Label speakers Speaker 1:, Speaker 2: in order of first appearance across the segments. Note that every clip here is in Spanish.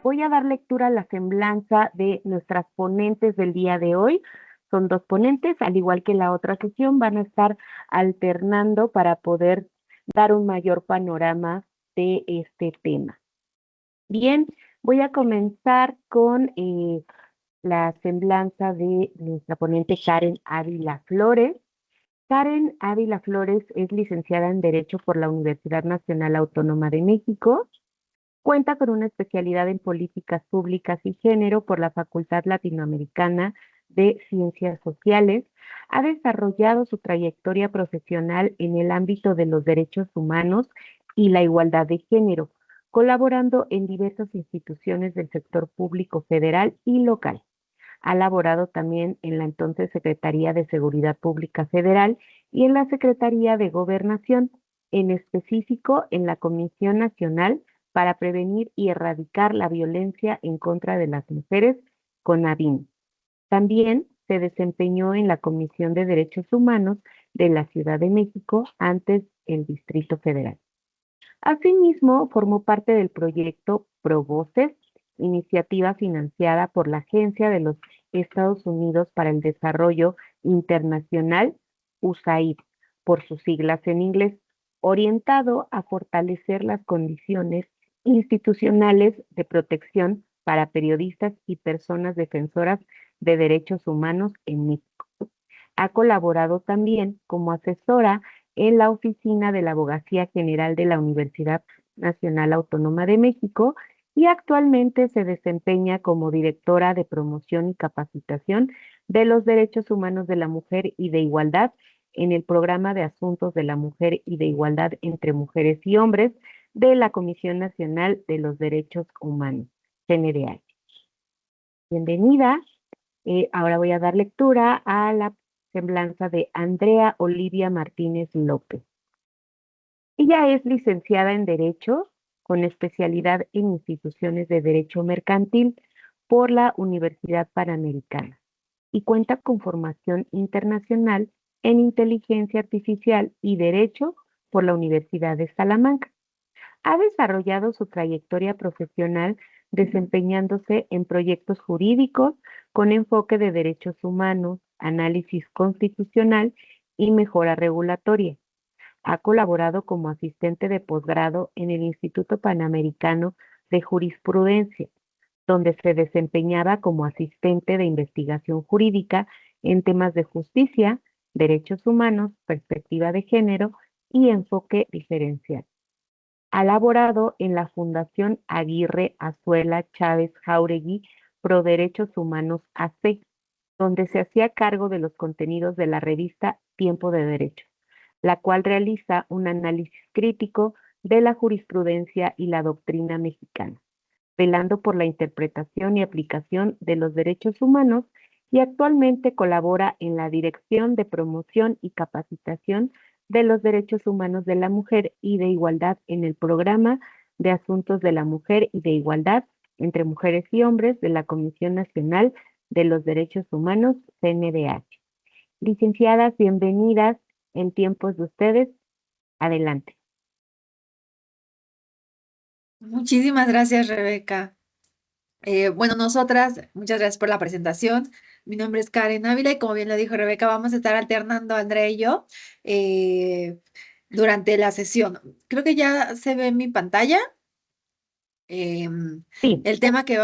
Speaker 1: voy a dar lectura a la semblanza de nuestras ponentes del día de hoy. Son dos ponentes, al igual que la otra sesión, van a estar alternando para poder dar un mayor panorama de este tema. Bien, voy a comenzar con la semblanza de nuestra ponente Karen Ávila Flores. Karen Ávila Flores es licenciada en Derecho por la Universidad Nacional Autónoma de México. Cuenta con una especialidad en Políticas Públicas y Género por la Facultad Latinoamericana de Ciencias Sociales. Ha desarrollado su trayectoria profesional en el ámbito de los derechos humanos y la igualdad de género, colaborando en diversas instituciones del sector público federal y local. Ha laborado también en la entonces Secretaría de Seguridad Pública Federal y en la Secretaría de Gobernación, en específico en la Comisión Nacional para Prevenir y Erradicar la Violencia en contra de las Mujeres, CONAVIM. También se desempeñó en la Comisión de Derechos Humanos de la Ciudad de México, antes el Distrito Federal. Asimismo, formó parte del proyecto ProVoces, iniciativa financiada por la Agencia de los Estados Unidos para el Desarrollo Internacional, USAID, por sus siglas en inglés, orientado a fortalecer las condiciones institucionales de protección para periodistas y personas defensoras de derechos humanos en México. Ha colaborado también como asesora en la oficina de la Abogacía General de la Universidad Nacional Autónoma de México y actualmente se desempeña como directora de promoción y capacitación de los derechos humanos de la mujer y de igualdad en el programa de asuntos de la mujer y de igualdad entre mujeres y hombres de la Comisión Nacional de los Derechos Humanos, CNDH. Bienvenida. Ahora voy a dar lectura a la semblanza de Andrea Olivia Martínez López. Ella es licenciada en Derecho con especialidad en instituciones de Derecho Mercantil por la Universidad Panamericana y cuenta con formación internacional en Inteligencia Artificial y Derecho por la Universidad de Salamanca. Ha desarrollado su trayectoria profesional desempeñándose en proyectos jurídicos con enfoque de derechos humanos, análisis constitucional y mejora regulatoria. Ha colaborado como asistente de posgrado en el Instituto Panamericano de Jurisprudencia, donde se desempeñaba como asistente de investigación jurídica en temas de justicia, derechos humanos, perspectiva de género y enfoque diferencial. Ha laborado en la Fundación Aguirre Azuela Chávez Jauregui Pro Derechos Humanos AC, donde se hacía cargo de los contenidos de la revista Tiempo de Derecho, la cual realiza un análisis crítico de la jurisprudencia y la doctrina mexicana, velando por la interpretación y aplicación de los derechos humanos, y actualmente colabora en la Dirección de Promoción y Capacitación de los Derechos Humanos de la Mujer y de Igualdad en el Programa de Asuntos de la Mujer y de Igualdad entre Mujeres y Hombres de la Comisión Nacional de los Derechos Humanos, CNDH. Licenciadas, bienvenidas en tiempos de ustedes. Adelante.
Speaker 2: Muchísimas gracias, Rebeca. Bueno, nosotras, muchas gracias por la presentación. Mi nombre es Karen Ávila y como bien lo dijo Rebeca, vamos a estar alternando Andrea y yo eh, durante la sesión. Creo que ya se ve en mi pantalla.
Speaker 1: Sí,
Speaker 2: El tema que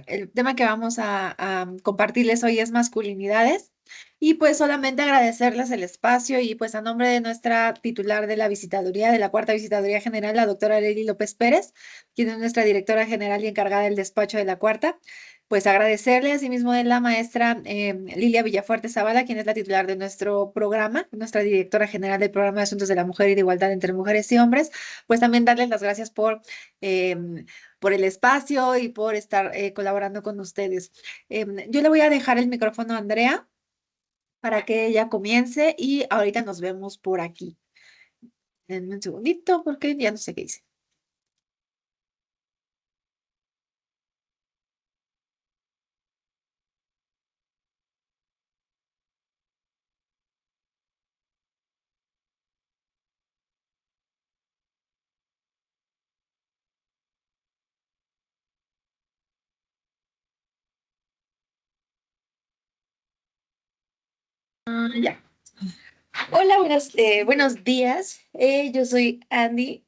Speaker 2: el tema que vamos a compartirles hoy es masculinidades. Y pues solamente agradecerles el espacio y pues a nombre de nuestra titular de la visitaduría, de la Cuarta Visitaduría General, la doctora Lely López Pérez, quien es nuestra directora general y encargada del despacho de la Cuarta, pues agradecerle asimismo de la maestra Lilia Villafuerte Zavala, quien es la titular de nuestro programa, nuestra directora general del programa de Asuntos de la Mujer y de Igualdad entre Mujeres y Hombres, pues también darles las gracias por el espacio y por estar colaborando con ustedes. Yo le voy a dejar el micrófono a Andrea para que ella comience y ahorita nos vemos por aquí. Denme un segundito porque ya no sé qué hice. Ya. Hola, buenos días. Yo soy Andy.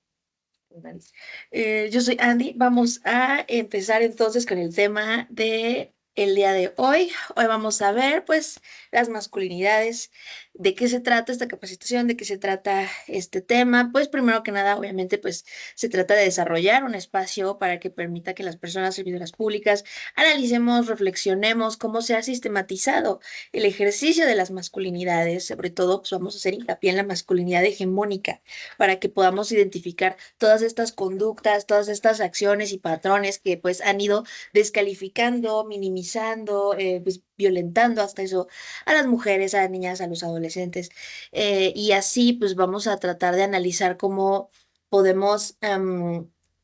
Speaker 2: Yo soy Andy. Vamos a empezar entonces con el tema de el día de hoy. Hoy vamos a ver, pues, las masculinidades, de qué se trata esta capacitación, de qué se trata este tema. Pues, primero que nada, obviamente, pues, se trata de desarrollar un espacio para que permita que las personas servidoras públicas analicemos, reflexionemos cómo se ha sistematizado el ejercicio de las masculinidades. Sobre todo, pues, vamos a hacer hincapié en la masculinidad hegemónica para que podamos identificar todas estas conductas, todas estas acciones y patrones que pues han ido descalificando, minimizando, pues violentando hasta eso a las mujeres, a las niñas, a los adolescentes. Y así pues vamos a tratar de analizar cómo podemos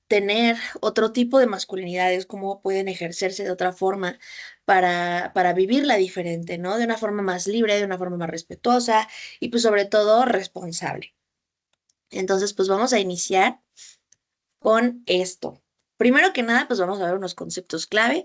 Speaker 2: tener otro tipo de masculinidades, cómo pueden ejercerse de otra forma para vivirla diferente, ¿no? De una forma más libre, de una forma más respetuosa y pues sobre todo responsable. Entonces, pues vamos a iniciar con esto. Primero que nada, pues vamos a ver unos conceptos clave.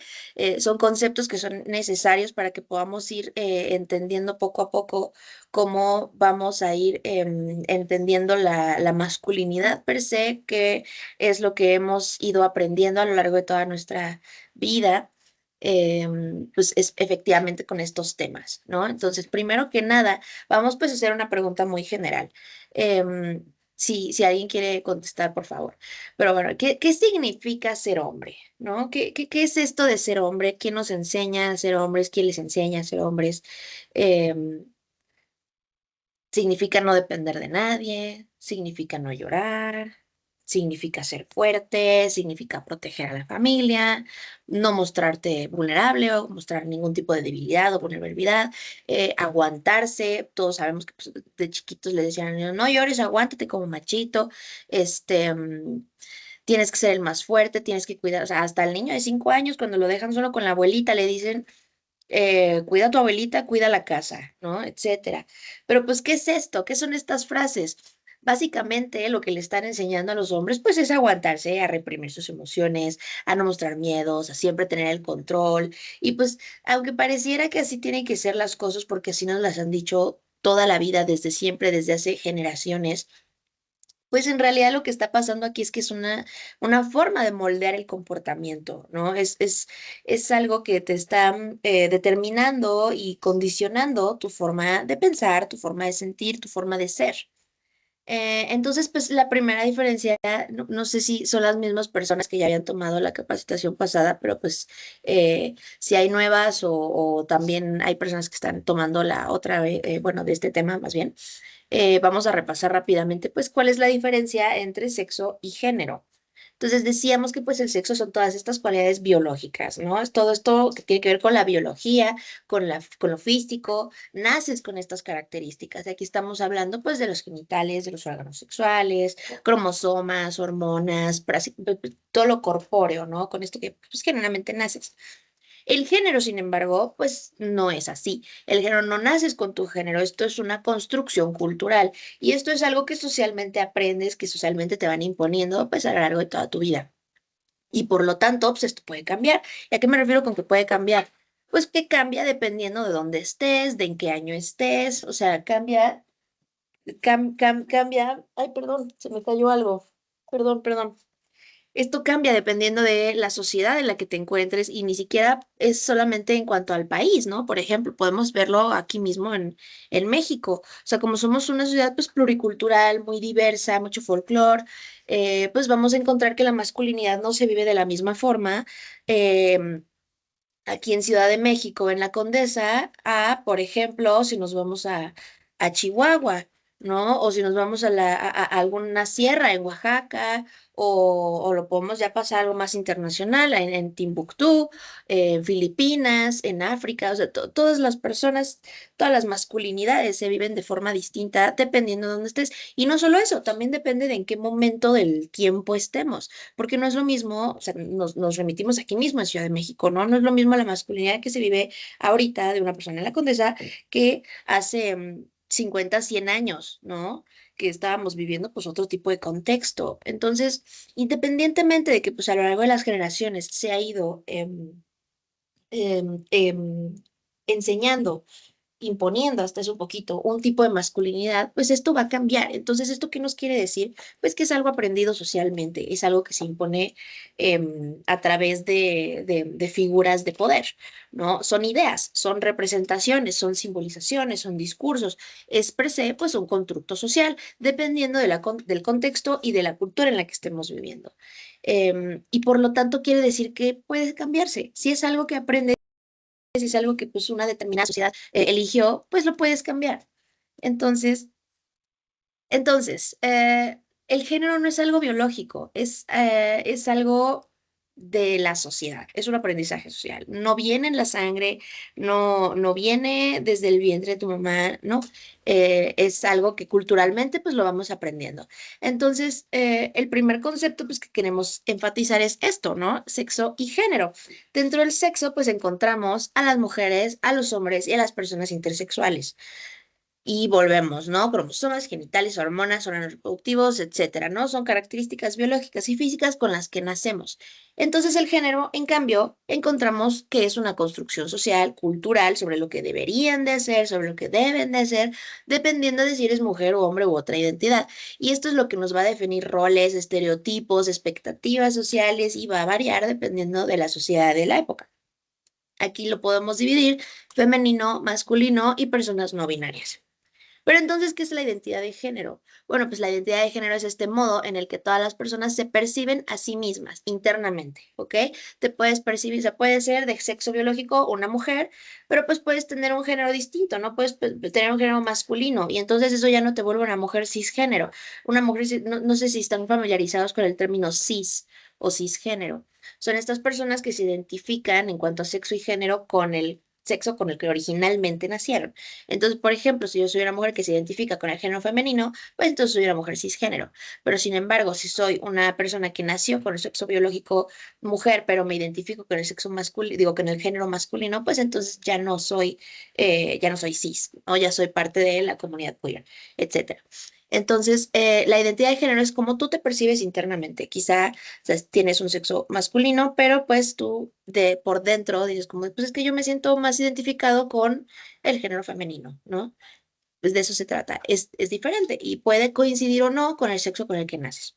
Speaker 2: Son conceptos que son necesarios para que podamos ir entendiendo poco a poco cómo vamos a ir entendiendo la masculinidad per se, que es lo que hemos ido aprendiendo a lo largo de toda nuestra vida. Pues es efectivamente con estos temas, ¿no? Entonces, primero que nada, vamos pues a hacer una pregunta muy general. Si alguien quiere contestar, por favor. Pero bueno, ¿qué significa ser hombre? ¿No? ¿Qué es esto de ser hombre? ¿Quién nos enseña a ser hombres? ¿Quién les enseña a ser hombres? Em, Significa no depender de nadie, significa no llorar, significa ser fuerte, significa proteger a la familia, no mostrarte vulnerable o mostrar ningún tipo de debilidad o vulnerabilidad, aguantarse. Todos sabemos que pues, de chiquitos le decían al niño, no llores, aguántate como machito, este, tienes que ser el más fuerte, tienes que cuidar, o sea, hasta el niño de 5 años, cuando lo dejan solo con la abuelita, le dicen cuida a tu abuelita, cuida la casa, ¿no? Etcétera. Pero pues, ¿qué es esto? ¿Qué son estas frases? Básicamente lo que le están enseñando a los hombres, pues es aguantarse, a reprimir sus emociones, a no mostrar miedos, a siempre tener el control. Y pues, aunque pareciera que así tienen que ser las cosas, porque así nos las han dicho toda la vida, desde siempre, desde hace generaciones, pues en realidad lo que está pasando aquí es que es una forma de moldear el comportamiento, ¿no? Es algo que te está determinando y condicionando tu forma de pensar, tu forma de sentir, tu forma de ser. Entonces, pues la primera diferencia, no sé si son las mismas personas que ya habían tomado la capacitación pasada, pero pues si hay nuevas o también hay personas que están tomando la otra vez, bueno, de este tema más bien. Vamos a repasar rápidamente, pues, cuál es la diferencia entre sexo y género. Entonces decíamos que pues el sexo son todas estas cualidades biológicas, ¿no? Es todo esto que tiene que ver con la biología, con lo físico, naces con estas características. Aquí estamos hablando pues de los genitales, de los órganos sexuales, cromosomas, hormonas, todo lo corpóreo, ¿no? Con esto que pues generalmente naces. El género, sin embargo, pues no es así. El género no naces con tu género, esto es una construcción cultural y esto es algo que socialmente aprendes, que socialmente te van imponiendo pues a lo largo de toda tu vida. Y por lo tanto, pues esto puede cambiar. ¿Y a qué me refiero con que puede cambiar? Pues que cambia dependiendo de dónde estés, de en qué año estés, o sea, cambia. Ay, perdón, se me cayó algo. Perdón. Esto cambia dependiendo de la sociedad en la que te encuentres y ni siquiera es solamente en cuanto al país, ¿no? Por ejemplo, podemos verlo aquí mismo en México. O sea, como somos una sociedad pues pluricultural, muy diversa, mucho folclore, pues vamos a encontrar que la masculinidad no se vive de la misma forma. em, Aquí en Ciudad de México, en la Condesa, a, por ejemplo, si nos vamos a Chihuahua, ¿no? O si nos vamos a alguna sierra en Oaxaca, o lo podemos ya pasar a algo más internacional, en Timbuktu, en Filipinas, en África, o sea, todas las personas, todas las masculinidades se viven de forma distinta dependiendo de dónde estés. Y no solo eso, también depende de en qué momento del tiempo estemos porque no es lo mismo, o sea, nos remitimos aquí mismo en Ciudad de México, ¿no? No es lo mismo la masculinidad que se vive ahorita de una persona en la Condesa que hace 50, 100 años, ¿no? Que estábamos viviendo pues otro tipo de contexto. Entonces, independientemente de que pues a lo largo de las generaciones se ha ido em, em, enseñando
Speaker 3: imponiendo hasta es un poquito un tipo de masculinidad, pues esto va a cambiar. Entonces, ¿esto qué nos quiere decir? Pues que es algo aprendido socialmente, es algo que se impone a través de figuras de poder, ¿no? Son ideas, son representaciones, son simbolizaciones, son discursos, es per se, pues un constructo social, dependiendo del contexto y de la cultura en la que estemos viviendo. Y por lo tanto quiere decir que puede cambiarse. Si es algo que aprendes, si es algo que pues una determinada sociedad eligió, pues lo puedes cambiar. Entonces, entonces, el género no es algo biológico, es algo de la sociedad, es un aprendizaje social. No viene en la sangre, no viene desde el vientre de tu mamá, ¿no? Es algo que culturalmente pues lo vamos aprendiendo. Entonces, el primer concepto pues que queremos enfatizar es esto, ¿no? Sexo y género. Dentro del sexo pues encontramos a las mujeres, a los hombres y a las personas intersexuales. Y volvemos, ¿no? Cromosomas, genitales, hormonas, órganos reproductivos, etcétera, ¿no? Son características biológicas y físicas con las que nacemos. Entonces, el género, en cambio, encontramos que es una construcción social, cultural, sobre lo que deberían de ser, sobre lo que deben de ser, dependiendo de si eres mujer o hombre u otra identidad. Y esto es lo que nos va a definir roles, estereotipos, expectativas sociales y va a variar dependiendo de la sociedad de la época. Aquí lo podemos dividir femenino, masculino y personas no binarias. Pero entonces, ¿qué es la identidad de género? Bueno, pues la identidad de género es este modo en el que todas las personas se perciben a sí mismas internamente, ¿ok? Te puedes percibir, se puede ser de sexo biológico una mujer, pero pues puedes tener un género distinto, ¿no? Puedes tener un género masculino y entonces eso ya no te vuelve una mujer cisgénero. Una mujer, no sé si están familiarizados con el término cis o cisgénero. Son estas personas que se identifican en cuanto a sexo y género con el sexo con el que originalmente nacieron. Entonces, por ejemplo, si yo soy una mujer que se identifica con el género femenino, pues entonces soy una mujer cisgénero. Pero sin embargo, si soy una persona que nació con el sexo biológico mujer, pero me identifico con el sexo masculino, digo, con el género masculino, pues entonces ya no soy cis, ¿no? Ya soy parte de la comunidad queer, etcétera. Entonces, la identidad de género es como tú te percibes internamente. Quizá, o sea, tienes un sexo masculino, pero pues tú por dentro dices como, pues es que yo me siento más identificado con el género femenino, ¿no? Pues de eso se trata. Es diferente y puede coincidir o no con el sexo con el que naces.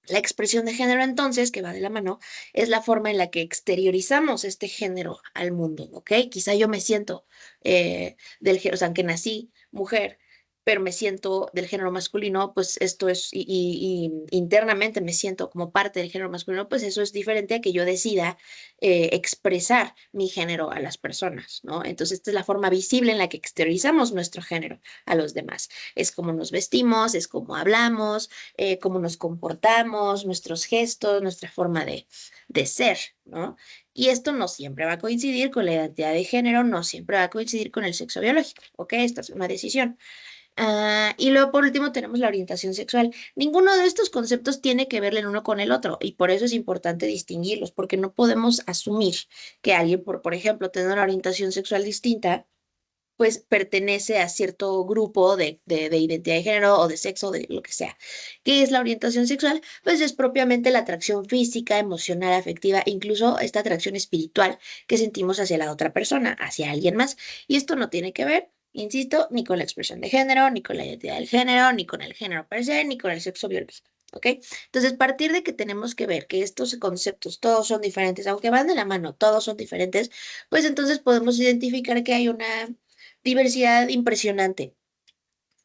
Speaker 3: La expresión de género, entonces, que va de la mano, es la forma en la que exteriorizamos este género al mundo, ¿ok? Quizá yo me siento del género, o sea, aunque nací mujer, pero me siento del género masculino, pues esto es, y internamente me siento como parte del género masculino, pues eso es diferente a que yo decida expresar mi género a las personas, ¿no? Entonces, esta es la forma visible en la que exteriorizamos nuestro género a los demás. Es como nos vestimos, es como hablamos, cómo nos comportamos, nuestros gestos, nuestra forma de ser, ¿no? Y esto no siempre va a coincidir con la identidad de género, no siempre va a coincidir con el sexo biológico, ¿ok? Esta es una decisión. Y luego por último tenemos la orientación sexual. Ninguno de estos conceptos tiene que ver el uno con el otro y por eso es importante distinguirlos, porque no podemos asumir que alguien, por ejemplo, tener una orientación sexual distinta, pues pertenece a cierto grupo de identidad de género o de sexo, de lo que sea. ¿Qué es la orientación sexual? Pues es propiamente la atracción física, emocional, afectiva, e incluso esta atracción espiritual que sentimos hacia la otra persona, hacia alguien más. Y esto no tiene que ver, insisto, ni con la expresión de género, ni con la identidad del género, ni con el género per se, ni con el sexo biológico. ¿Ok? Entonces, partir de que tenemos que ver que estos conceptos todos son diferentes, aunque van de la mano, todos son diferentes, pues entonces podemos identificar que hay una diversidad impresionante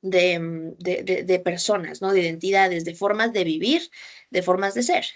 Speaker 3: de personas, ¿no? De identidades, de formas de vivir, de formas de ser.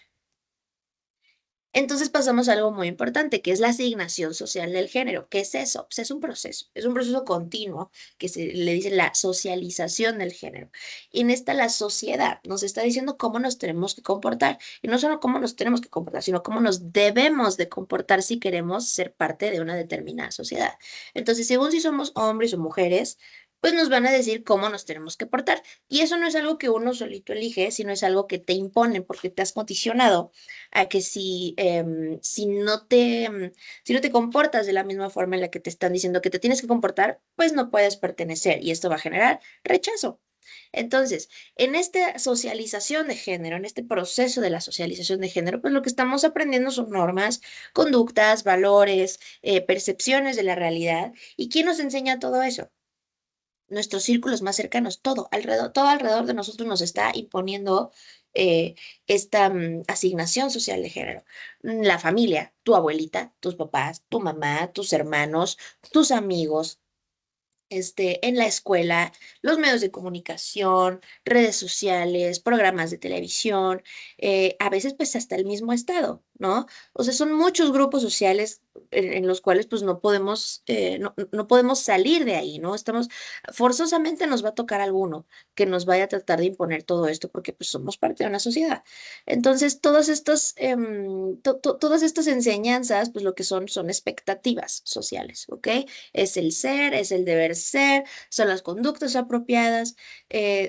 Speaker 3: Entonces pasamos a algo muy importante, que es la asignación social del género. ¿Qué es eso? Pues es un proceso continuo que se le dice la socialización del género. Y en esta la sociedad nos está diciendo cómo nos tenemos que comportar. Y no solo cómo nos tenemos que comportar, sino cómo nos debemos de comportar si queremos ser parte de una determinada sociedad. Entonces, según si somos hombres o mujeres, pues nos van a decir cómo nos tenemos que portar. Y eso no es algo que uno solito elige, sino es algo que te imponen porque te has condicionado a que si no te comportas de la misma forma en la que te están diciendo que te tienes que comportar, pues no puedes pertenecer y esto va a generar rechazo. Entonces, en esta socialización de género, en este proceso de la socialización de género, pues lo que estamos aprendiendo son normas, conductas, valores, percepciones de la realidad. ¿Y quién nos enseña todo eso? Nuestros círculos más cercanos, todo alrededor de nosotros nos está imponiendo esta asignación social de género. La familia, tu abuelita, tus papás, tu mamá, tus hermanos, tus amigos, en la escuela, los medios de comunicación, redes sociales, programas de televisión, a veces pues hasta el mismo estado, ¿no? O sea, son muchos grupos sociales en los cuales pues no podemos salir de ahí, ¿no? Forzosamente nos va a tocar alguno que nos vaya a tratar de imponer todo esto porque pues somos parte de una sociedad. Entonces, todas estas enseñanzas, pues lo que son expectativas sociales, ¿ok? Es el ser, es el deber ser, son las conductas apropiadas,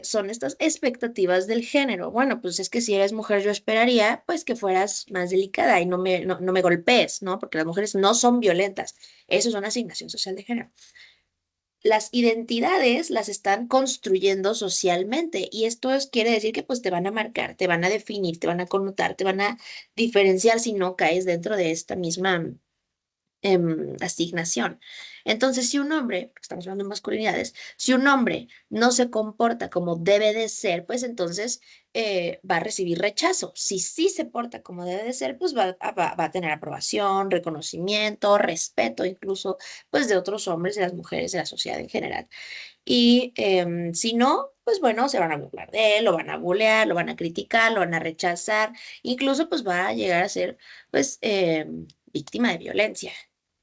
Speaker 3: son estas expectativas del género. Bueno, pues es que si eres mujer, yo esperaría pues que fueras más delicada y no me golpees, ¿no? Porque las mujeres no son violentas. Eso es una asignación social de género. Las identidades las están construyendo socialmente y quiere decir que pues te van a marcar, te van a definir, te van a connotar, te van a diferenciar si no caes dentro de esta misma asignación. Entonces, si un hombre, porque estamos hablando de masculinidades, si un hombre no se comporta como debe de ser, pues entonces va a recibir rechazo. Si sí se porta como debe de ser, pues va a tener aprobación, reconocimiento, respeto incluso, pues de otros hombres, de las mujeres, de la sociedad en general. Y si no, pues bueno, se van a burlar de él, lo van a bulear, lo van a criticar, lo van a rechazar, incluso pues va a llegar a ser pues víctima de violencia,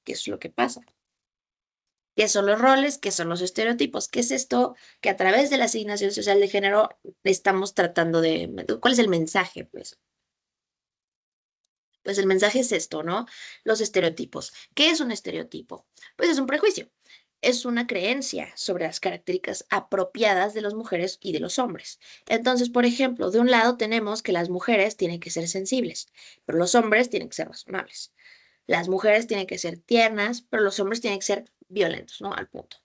Speaker 3: que es lo que pasa. ¿Qué son los roles? ¿Qué son los estereotipos? ¿Qué es esto que a través de la asignación social de género estamos tratando ¿cuál es el mensaje? Pues el mensaje es esto, ¿no? Los estereotipos. ¿Qué es un estereotipo? Pues es un prejuicio. Es una creencia sobre las características apropiadas de las mujeres y de los hombres. Entonces, por ejemplo, de un lado tenemos que las mujeres tienen que ser sensibles, pero los hombres tienen que ser razonables. Las mujeres tienen que ser tiernas, pero los hombres tienen que ser violentos, ¿no? Al punto.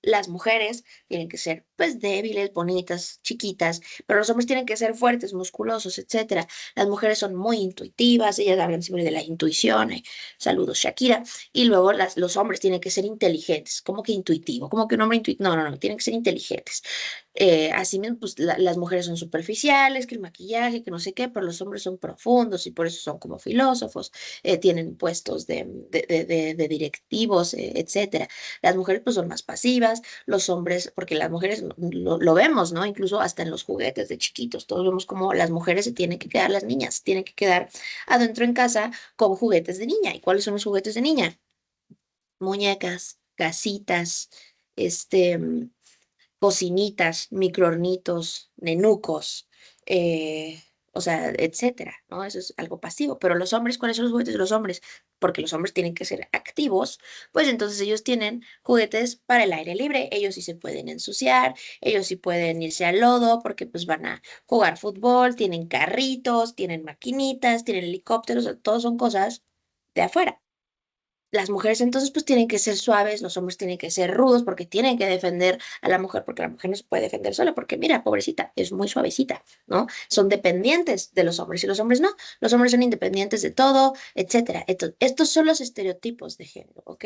Speaker 3: Las mujeres tienen que ser, pues, débiles, bonitas, chiquitas, pero los hombres tienen que ser fuertes, musculosos, etcétera. Las mujeres son muy intuitivas, ellas hablan siempre de la intuición, saludos Shakira, y luego los hombres tienen que ser inteligentes, como que intuitivo, como que un hombre intuitivo, no, tienen que ser inteligentes. Así mismo, pues las mujeres son superficiales, que el maquillaje, que no sé qué, pero los hombres son profundos y por eso son como filósofos, tienen puestos de directivos, etcétera. Las mujeres pues son más pasivas, los hombres, porque las mujeres lo vemos, ¿no? Incluso hasta en los juguetes de chiquitos, todos vemos como las mujeres se tienen que quedar, las niñas se tienen que quedar adentro en casa con juguetes de niña. ¿Y cuáles son los juguetes de niña? Muñecas, casitas, este, cocinitas, microornitos, nenucos, o sea, etcétera, ¿no? Eso es algo pasivo. Pero los hombres, ¿cuáles son los juguetes de los hombres? Porque los hombres tienen que ser activos, pues entonces ellos tienen juguetes para el aire libre, ellos sí se pueden ensuciar, ellos sí pueden irse al lodo porque pues van a jugar fútbol, tienen carritos, tienen maquinitas, tienen helicópteros, todos son cosas de afuera. Las mujeres entonces pues tienen que ser suaves, los hombres tienen que ser rudos porque tienen que defender a la mujer porque la mujer no se puede defender sola porque mira, pobrecita, es muy suavecita, ¿no? Son dependientes de los hombres y los hombres no, los hombres son independientes de todo, etcétera. Estos son los estereotipos de género, ¿ok?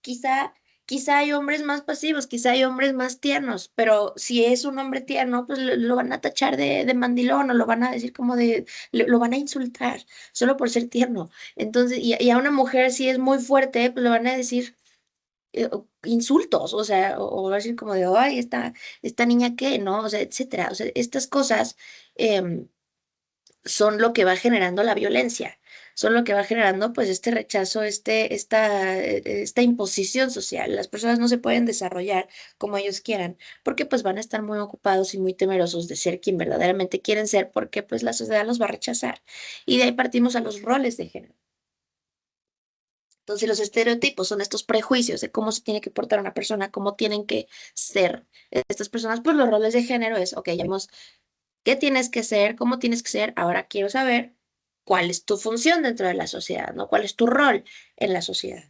Speaker 3: Quizá, quizá hay hombres más pasivos, quizá hay hombres más tiernos, pero si es un hombre tierno, pues lo van a tachar de mandilón o lo van a decir como lo van a insultar solo por ser tierno. Entonces, y a una mujer si es muy fuerte, pues le van a decir insultos, o sea, o va a decir como de, ay, esta niña qué, ¿no? O sea, etcétera. O sea, estas cosas em, son lo que va generando la violencia, son lo que va generando pues este rechazo, esta imposición social. Las personas no se pueden desarrollar como ellos quieran porque pues van a estar muy ocupados y muy temerosos de ser quien verdaderamente quieren ser porque pues la sociedad los va a rechazar. Y de ahí partimos a los roles de género. Entonces los estereotipos son estos prejuicios de cómo se tiene que portar una persona, cómo tienen que ser estas personas. Pues los roles de género es, ok, ya hemos qué tienes que ser, cómo tienes que ser. Ahora quiero saber cuál es tu función dentro de la sociedad, ¿no? ¿Cuál es tu rol en la sociedad?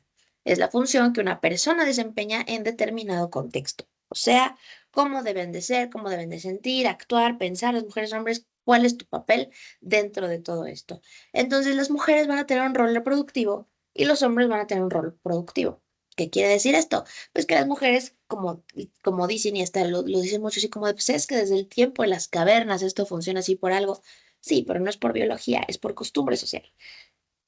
Speaker 3: Es la función que una persona desempeña en determinado contexto. O sea, cómo deben de ser, cómo deben de sentir, actuar, pensar, las mujeres, hombres, cuál es tu papel dentro de todo esto. Entonces, las mujeres van a tener un rol reproductivo y los hombres van a tener un rol productivo. ¿Qué quiere decir esto? Pues que las mujeres, como dicen y hasta lo dicen mucho así como de, pues es que desde el tiempo de las cavernas esto funciona así por algo. Sí, pero no es por biología, es por costumbre social.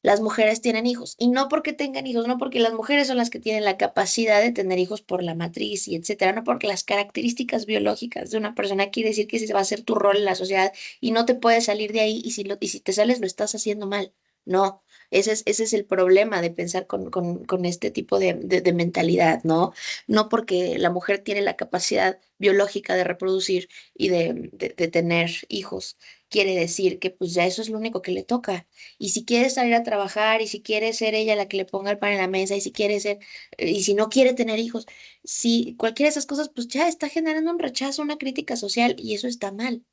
Speaker 3: Las mujeres tienen hijos y no porque tengan hijos, no porque las mujeres son las que tienen la capacidad de tener hijos por la matriz y etcétera, no porque las características biológicas de una persona quiere decir que ese va a ser tu rol en la sociedad y no te puedes salir de ahí y si te sales lo estás haciendo mal. No, ese es el problema de pensar con este tipo de mentalidad, ¿no? No porque la mujer tiene la capacidad biológica de reproducir y de tener hijos, quiere decir que pues ya eso es lo único que le toca. Y si quiere salir a trabajar, y si quiere ser ella la que le ponga el pan en la mesa, y si quiere ser, y si no quiere tener hijos, si cualquiera de esas cosas, pues ya está generando un rechazo, una crítica social, y eso está mal.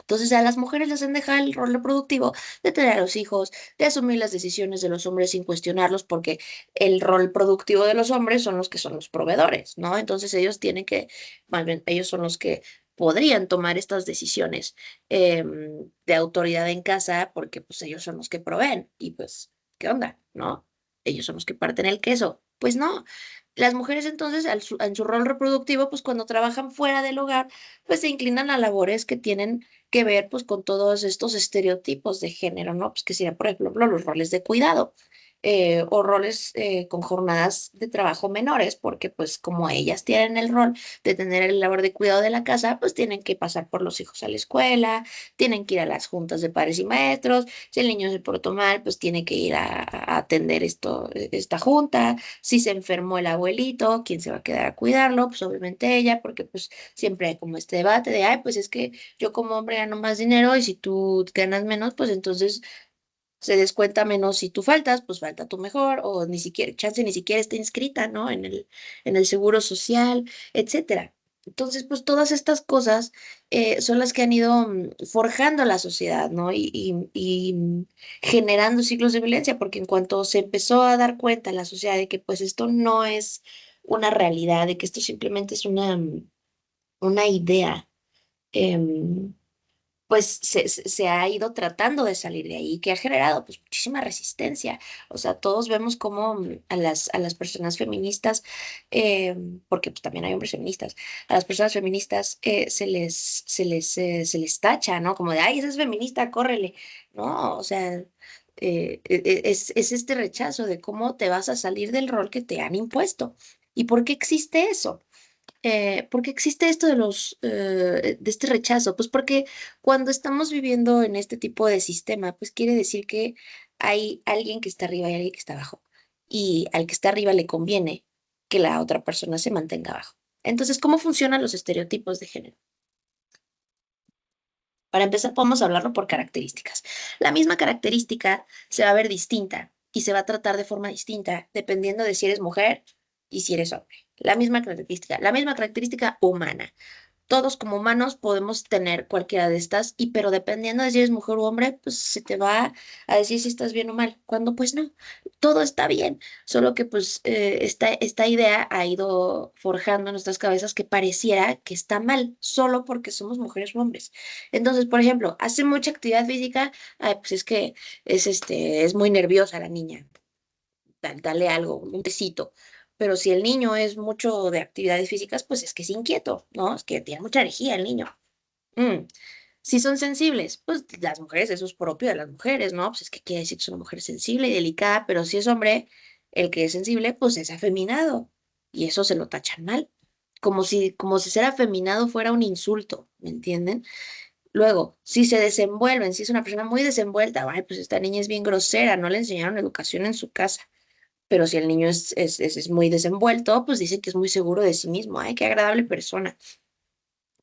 Speaker 3: Entonces a las mujeres les han dejado el rol reproductivo de tener a los hijos, de asumir las decisiones de los hombres sin cuestionarlos, porque el rol productivo de los hombres son los que son los proveedores, ¿no? Entonces ellos tienen que, más bien, ellos son los que podrían tomar estas decisiones de autoridad en casa, porque pues ellos son los que proveen y pues, ¿qué onda? ¿No? Ellos son los que parten el queso. Pues no. Las mujeres entonces, en su rol reproductivo, pues cuando trabajan fuera del hogar, pues se inclinan a labores que tienen que ver pues con todos estos estereotipos de género, ¿no? Pues que serían, por ejemplo, los roles de cuidado o roles con jornadas de trabajo menores, porque pues como ellas tienen el rol de tener el labor de cuidado de la casa, pues tienen que pasar por los hijos a la escuela, tienen que ir a las juntas de padres y maestros, si el niño se portó mal, pues tiene que ir a atender esta junta, si se enfermó el abuelito, ¿quién se va a quedar a cuidarlo? Pues obviamente ella, porque pues siempre hay como este debate de, ay, pues es que yo como hombre gano más dinero y si tú ganas menos, pues entonces se descuenta menos si tú faltas, pues falta tú mejor, o ni siquiera, chance ni siquiera está inscrita, ¿no? En el seguro social, etcétera. Entonces, pues todas estas cosas son las que han ido forjando la sociedad, ¿no? Y generando ciclos de violencia, porque en cuanto se empezó a dar cuenta la sociedad de que pues esto no es una realidad, de que esto simplemente es una idea, em, pues se ha ido tratando de salir de ahí, que ha generado pues muchísima resistencia. O sea, todos vemos cómo a las personas feministas, porque pues también hay hombres feministas, a las personas feministas se les tacha, ¿no? Como de, ay, esa es feminista, córrele. No, o sea, es este rechazo de cómo te vas a salir del rol que te han impuesto. ¿Y por qué existe eso? ¿Por qué existe esto de este rechazo? Pues porque cuando estamos viviendo en este tipo de sistema, pues quiere decir que hay alguien que está arriba y alguien que está abajo. Y al que está arriba le conviene que la otra persona se mantenga abajo. Entonces, ¿cómo funcionan los estereotipos de género? Para empezar, podemos hablarlo por características. La misma característica se va a ver distinta y se va a tratar de forma distinta dependiendo de si eres mujer y si eres hombre. La misma característica humana. Todos como humanos podemos tener cualquiera de estas, pero dependiendo de si eres mujer o hombre, pues se te va a decir si estás bien o mal. Cuando pues no, todo está bien, solo que pues esta idea ha ido forjando en nuestras cabezas que pareciera que está mal, solo porque somos mujeres o hombres. Entonces, por ejemplo, hace mucha actividad física, ay, pues es que es muy nerviosa la niña, dale algo, un tecito. Pero si el niño es mucho de actividades físicas, pues es que es inquieto, ¿no? Es que tiene mucha energía el niño. Mm. Si son sensibles, pues las mujeres, eso es propio de las mujeres, ¿no? Pues es que quiere decir que es una mujer sensible y delicada, pero si es hombre, el que es sensible, pues es afeminado. Y eso se lo tachan mal. Como si ser afeminado fuera un insulto, ¿me entienden? Luego, si se desenvuelven, si es una persona muy desenvuelta, ay, pues esta niña es bien grosera, no le enseñaron educación en su casa. Pero si el niño es muy desenvuelto, pues dice que es muy seguro de sí mismo. Ay, qué agradable persona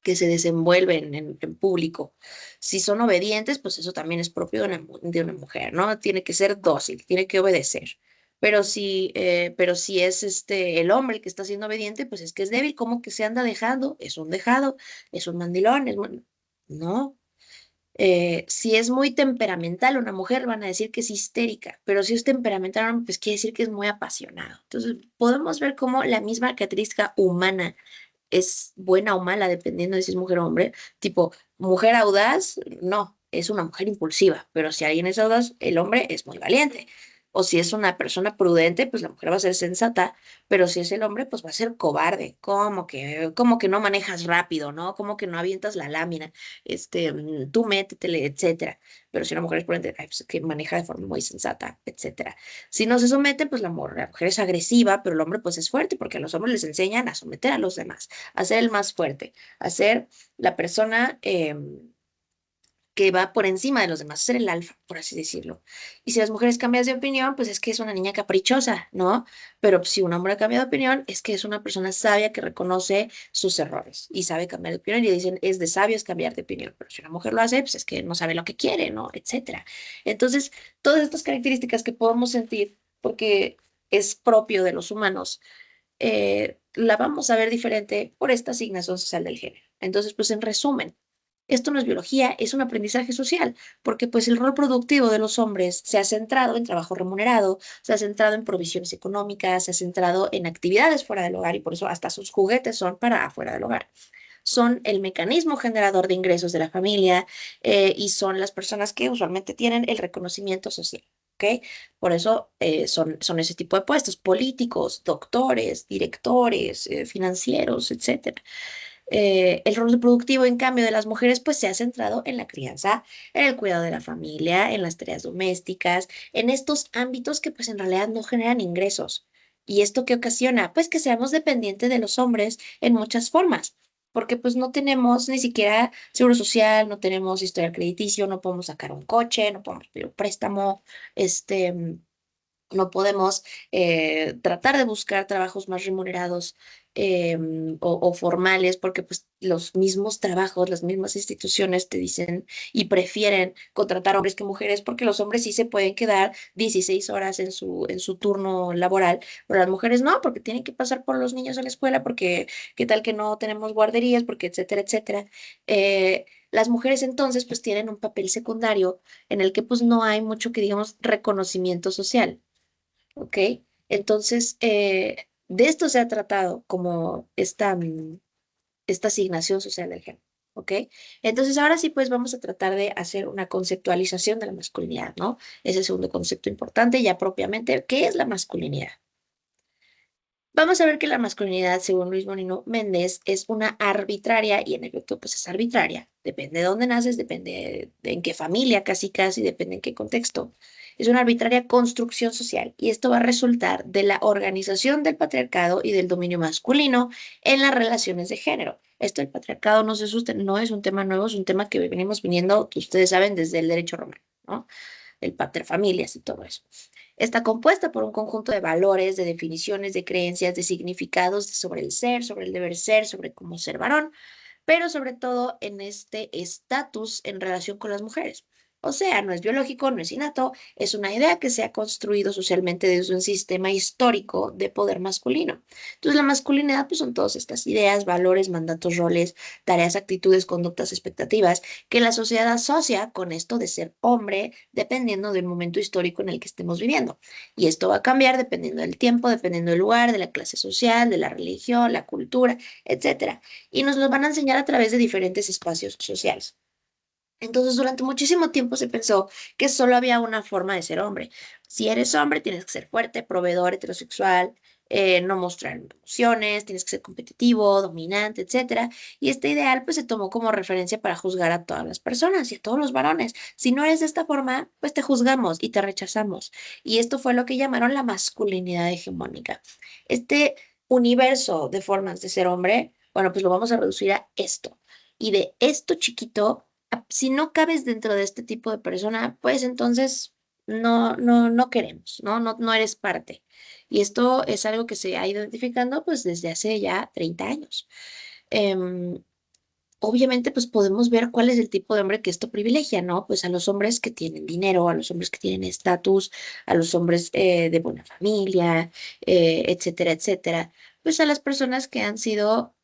Speaker 3: que se desenvuelve en público. Si son obedientes, pues eso también es propio de una mujer, ¿no? Tiene que ser dócil, tiene que obedecer. Pero si es el hombre el que está siendo obediente, pues es que es débil, ¿cómo que se anda dejando? Es un dejado, es un mandilón, no. Si es muy temperamental una mujer, van a decir que es histérica, pero si es temperamental, pues quiere decir que es muy apasionado. Entonces, podemos ver cómo la misma característica humana es buena o mala dependiendo de si es mujer o hombre. Tipo, mujer audaz, no, es una mujer impulsiva, pero si alguien es audaz, el hombre es muy valiente. O si es una persona prudente, pues la mujer va a ser sensata, pero si es el hombre, pues va a ser cobarde. Como que no manejas rápido, ¿no? Como que no avientas la lámina, tú métetele, etcétera. Pero si una mujer es prudente, ay, pues, que maneja de forma muy sensata, etcétera. Si no se someten, pues la mujer es agresiva, pero el hombre pues es fuerte, porque a los hombres les enseñan a someter a los demás, a ser el más fuerte, a ser la persona que va por encima de los demás, ser el alfa, por así decirlo. Y si las mujeres cambian de opinión, pues es que es una niña caprichosa, ¿no? Pero si un hombre cambia de opinión, es que es una persona sabia que reconoce sus errores y sabe cambiar de opinión. Y dicen, es de sabios cambiar de opinión. Pero si una mujer lo hace, pues es que no sabe lo que quiere, ¿no? Etcétera. Entonces, todas estas características que podemos sentir, porque es propio de los humanos, la vamos a ver diferente por esta asignación social del género. Entonces, pues en resumen, esto no es biología, es un aprendizaje social, porque pues el rol productivo de los hombres se ha centrado en trabajo remunerado, se ha centrado en provisiones económicas, se ha centrado en actividades fuera del hogar y por eso hasta sus juguetes son para afuera del hogar. Son el mecanismo generador de ingresos de la familia y son las personas que usualmente tienen el reconocimiento social. ¿Ok? Por eso son ese tipo de puestos, políticos, doctores, directores, financieros, etcétera. El rol reproductivo, en cambio, de las mujeres, pues se ha centrado en la crianza, en el cuidado de la familia, en las tareas domésticas, en estos ámbitos que pues en realidad no generan ingresos. ¿Y esto qué ocasiona? Pues que seamos dependientes de los hombres en muchas formas, porque pues no tenemos ni siquiera seguro social, no tenemos historial crediticio, no podemos sacar un coche, no podemos pedir un préstamo, este no podemos tratar de buscar trabajos más remunerados o formales porque pues los mismos trabajos, las mismas instituciones te dicen y prefieren contratar hombres que mujeres porque los hombres sí se pueden quedar 16 horas en su turno laboral, pero las mujeres no, porque tienen que pasar por los niños a la escuela, porque qué tal que no tenemos guarderías, porque etcétera, etcétera. Las mujeres entonces pues tienen un papel secundario en el que pues no hay mucho que digamos reconocimiento social. ¿Ok? Entonces, de esto se ha tratado como esta asignación social del género. ¿Ok? Entonces, ahora sí, pues vamos a tratar de hacer una conceptualización de la masculinidad, ¿no? Es el segundo concepto importante, ya propiamente, ¿qué es la masculinidad? Vamos a ver que la masculinidad, según Luis Bonino Méndez, es una arbitraria, y en efecto, pues es arbitraria. Depende de dónde naces, depende de en qué familia, casi casi, depende en qué contexto. Es una arbitraria construcción social, y esto va a resultar de la organización del patriarcado y del dominio masculino en las relaciones de género. Esto del patriarcado no es un tema nuevo, es un tema que venimos viniendo, que ustedes saben, desde el derecho romano, ¿no? El paterfamilias y todo eso. Está compuesta por un conjunto de valores, de definiciones, de creencias, de significados sobre el ser, sobre el deber ser, sobre cómo ser varón, pero sobre todo en este estatus en relación con las mujeres. O sea, no es biológico, no es innato, es una idea que se ha construido socialmente desde un sistema histórico de poder masculino. Entonces, la masculinidad pues, son todas estas ideas, valores, mandatos, roles, tareas, actitudes, conductas, expectativas que la sociedad asocia con esto de ser hombre, dependiendo del momento histórico en el que estemos viviendo. Y esto va a cambiar dependiendo del tiempo, dependiendo del lugar, de la clase social, de la religión, la cultura, etcétera, y nos los van a enseñar a través de diferentes espacios sociales. Entonces, durante muchísimo tiempo se pensó que solo había una forma de ser hombre. Si eres hombre, tienes que ser fuerte, proveedor, heterosexual, no mostrar emociones, tienes que ser competitivo, dominante, etcétera. Y este ideal, pues, se tomó como referencia para juzgar a todas las personas y a todos los varones. Si no eres de esta forma, pues te juzgamos y te rechazamos. Y esto fue lo que llamaron la masculinidad hegemónica. Este universo de formas de ser hombre, bueno, pues lo vamos a reducir a esto. Y de esto chiquito si no cabes dentro de este tipo de persona, pues entonces no queremos, ¿no? No eres parte. Y esto es algo que se ha ido identificando pues desde hace ya 30 años. Em, Obviamente pues podemos ver cuál es el tipo de hombre que esto privilegia, ¿no? Pues a los hombres que tienen dinero, a los hombres que tienen estatus, a los hombres de buena familia, etcétera, etcétera. Pues a las personas que han sido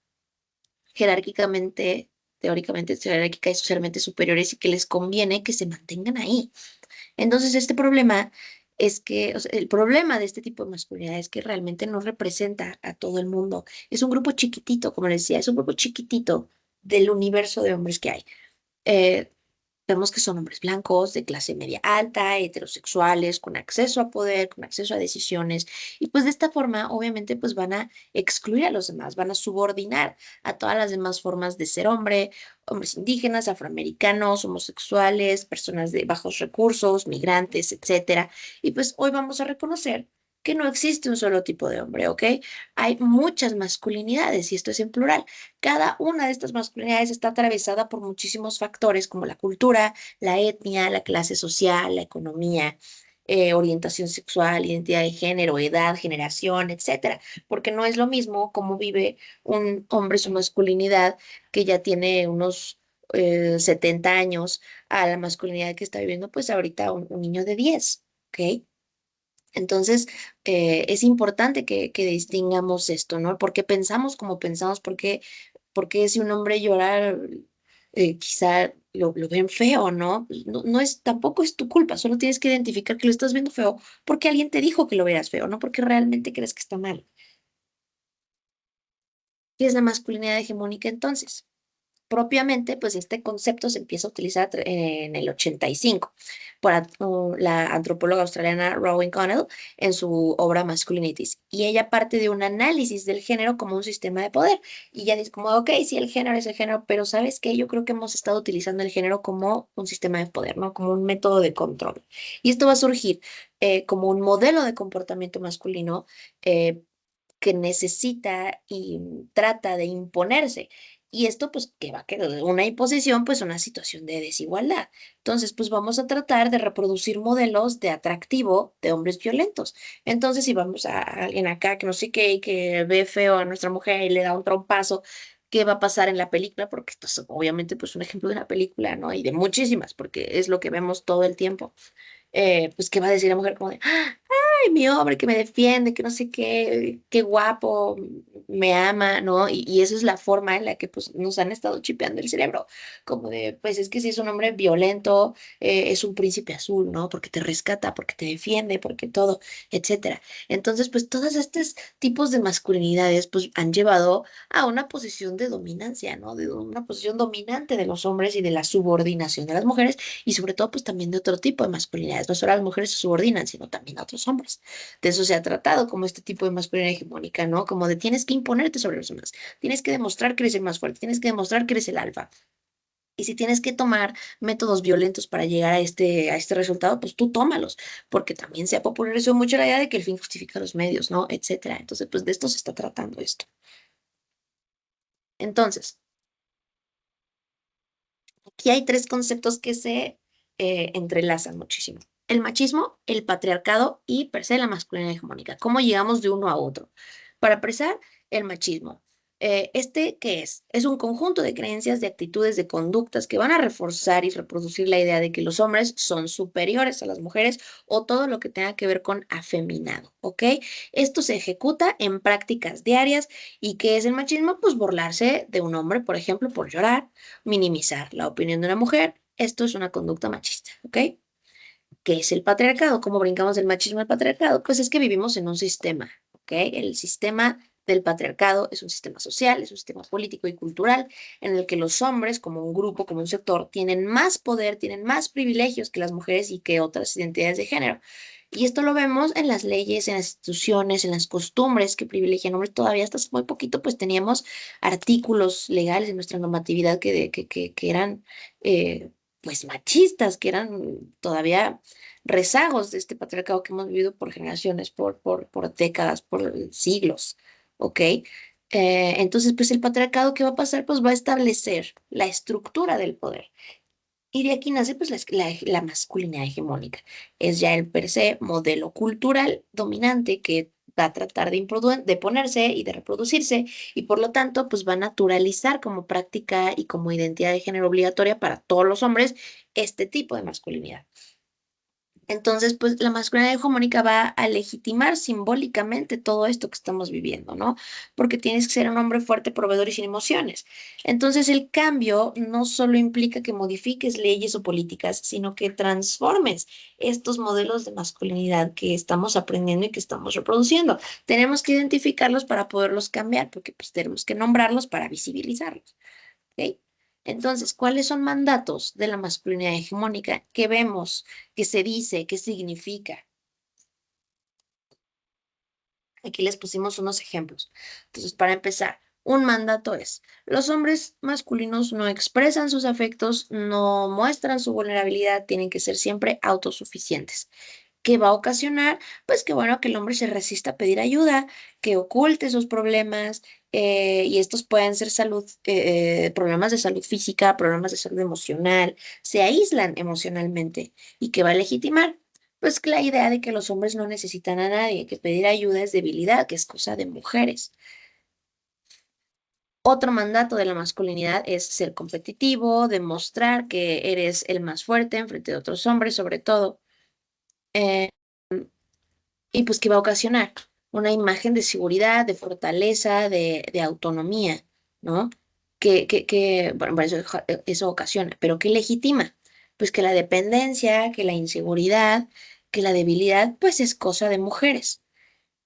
Speaker 3: jerárquicamente, teóricamente, jerárquica y socialmente superiores y que les conviene que se mantengan ahí. Entonces, este problema es que o sea, el problema de este tipo de masculinidad es que realmente no representa a todo el mundo. Es un grupo chiquitito, como les decía, es un grupo chiquitito del universo de hombres que hay. Eh, Vemos que son hombres blancos, de clase media alta, heterosexuales, con acceso a poder, con acceso a decisiones. Y pues de esta forma, obviamente, pues van a excluir a los demás, van a subordinar a todas las demás formas de ser hombre, hombres indígenas, afroamericanos, homosexuales, personas de bajos recursos, migrantes, etcétera. Y pues hoy vamos a reconocer que no existe un solo tipo de hombre, ¿ok? Hay muchas masculinidades y esto es en plural. Cada una de estas masculinidades está atravesada por muchísimos factores como la cultura, la etnia, la clase social, la economía, orientación sexual, identidad de género, edad, generación, etcétera. Porque no es lo mismo cómo vive un hombre su masculinidad que ya tiene unos 70 años a la masculinidad que está viviendo pues ahorita un niño de 10, ¿ok? Entonces, es importante que distingamos esto, ¿no? Porque pensamos como pensamos, porque si un hombre llora, quizá lo ven feo, ¿no? Pues no, no es, tampoco es tu culpa, solo tienes que identificar que lo estás viendo feo porque alguien te dijo que lo veas feo, no porque realmente crees que está mal. ¿Qué es la masculinidad hegemónica entonces? Propiamente, pues este concepto se empieza a utilizar en el 85 por la antropóloga australiana Rowan Connell en su obra Masculinities. Y ella parte de un análisis del género como un sistema de poder. Y ella dice como, ok, sí, el género es el género, pero ¿sabes qué? Yo creo que hemos estado utilizando el género como un sistema de poder, ¿no? Como un método de control. Y esto va a surgir como un modelo de comportamiento masculino. Que necesita y trata de imponerse. Y esto pues que va a quedar una imposición, pues una situación de desigualdad. Entonces, pues vamos a tratar de reproducir modelos de atractivo de hombres violentos. Entonces, si vamos a alguien acá que no sé qué, y que ve feo a nuestra mujer y le da un trompazo, ¿qué va a pasar en la película? Porque esto es obviamente pues un ejemplo de una película, ¿no? Y de muchísimas, porque es lo que vemos todo el tiempo. Pues, ¿qué va a decir la mujer? Como de, "Ah, ay, mi hombre que me defiende, que no sé qué, qué guapo, me ama, ¿no? Y esa es la forma en la que pues nos han estado chipeando el cerebro, como de, pues es que si es un hombre violento, es un príncipe azul, ¿no? Porque te rescata, porque te defiende, porque todo, etcétera. Entonces, pues todos estos tipos de masculinidades pues han llevado a una posición de dominancia, ¿no? De una posición dominante de los hombres y de la subordinación de las mujeres y sobre todo pues también de otro tipo de masculinidades. No solo las mujeres se subordinan, sino también a otros hombres. De eso se ha tratado como este tipo de masculinidad hegemónica, ¿no? Como de tienes que imponerte sobre los demás, tienes que demostrar que eres el más fuerte, tienes que demostrar que eres el alfa. Y si tienes que tomar métodos violentos para llegar a este resultado, pues tú tómalos, porque también se ha popularizado mucho la idea de que el fin justifica los medios, ¿no? Etcétera. Entonces, pues de esto se está tratando esto. Entonces, aquí hay tres conceptos que se entrelazan muchísimo. El machismo, el patriarcado y per se la masculinidad hegemónica. ¿Cómo llegamos de uno a otro? Para empezar, el machismo. ¿Qué es? Es un conjunto de creencias, de actitudes, de conductas que van a reforzar y reproducir la idea de que los hombres son superiores a las mujeres o todo lo que tenga que ver con afeminado, ¿ok? Esto se ejecuta en prácticas diarias. ¿Y qué es el machismo? Pues burlarse de un hombre, por ejemplo, por llorar, minimizar la opinión de una mujer. Esto es una conducta machista, ¿ok? ¿Qué es el patriarcado? ¿Cómo brincamos del machismo al patriarcado? Pues es que vivimos en un sistema, ¿ok? El sistema del patriarcado es un sistema social, es un sistema político y cultural en el que los hombres, como un grupo, como un sector, tienen más poder, tienen más privilegios que las mujeres y que otras identidades de género. Y esto lo vemos en las leyes, en las instituciones, en las costumbres que privilegian hombres. Todavía hasta hace muy poquito, pues teníamos artículos legales en nuestra normatividad que eran, pues, machistas, que eran todavía rezagos de este patriarcado que hemos vivido por generaciones, por décadas, por siglos, ¿ok? Entonces, pues el patriarcado, ¿qué va a pasar? Pues va a establecer la estructura del poder. Y de aquí nace pues la masculinidad hegemónica. Es ya el per se modelo cultural dominante que va a tratar de ponerse y de reproducirse y por lo tanto pues va a naturalizar como práctica y como identidad de género obligatoria para todos los hombres este tipo de masculinidad. Entonces, pues la masculinidad hegemónica va a legitimar simbólicamente todo esto que estamos viviendo, ¿no? Porque tienes que ser un hombre fuerte, proveedor y sin emociones. Entonces, el cambio no solo implica que modifiques leyes o políticas, sino que transformes estos modelos de masculinidad que estamos aprendiendo y que estamos reproduciendo. Tenemos que identificarlos para poderlos cambiar, porque pues tenemos que nombrarlos para visibilizarlos. ¿Ok? Entonces, ¿cuáles son mandatos de la masculinidad hegemónica que vemos, que se dice, que significa? Aquí les pusimos unos ejemplos. Entonces, para empezar, un mandato es, los hombres masculinos no expresan sus afectos, no muestran su vulnerabilidad, tienen que ser siempre autosuficientes. ¿Qué va a ocasionar? Pues que bueno, que el hombre se resista a pedir ayuda, que oculte sus problemas, y estos pueden ser problemas de salud física, problemas de salud emocional, se aíslan emocionalmente y que va a legitimar, pues que la idea de que los hombres no necesitan a nadie, que pedir ayuda es debilidad, que es cosa de mujeres. Otro mandato de la masculinidad es ser competitivo, demostrar que eres el más fuerte en frente de otros hombres, sobre todo. Eh, y pues que va a ocasionar una imagen de seguridad, de fortaleza, de autonomía, ¿no? Bueno, eso ocasiona, pero ¿qué legitima? Pues que la dependencia, que la inseguridad, que la debilidad, pues es cosa de mujeres.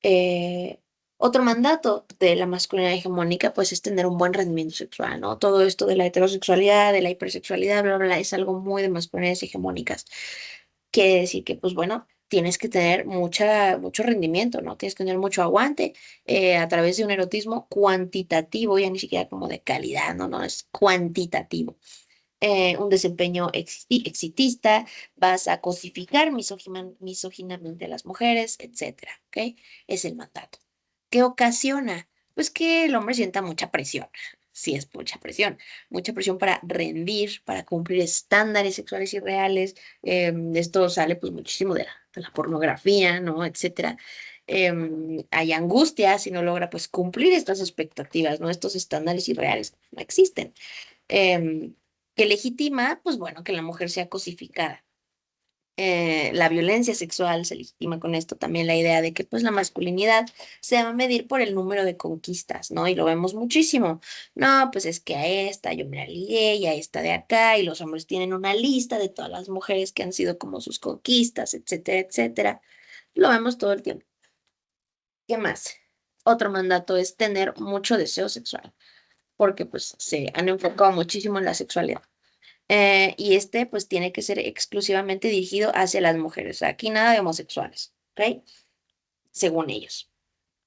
Speaker 3: Eh, Otro mandato de la masculinidad hegemónica, pues es tener un buen rendimiento sexual, ¿no? Todo esto de la heterosexualidad, de la hipersexualidad, bla, bla, bla, es algo muy de masculinidades hegemónicas. Quiere decir que, pues bueno, tienes que tener mucho rendimiento, ¿no? Tienes que tener mucho aguante a través de un erotismo cuantitativo, ya ni siquiera como de calidad, no, no, es cuantitativo. Un desempeño exitista, vas a cosificar misóginamente a las mujeres, etcétera, ¿ok? Es el mandato. ¿Qué ocasiona? Pues que el hombre sienta mucha presión. Sí, es mucha presión para rendir, para cumplir estándares sexuales y reales. Esto sale pues muchísimo de la pornografía, ¿no? Etcétera. Hay angustia si no logra pues cumplir estas expectativas, ¿no? Estos estándares irreales no existen. em, que legitima, pues bueno, que la mujer sea cosificada. La violencia sexual se legitima con esto, también la idea de que pues la masculinidad se va a medir por el número de conquistas, ¿no? Y lo vemos muchísimo. No, pues es que a esta yo me la ligué y a esta de acá, y los hombres tienen una lista de todas las mujeres que han sido como sus conquistas, etcétera, etcétera. Lo vemos todo el tiempo. ¿Qué más? Otro mandato es tener mucho deseo sexual, porque pues se han enfocado muchísimo en la sexualidad. Y este pues tiene que ser exclusivamente dirigido hacia las mujeres. O sea, aquí nada de homosexuales, ¿ok? Según ellos.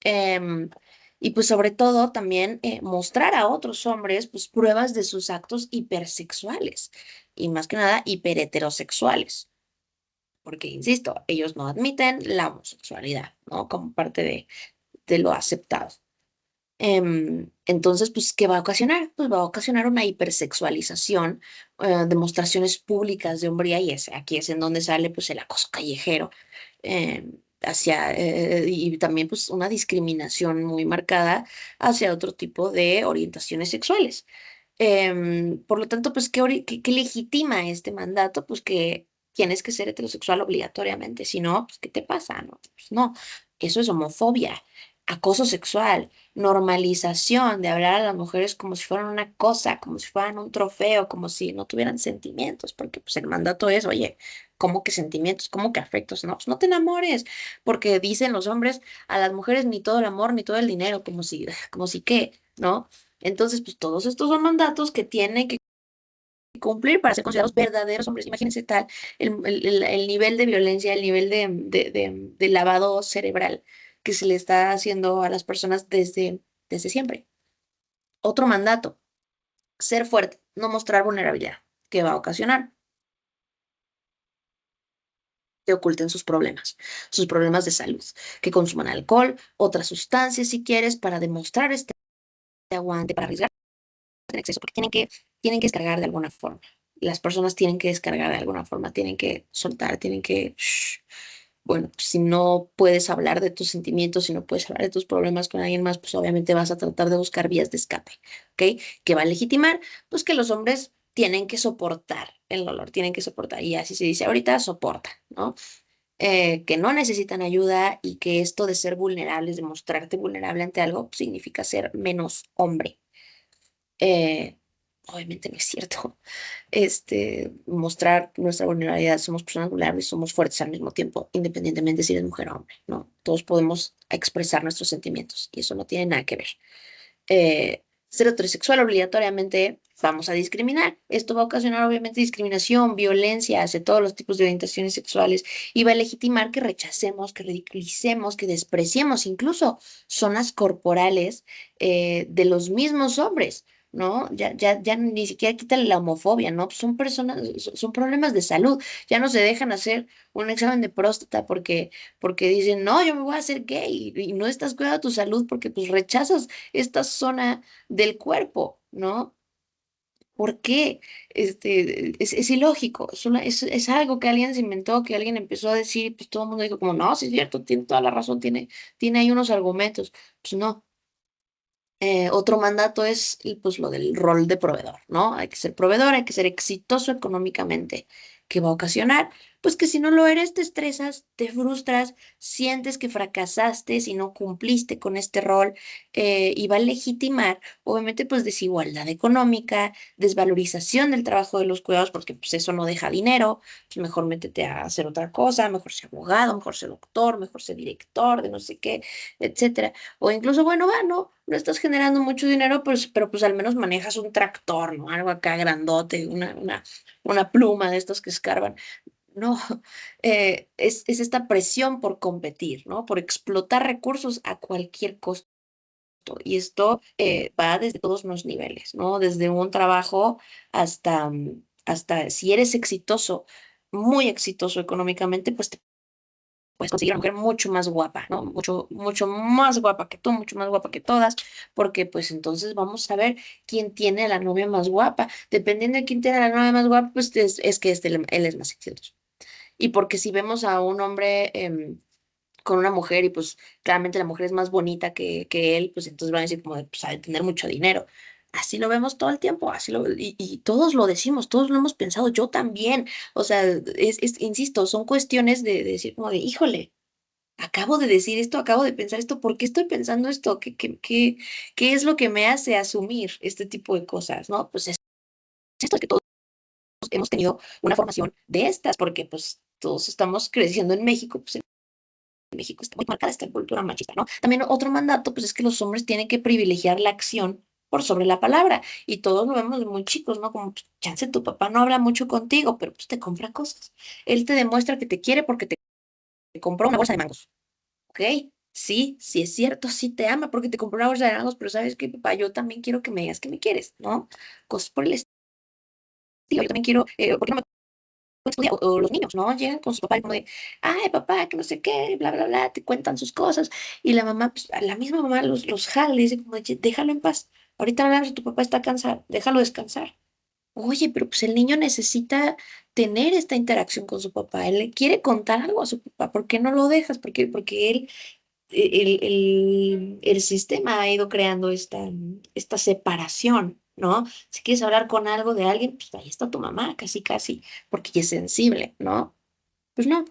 Speaker 3: Em, y pues sobre todo también mostrar a otros hombres pues pruebas de sus actos hipersexuales y más que nada hiperheterosexuales. Porque, insisto, ellos no admiten la homosexualidad, ¿no? Como parte de lo aceptado. Entonces, pues, ¿qué va a ocasionar? Pues va a ocasionar una hipersexualización, demostraciones públicas de hombría, y aquí es en donde sale pues el acoso callejero, y también pues una discriminación muy marcada hacia otro tipo de orientaciones sexuales. Por lo tanto, pues, ¿qué legitima este mandato? Pues que tienes que ser heterosexual obligatoriamente, si no, pues, ¿qué te pasa? No, pues no, eso es homofobia, acoso sexual, normalización de hablar a las mujeres como si fueran una cosa, como si fueran un trofeo, como si no tuvieran sentimientos, porque pues el mandato es, oye, ¿cómo que sentimientos? ¿Cómo que afectos? No, pues no te enamores, porque dicen los hombres a las mujeres ni todo el amor ni todo el dinero, como si qué, ¿no? Entonces, pues todos estos son mandatos que tienen que cumplir para ser considerados verdaderos hombres. Imagínense tal, el nivel de violencia, el nivel de lavado cerebral que se le está haciendo a las personas desde siempre. Otro mandato, ser fuerte, no mostrar vulnerabilidad, que va a ocasionar que oculten sus problemas de salud, que consuman alcohol, otras sustancias si quieres, para demostrar este aguante, para arriesgar en exceso, porque tienen que descargar de alguna forma. Las personas tienen que descargar de alguna forma, tienen que soltar, tienen que... Bueno, si no puedes hablar de tus sentimientos, si no puedes hablar de tus problemas con alguien más, pues obviamente vas a tratar de buscar vías de escape, ¿ok? Que va a legitimar, pues que los hombres tienen que soportar el dolor, tienen que soportar, y así se dice ahorita, soporta, ¿no? Que no necesitan ayuda y que esto de ser vulnerables, de mostrarte vulnerable ante algo, significa ser menos hombre. Eh, Obviamente no es cierto. Mostrar nuestra vulnerabilidad, somos personas vulnerables, somos fuertes al mismo tiempo, independientemente si eres mujer o hombre, ¿no? Todos podemos expresar nuestros sentimientos y eso no tiene nada que ver. Ser heterosexual obligatoriamente vamos a discriminar. Esto va a ocasionar obviamente discriminación, violencia hacia todos los tipos de orientaciones sexuales y va a legitimar que rechacemos, que ridiculicemos, que despreciemos incluso zonas corporales de los mismos hombres. ¿No? Ya ni siquiera quitan la homofobia, ¿no? Pues son personas, son problemas de salud. Ya no se dejan hacer un examen de próstata porque dicen, no, yo me voy a hacer gay y no estás cuidando tu salud porque pues rechazas esta zona del cuerpo, ¿no? ¿Por qué? Es ilógico, es algo que alguien se inventó, que alguien empezó a decir, y pues todo el mundo dijo como, no, sí es cierto, tiene toda la razón, tiene ahí unos argumentos. Pues no. Otro mandato es pues lo del rol de proveedor, ¿no? Hay que ser proveedor, hay que ser exitoso económicamente, que va a ocasionar, pues que si no lo eres, te estresas, te frustras, sientes que fracasaste si no cumpliste con este rol y va a legitimar, obviamente, pues desigualdad económica, desvalorización del trabajo de los cuidados, porque pues eso no deja dinero, pues mejor métete a hacer otra cosa, mejor ser abogado, mejor ser doctor, mejor ser director de no sé qué, etcétera. O incluso, bueno, va, no estás generando mucho dinero, pues, pero pues al menos manejas un tractor, ¿no? Algo acá grandote, una pluma de estos que escarban. No, es esta presión por competir, ¿no? Por explotar recursos a cualquier costo. Y esto va desde todos los niveles, ¿no? Desde un trabajo hasta si eres exitoso, muy exitoso económicamente, pues puedes conseguir una mujer mucho más guapa, ¿no? Mucho más guapa que tú, mucho más guapa que todas, porque pues entonces vamos a ver quién tiene a la novia más guapa. Dependiendo de quién tiene a la novia más guapa, pues es que él es más exitoso. Y porque si vemos a un hombre con una mujer y pues claramente la mujer es más bonita que él, pues entonces van a decir como de, pues ha de tener mucho dinero. Así lo vemos todo el tiempo, y todos lo decimos, todos lo hemos pensado, yo también. O sea, insisto, son cuestiones de decir como de, híjole, acabo de decir esto, acabo de pensar esto, ¿por qué estoy pensando esto? ¿Qué es lo que me hace asumir este tipo de cosas? ¿No? Pues es esto que todos hemos tenido una formación de estas, porque pues todos estamos creciendo en México, pues en México está muy marcada esta cultura machista, ¿no? También otro mandato, pues es que los hombres tienen que privilegiar la acción por sobre la palabra, y todos lo vemos de muy chicos, ¿no? Como, pues, chance, tu papá no habla mucho contigo, pero pues te compra cosas. Él te demuestra que te quiere porque te compró una bolsa de mangos. Ok, sí, sí es cierto, sí te ama porque te compró una bolsa de naranjos, pero ¿sabes qué, papá? Yo también quiero que me digas que me quieres, ¿no? Cosas por el estilo. Yo también quiero, ¿por qué no me cuentas tu día? O los niños, ¿no? Llegan con su papá y como de, ay, papá, que no sé qué, bla, bla, bla, te cuentan sus cosas. Y la mamá, pues, a la misma mamá los jala y dice como, de, déjalo en paz. Ahorita hablamos de tu papá está cansado, déjalo descansar. Oye, pero pues el niño necesita tener esta interacción con su papá. Él le quiere contar algo a su papá. ¿Por qué no lo dejas? Porque él el sistema ha ido creando esta separación, ¿no? Si quieres hablar con algo de alguien, pues ahí está tu mamá, casi, casi, porque ella es sensible, ¿no? Pues no.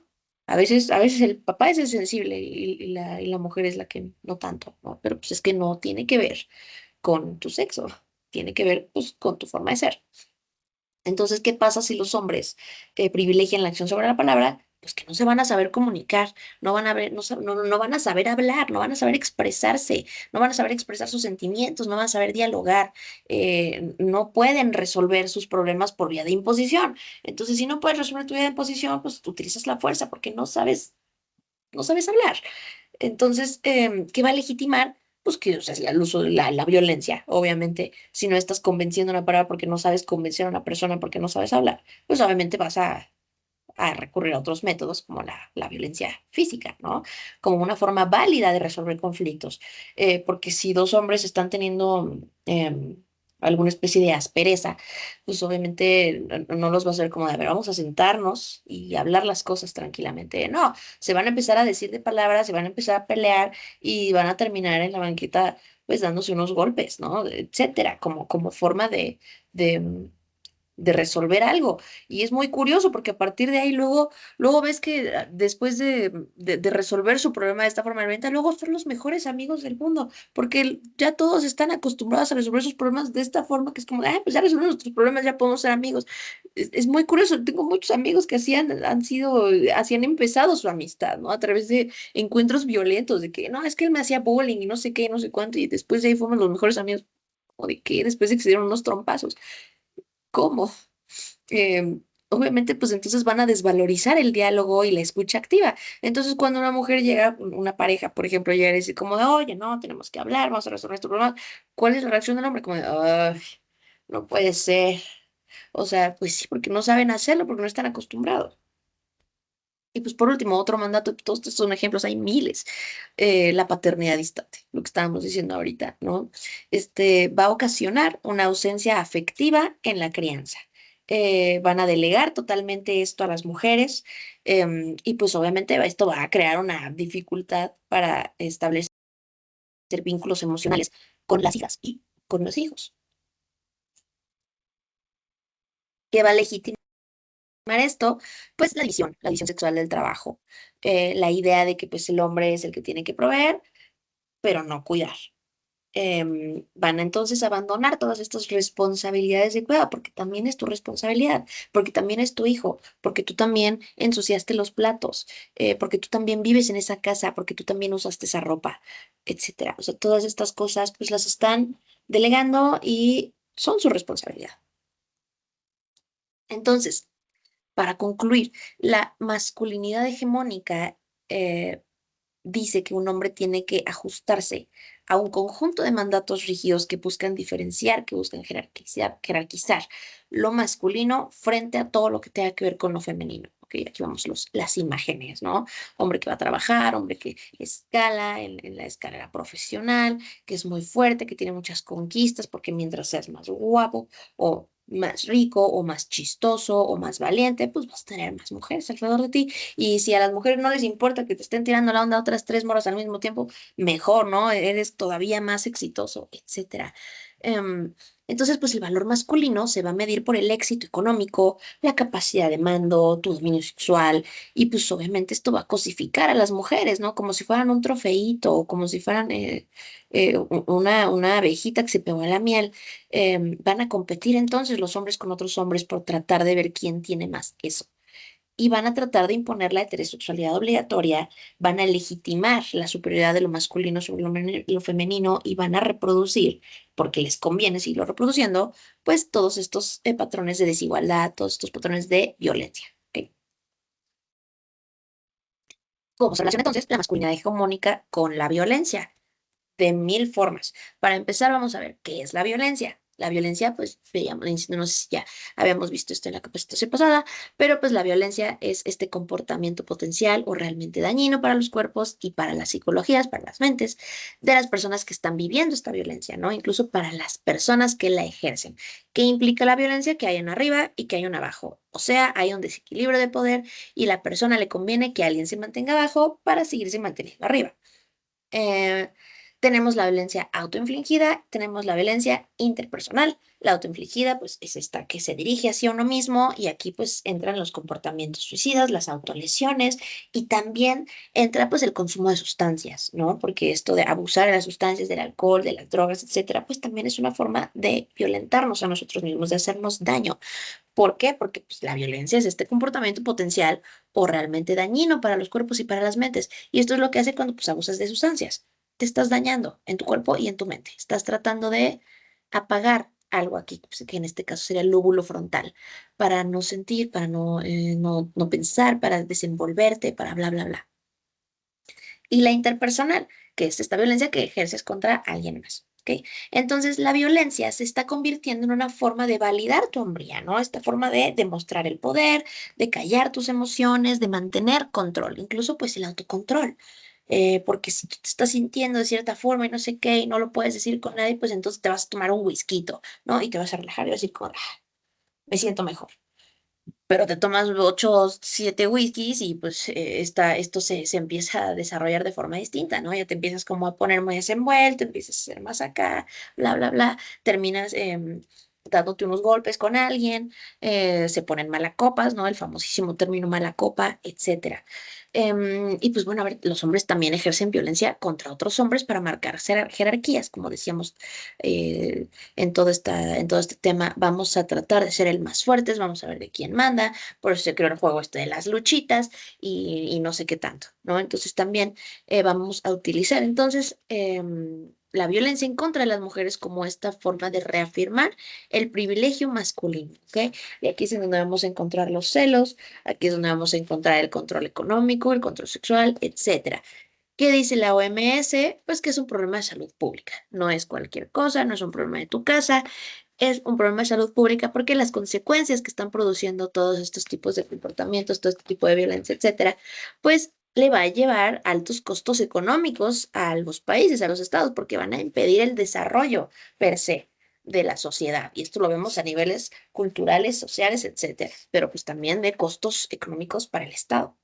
Speaker 3: A veces el papá es el sensible y la mujer es la que no tanto, ¿no? Pero pues es que no tiene que ver con tu sexo, tiene que ver pues con tu forma de ser. Entonces, ¿qué pasa si los hombres privilegian la acción sobre la palabra? Pues que no se van a saber comunicar, no van a ver, no van a saber hablar, no van a saber expresarse, no van a saber expresar sus sentimientos, no van a saber dialogar, no pueden resolver sus problemas por vía de imposición. Entonces, si no puedes resolver tu vía de imposición, pues tú utilizas la fuerza porque no sabes hablar. Entonces, ¿qué va a legitimar? Pues que o sea, el uso de la violencia, obviamente, si no estás convenciendo a una palabra porque no sabes convencer a una persona porque no sabes hablar, pues obviamente vas a recurrir a otros métodos como la violencia física, ¿no? Como una forma válida de resolver conflictos. Porque si dos hombres están teniendo alguna especie de aspereza, pues obviamente no los va a hacer como de, a ver, vamos a sentarnos y hablar las cosas tranquilamente. No, se van a empezar a decir de palabras, se van a empezar a pelear y van a terminar en la banqueta pues dándose unos golpes, ¿no? Etcétera, como forma de de resolver algo. Y es muy curioso porque a partir de ahí luego ves que después de resolver su problema de esta forma violenta, luego son los mejores amigos del mundo, porque ya todos están acostumbrados a resolver sus problemas de esta forma, que es como, pues ya resolvimos nuestros problemas, ya podemos ser amigos. Es muy curioso, tengo muchos amigos que así han empezado su amistad, ¿no? A través de encuentros violentos, de que, no, es que él me hacía bullying y no sé qué, no sé cuánto, y después de ahí fuimos los mejores amigos, o de que después de que se dieron unos trompazos. ¿Cómo? Obviamente, pues entonces van a desvalorizar el diálogo y la escucha activa. Entonces, cuando una mujer llega, una pareja, por ejemplo, llega y dice como de, oye, no, tenemos que hablar, vamos a resolver este problema, ¿cuál es la reacción del hombre? Como de, ay, no puede ser. O sea, pues sí, porque no saben hacerlo, porque no están acostumbrados. Y pues por último, otro mandato, todos estos son ejemplos, hay miles. La paternidad distante, lo que estábamos diciendo ahorita, ¿no? Va a ocasionar una ausencia afectiva en la crianza. Van a delegar totalmente esto a las mujeres, y pues obviamente esto va a crear una dificultad para establecer vínculos emocionales con las hijas y con los hijos, que va a legitimar esto, pues la división sexual del trabajo, la idea de que pues el hombre es el que tiene que proveer, pero no cuidar. Van a entonces abandonar todas estas responsabilidades de cuidado, porque también es tu responsabilidad, porque también es tu hijo, porque tú también ensuciaste los platos, porque tú también vives en esa casa, porque tú también usaste esa ropa, etcétera. O sea, todas estas cosas pues las están delegando y son su responsabilidad. Entonces, para concluir, la masculinidad hegemónica eh, dice que un hombre tiene que ajustarse a un conjunto de mandatos rígidos que buscan diferenciar, que buscan jerarquizar lo masculino frente a todo lo que tenga que ver con lo femenino. Ok, aquí vamos las imágenes, ¿no? Hombre que va a trabajar, hombre que escala en la escalera profesional, que es muy fuerte, que tiene muchas conquistas, porque mientras seas más guapo o más rico o más chistoso o más valiente, pues vas a tener más mujeres alrededor de ti. Y si a las mujeres no les importa que te estén tirando la onda a otras tres moras al mismo tiempo, mejor, ¿no? Eres todavía más exitoso, etcétera. Em, entonces, pues el valor masculino se va a medir por el éxito económico, la capacidad de mando, tu dominio sexual, y pues obviamente esto va a cosificar a las mujeres, ¿no? Como si fueran un trofeíto o como si fueran una abejita que se pegó a la miel. Van a competir entonces los hombres con otros hombres por tratar de ver quién tiene más eso, y van a tratar de imponer la heterosexualidad obligatoria, van a legitimar la superioridad de lo masculino sobre lo femenino y van a reproducir, porque les conviene seguirlo reproduciendo, pues todos estos patrones de desigualdad, todos estos patrones de violencia. ¿Ok? ¿Cómo se relaciona entonces la masculinidad hegemónica con la violencia? De mil formas. Para empezar, vamos a ver qué es la violencia. La violencia, pues veíamos, no sé si ya habíamos visto esto en la capacitación pasada, pero pues la violencia es este comportamiento potencial o realmente dañino para los cuerpos y para las psicologías, para las mentes de las personas que están viviendo esta violencia, ¿no? Incluso para las personas que la ejercen. ¿Qué implica la violencia? Que hay un arriba y que hay un abajo. O sea, hay un desequilibrio de poder y la persona le conviene que alguien se mantenga abajo para seguirse manteniendo arriba. Eh, Tenemos la violencia autoinfligida, tenemos la violencia interpersonal. La autoinfligida, pues, es esta que se dirige hacia uno mismo y aquí, pues, entran los comportamientos suicidas, las autolesiones y también entra, pues, el consumo de sustancias, ¿no? Porque esto de abusar de las sustancias, del alcohol, de las drogas, etcétera, pues, también es una forma de violentarnos a nosotros mismos, de hacernos daño. ¿Por qué? Porque, pues, la violencia es este comportamiento potencial o realmente dañino para los cuerpos y para las mentes. Y esto es lo que hace cuando pues abusas de sustancias. Te estás dañando en tu cuerpo y en tu mente. Estás tratando de apagar algo aquí, pues, que en este caso sería el lóbulo frontal, para no sentir, para no pensar, para desenvolverte, para bla, bla, bla. Y la interpersonal, que es esta violencia que ejerces contra alguien más. ¿Ok? Entonces, la violencia se está convirtiendo en una forma de validar tu hombría, ¿no? Esta forma de demostrar el poder, de callar tus emociones, de mantener control, incluso pues el autocontrol. Porque si tú te estás sintiendo de cierta forma y no sé qué, y no lo puedes decir con nadie, pues entonces te vas a tomar un whisky, ¿no? Y te vas a relajar y vas a decir como, "Ah, me siento mejor". Pero te tomas 8, 7 whiskies y pues esto se empieza a desarrollar de forma distinta, ¿no? Ya te empiezas como a poner más envuelto, empiezas a ser más acá, bla, bla, bla, terminas dándote unos golpes con alguien, se ponen malacopas, ¿no? El famosísimo término mala copa, etcétera. Y pues bueno, a ver, los hombres también ejercen violencia contra otros hombres para marcar jerarquías, como decíamos en todo este tema. Vamos a tratar de ser el más fuertes, vamos a ver de quién manda, por eso se creó el juego este de las luchitas y no sé qué tanto, ¿no? Entonces también vamos a utilizar entonces la violencia en contra de las mujeres como esta forma de reafirmar el privilegio masculino, ¿ok? Y aquí es en donde vamos a encontrar los celos, aquí es donde vamos a encontrar el control económico, el control sexual, etcétera. ¿Qué dice la OMS? Pues que es un problema de salud pública. No es cualquier cosa, no es un problema de tu casa, es un problema de salud pública porque las consecuencias que están produciendo todos estos tipos de comportamientos, todo este tipo de violencia, etcétera, pues le va a llevar altos costos económicos a los países, a los estados, porque van a impedir el desarrollo per se de la sociedad. Y esto lo vemos a niveles culturales, sociales, etcétera, pero pues también de costos económicos para el estado.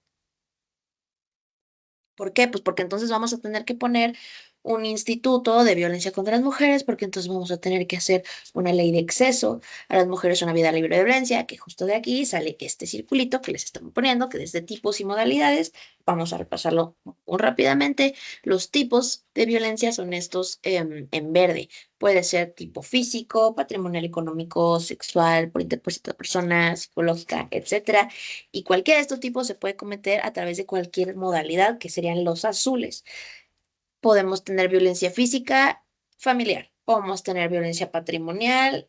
Speaker 3: ¿Por qué? Pues porque entonces vamos a tener que poner un instituto de violencia contra las mujeres, porque entonces vamos a tener que hacer una ley de acceso a las mujeres a una vida libre de violencia, que justo de aquí sale este circulito que les estamos poniendo, que desde tipos y modalidades, vamos a repasarlo muy rápidamente. Los tipos de violencia son estos en verde. Puede ser tipo físico, patrimonial, económico, sexual, por interposición de persona, psicológica, etcétera. Y cualquiera de estos tipos se puede cometer a través de cualquier modalidad, que serían los azules. Podemos tener violencia física familiar, podemos tener violencia patrimonial,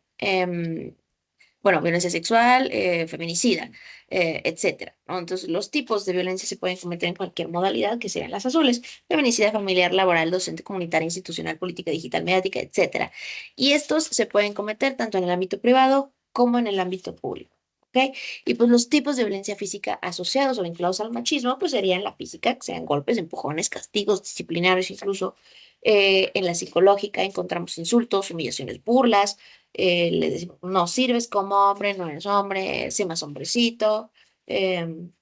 Speaker 3: bueno, violencia sexual, feminicida, etcétera, ¿no? Entonces, los tipos de violencia se pueden cometer en cualquier modalidad, que serían las azules: feminicida familiar, laboral, docente, comunitaria, institucional, política, digital, mediática, etcétera. Y estos se pueden cometer tanto en el ámbito privado como en el ámbito público. ¿Ok? Y pues los tipos de violencia física asociados o vinculados al machismo, pues serían la física, que sean golpes, empujones, castigos disciplinarios, incluso en la psicológica encontramos insultos, humillaciones, burlas, le decimos, no sirves como hombre, no eres hombre, sé más hombrecito, em,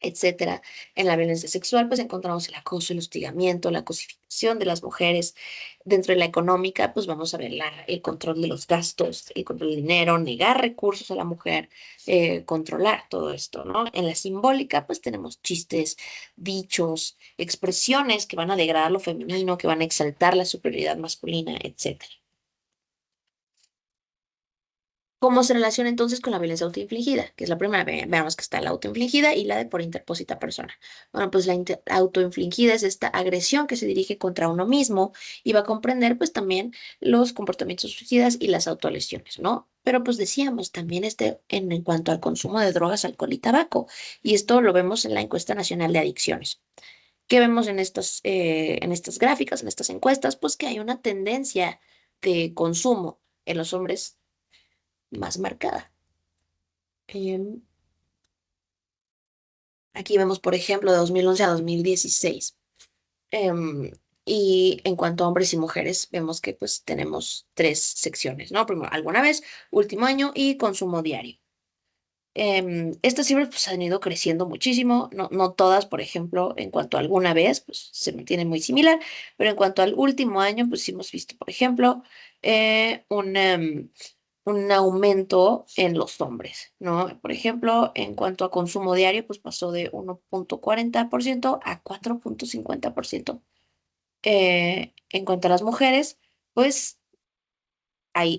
Speaker 3: etcétera. En la violencia sexual, pues encontramos el acoso, el hostigamiento, la cosificación de las mujeres. Dentro de la económica, pues vamos a ver el control de los gastos, el control del dinero, negar recursos a la mujer, controlar todo esto, ¿no? En la simbólica, pues tenemos chistes, dichos, expresiones que van a degradar lo femenino, que van a exaltar la superioridad masculina, etcétera. ¿Cómo se relaciona entonces con la violencia autoinfligida? Que es la primera. Veamos que está la autoinfligida y la de por interpósita persona. Bueno, pues la autoinfligida es esta agresión que se dirige contra uno mismo y va a comprender pues también los comportamientos suicidas y las autolesiones, ¿no? Pero pues decíamos también en cuanto al consumo de drogas, alcohol y tabaco. Y esto lo vemos en la encuesta nacional de adicciones. ¿Qué vemos en estas gráficas, en estas encuestas? Pues que hay una tendencia de consumo en los hombres más marcada. Em, Aquí vemos, por ejemplo, de 2011 a 2016. Em, y en cuanto a hombres y mujeres, vemos que pues tenemos tres secciones, ¿no? Primero, alguna vez, último año y consumo diario. Estas cifras pues han ido creciendo muchísimo, no, no todas, por ejemplo, en cuanto a alguna vez, pues se mantiene muy similar, pero en cuanto al último año, pues sí hemos visto, por ejemplo, un aumento en los hombres, ¿no? Por ejemplo, en cuanto a consumo diario, pues pasó de 1,40% a 4,50%. En cuanto a las mujeres, pues hay,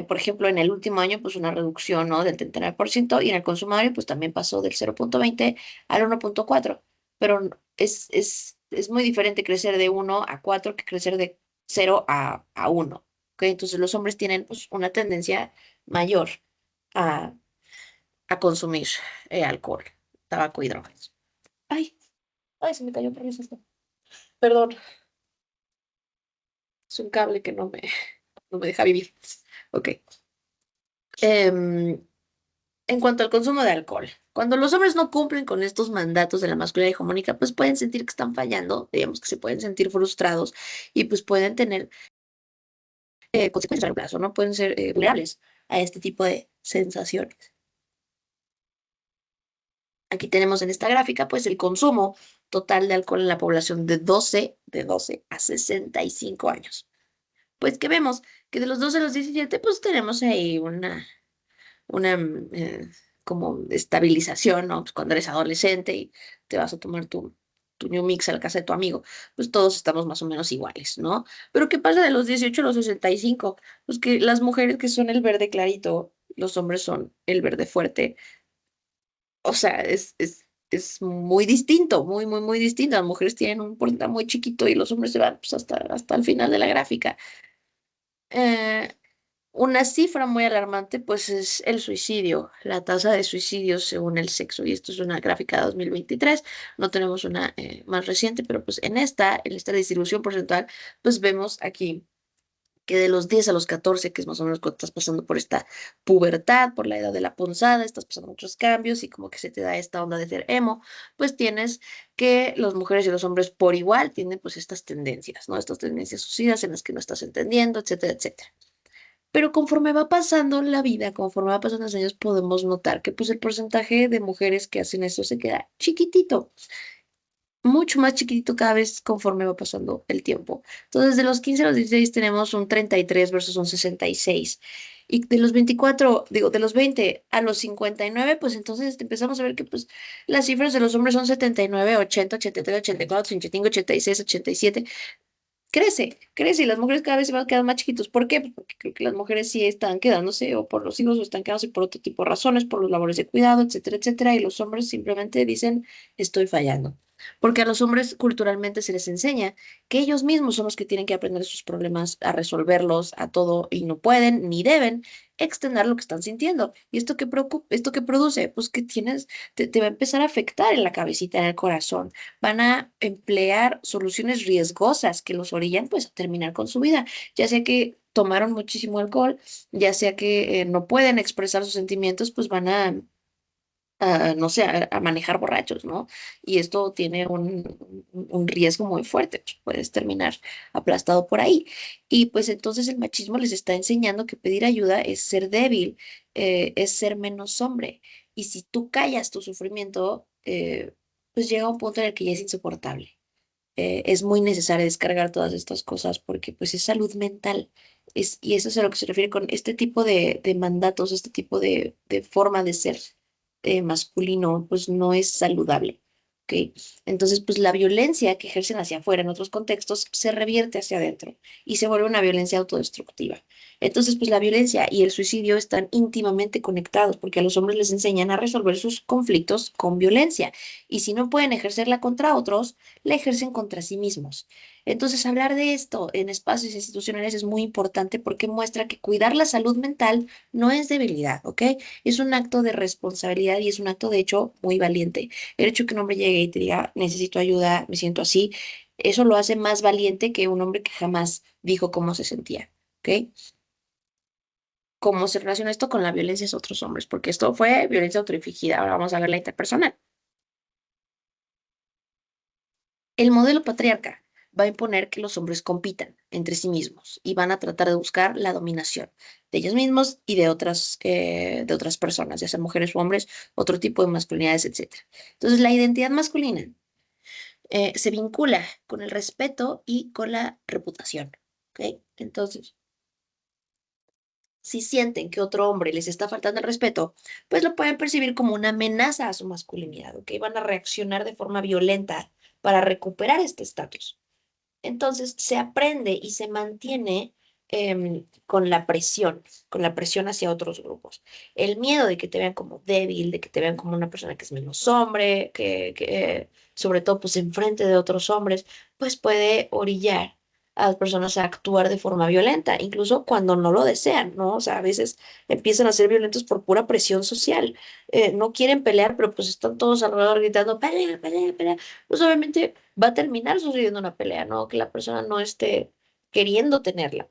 Speaker 3: por ejemplo, en el último año, pues una reducción, ¿no? Del 39%, y en el consumo diario, pues también pasó del 0,20 al 1,4. Pero es muy diferente crecer de 1 a 4 que crecer de 0 a 1. ¿Ok? Entonces los hombres tienen pues, una tendencia mayor a, a consumir alcohol, tabaco y drogas. Ay, ay, se me cayó por eso. Perdón, es un cable que no me deja vivir. Ok. Em, En cuanto al consumo de alcohol, cuando los hombres no cumplen con estos mandatos de la masculinidad hegemónica, pues pueden sentir que están fallando, digamos que se pueden sentir frustrados y pues pueden tener consecuencias a largo plazo, ¿no? Pueden ser vulnerables a este tipo de sensaciones. Aquí tenemos en esta gráfica pues el consumo total de alcohol en la población de 12 a 65 años. pues que vemos que de los 12 a los 17, pues tenemos ahí una como estabilización, ¿no? Pues cuando eres adolescente y te vas a tomar tu New Mix a la casa de tu amigo, pues todos estamos más o menos iguales, ¿no? Pero ¿qué pasa de los 18 a los 65? Pues que las mujeres que son el verde clarito, los hombres son el verde fuerte. O sea, es muy distinto, muy distinto. Las mujeres tienen un porcentaje muy chiquito y los hombres se van pues, hasta el final de la gráfica. Eh, una cifra muy alarmante, pues, es el suicidio, la tasa de suicidios según el sexo. Y esto es una gráfica de 2023. No tenemos una más reciente, pero pues en esta distribución porcentual, pues vemos aquí que de los 10 a los 14, que es más o menos cuando estás pasando por esta pubertad, por la edad de la punzada, estás pasando muchos cambios y como que se te da esta onda de ser emo, pues tienes que las mujeres y los hombres por igual tienen pues estas tendencias, ¿no? Estas tendencias suicidas en las que no estás entendiendo, etcétera, etcétera. Pero conforme va pasando la vida, conforme va pasando los años, podemos notar que pues el porcentaje de mujeres que hacen eso se queda chiquitito, mucho más chiquitito cada vez conforme va pasando el tiempo. Entonces, de los 15 a los 16 tenemos un 33 versus un 66. Y de los 24, digo, de los 20 a los 59, pues entonces empezamos a ver que pues las cifras de los hombres son 79, 80, 83, 84, 85, 86, 87. Crece y las mujeres cada vez se van quedando más chiquitos. ¿Por qué? Pues porque creo que las mujeres sí están quedándose o por los hijos o están quedándose por otro tipo de razones, por los labores de cuidado, etcétera, etcétera. Y los hombres simplemente dicen, estoy fallando. Porque a los hombres culturalmente se les enseña que ellos mismos son los que tienen que aprender sus problemas, a resolverlos, a todo, y no pueden ni deben extender lo que están sintiendo. ¿Y esto qué produce? Pues que te va a empezar a afectar en la cabecita, en el corazón. Van a emplear soluciones riesgosas que los orillan pues a terminar con su vida, ya sea que tomaron muchísimo alcohol, ya sea que no pueden expresar sus sentimientos, pues van no sé, a manejar borrachos, ¿no? Y esto tiene un riesgo muy fuerte, pues, puedes terminar aplastado por ahí. Y pues entonces el machismo les está enseñando que pedir ayuda es ser débil, es ser menos hombre. Y si tú callas tu sufrimiento, pues llega un punto en el que ya es insoportable. Es muy necesario descargar todas estas cosas porque pues es salud mental. Y eso es a lo que se refiere con este tipo de mandatos, este tipo de forma de ser masculino, pues no es saludable. ¿Ok? Entonces, pues la violencia que ejercen hacia afuera en otros contextos se revierte hacia adentro y se vuelve una violencia autodestructiva. Entonces, pues la violencia y el suicidio están íntimamente conectados porque a los hombres les enseñan a resolver sus conflictos con violencia y si no pueden ejercerla contra otros, la ejercen contra sí mismos. Entonces, hablar de esto en espacios institucionales es muy importante porque muestra que cuidar la salud mental no es debilidad, ¿ok? Es un acto de responsabilidad y es un acto, de hecho, muy valiente. El hecho que un hombre llegue y te diga, necesito ayuda, me siento así, eso lo hace más valiente que un hombre que jamás dijo cómo se sentía, ¿ok? ¿Cómo se relaciona esto con la violencia hacia otros hombres? Porque esto fue violencia autoinfligida. Ahora vamos a ver la interpersonal. El modelo patriarca va a imponer que los hombres compitan entre sí mismos y van a tratar de buscar la dominación de ellos mismos y de otras personas, ya sean mujeres o hombres, otro tipo de masculinidades, etcétera. Entonces, la identidad masculina se vincula con el respeto y con la reputación. ¿Ok? Entonces, si sienten que otro hombre les está faltando el respeto, pues lo pueden percibir como una amenaza a su masculinidad, ¿ok? Van a reaccionar de forma violenta para recuperar este estatus. Entonces se aprende y se mantiene con la presión hacia otros grupos. El miedo de que te vean como débil, de que te vean como una persona que es menos hombre, que sobre todo pues enfrente de otros hombres, pues puede orillar a las personas a actuar de forma violenta, incluso cuando no lo desean, ¿no? O sea, a veces empiezan a ser violentos por pura presión social. No quieren pelear, pero pues están todos alrededor gritando, pelea, pelea, pelea. Pues obviamente va a terminar sucediendo una pelea, ¿no? Que la persona no esté queriendo tenerla.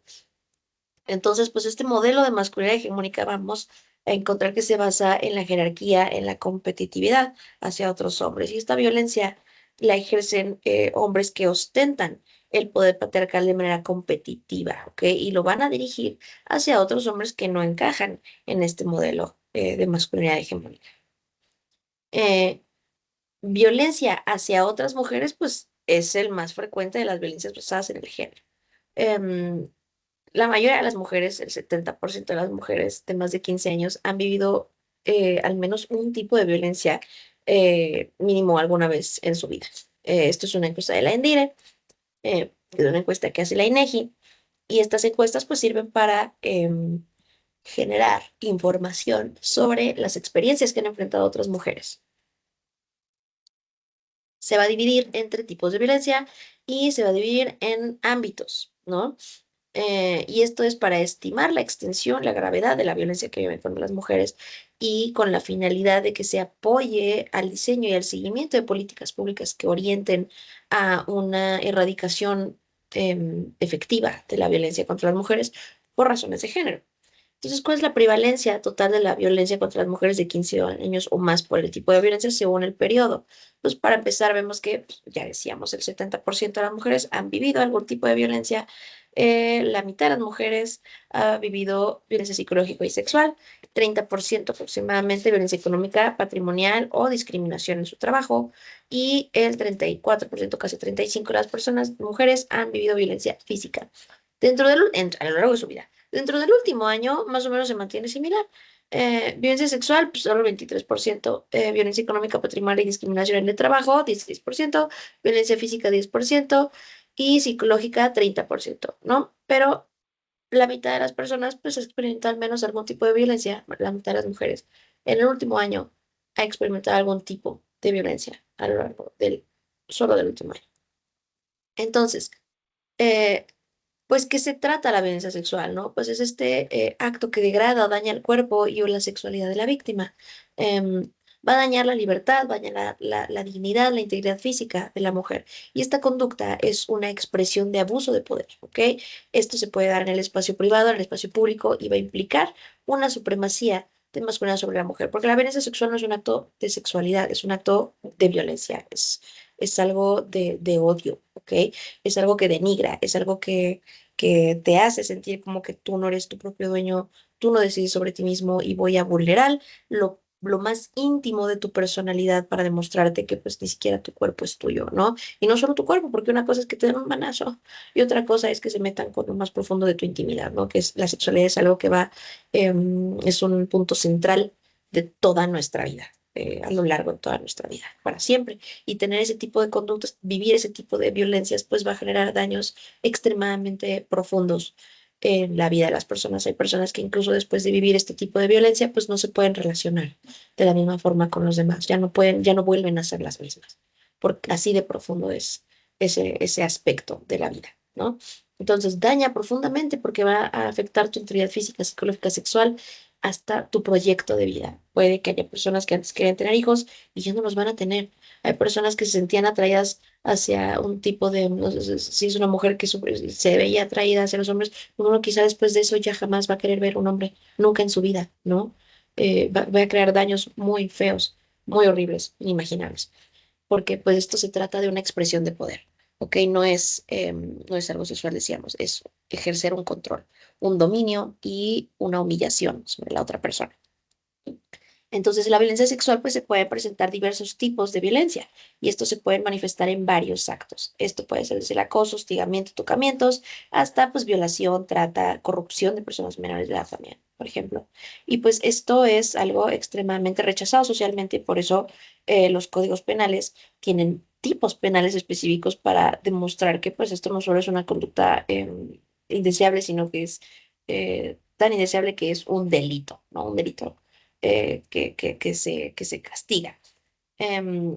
Speaker 3: Entonces, pues este modelo de masculinidad hegemónica vamos a encontrar que se basa en la jerarquía, en la competitividad hacia otros hombres. Y esta violencia la ejercen hombres que ostentan el poder patriarcal de manera competitiva, ¿ok? Y lo van a dirigir hacia otros hombres que no encajan en este modelo de masculinidad hegemónica. Eh, Violencia hacia otras mujeres, pues es el más frecuente de las violencias basadas en el género. Em, la mayoría de las mujeres, el 70% de las mujeres de más de 15 años han vivido al menos un tipo de violencia mínimo alguna vez en su vida. Esto es una encuesta de la Endire, es una encuesta que hace la INEGI, y estas encuestas pues sirven para generar información sobre las experiencias que han enfrentado otras mujeres. Se va a dividir entre tipos de violencia y se va a dividir en ámbitos, ¿no? Y esto es para estimar la extensión, la gravedad de la violencia que viven contra las mujeres y con la finalidad de que se apoye al diseño y al seguimiento de políticas públicas que orienten a una erradicación efectiva de la violencia contra las mujeres por razones de género. Entonces, ¿cuál es la prevalencia total de la violencia contra las mujeres de 15 años o más por el tipo de violencia según el periodo? Pues para empezar, vemos que, pues, ya decíamos, el 70% de las mujeres han vivido algún tipo de violencia. La mitad de las mujeres ha vivido violencia psicológica y sexual, 30% aproximadamente violencia económica, patrimonial o discriminación en su trabajo, y el 34%, casi 35% de las personas, mujeres, han vivido violencia física a lo largo de su vida. Dentro del último año, más o menos se mantiene similar. Violencia sexual, pues solo el 23%. Violencia económica, patrimonial y discriminación en el trabajo, 16%. Violencia física, 10%. Y psicológica, 30%, ¿no? Pero la mitad de las personas, pues, ha experimentado al menos algún tipo de violencia. La mitad de las mujeres en el último año ha experimentado algún tipo de violencia a lo largo solo del último año. Entonces, eh, pues, ¿qué se trata la violencia sexual, no? Pues es este acto que degrada o daña el cuerpo y o la sexualidad de la víctima. Va a dañar la libertad, va a dañar la dignidad, la integridad física de la mujer. Y esta conducta es una expresión de abuso de poder, ¿ok? Esto se puede dar en el espacio privado, en el espacio público, y va a implicar una supremacía de masculinidad sobre la mujer, porque la violencia sexual no es un acto de sexualidad, es un acto de violencia, es algo de odio, ¿ok? Es algo que denigra, es algo que te hace sentir como que tú no eres tu propio dueño, tú no decides sobre ti mismo y voy a vulnerar lo más íntimo de tu personalidad para demostrarte que pues ni siquiera tu cuerpo es tuyo, ¿no? Y no solo tu cuerpo, porque una cosa es que te den un manazo y otra cosa es que se metan con lo más profundo de tu intimidad, ¿no? Que es la sexualidad, es algo que es un punto central de toda nuestra vida. A lo largo de toda nuestra vida, para siempre. Y tener ese tipo de conductas, vivir ese tipo de violencias, pues va a generar daños extremadamente profundos en la vida de las personas. Hay personas que incluso después de vivir este tipo de violencia, pues no se pueden relacionar de la misma forma con los demás. Ya no pueden, ya no vuelven a ser las mismas, porque así de profundo es ese aspecto de la vida, ¿no? Entonces daña profundamente porque va a afectar tu integridad física, psicológica, sexual, hasta tu proyecto de vida. Puede que haya personas que antes querían tener hijos y ya no los van a tener. Hay personas que se sentían atraídas hacia un tipo de, no sé si es una mujer que se veía atraída hacia los hombres, uno quizá después de eso ya jamás va a querer ver un hombre, nunca en su vida, ¿no? Va a crear daños muy feos, muy horribles, inimaginables, porque pues esto se trata de una expresión de poder, ¿ok? No es algo sexual, decíamos, es ejercer un control, un dominio y una humillación sobre la otra persona. Entonces, la violencia sexual pues se puede presentar diversos tipos de violencia y esto se puede manifestar en varios actos. Esto puede ser desde el acoso, hostigamiento, tocamientos, hasta pues violación, trata, corrupción de personas menores de edad también, por ejemplo. Y pues esto es algo extremadamente rechazado socialmente y por eso los códigos penales tienen tipos penales específicos para demostrar que pues esto no solo es una conducta indeseable, sino que es tan indeseable que es un delito, ¿no? Un delito que se castiga.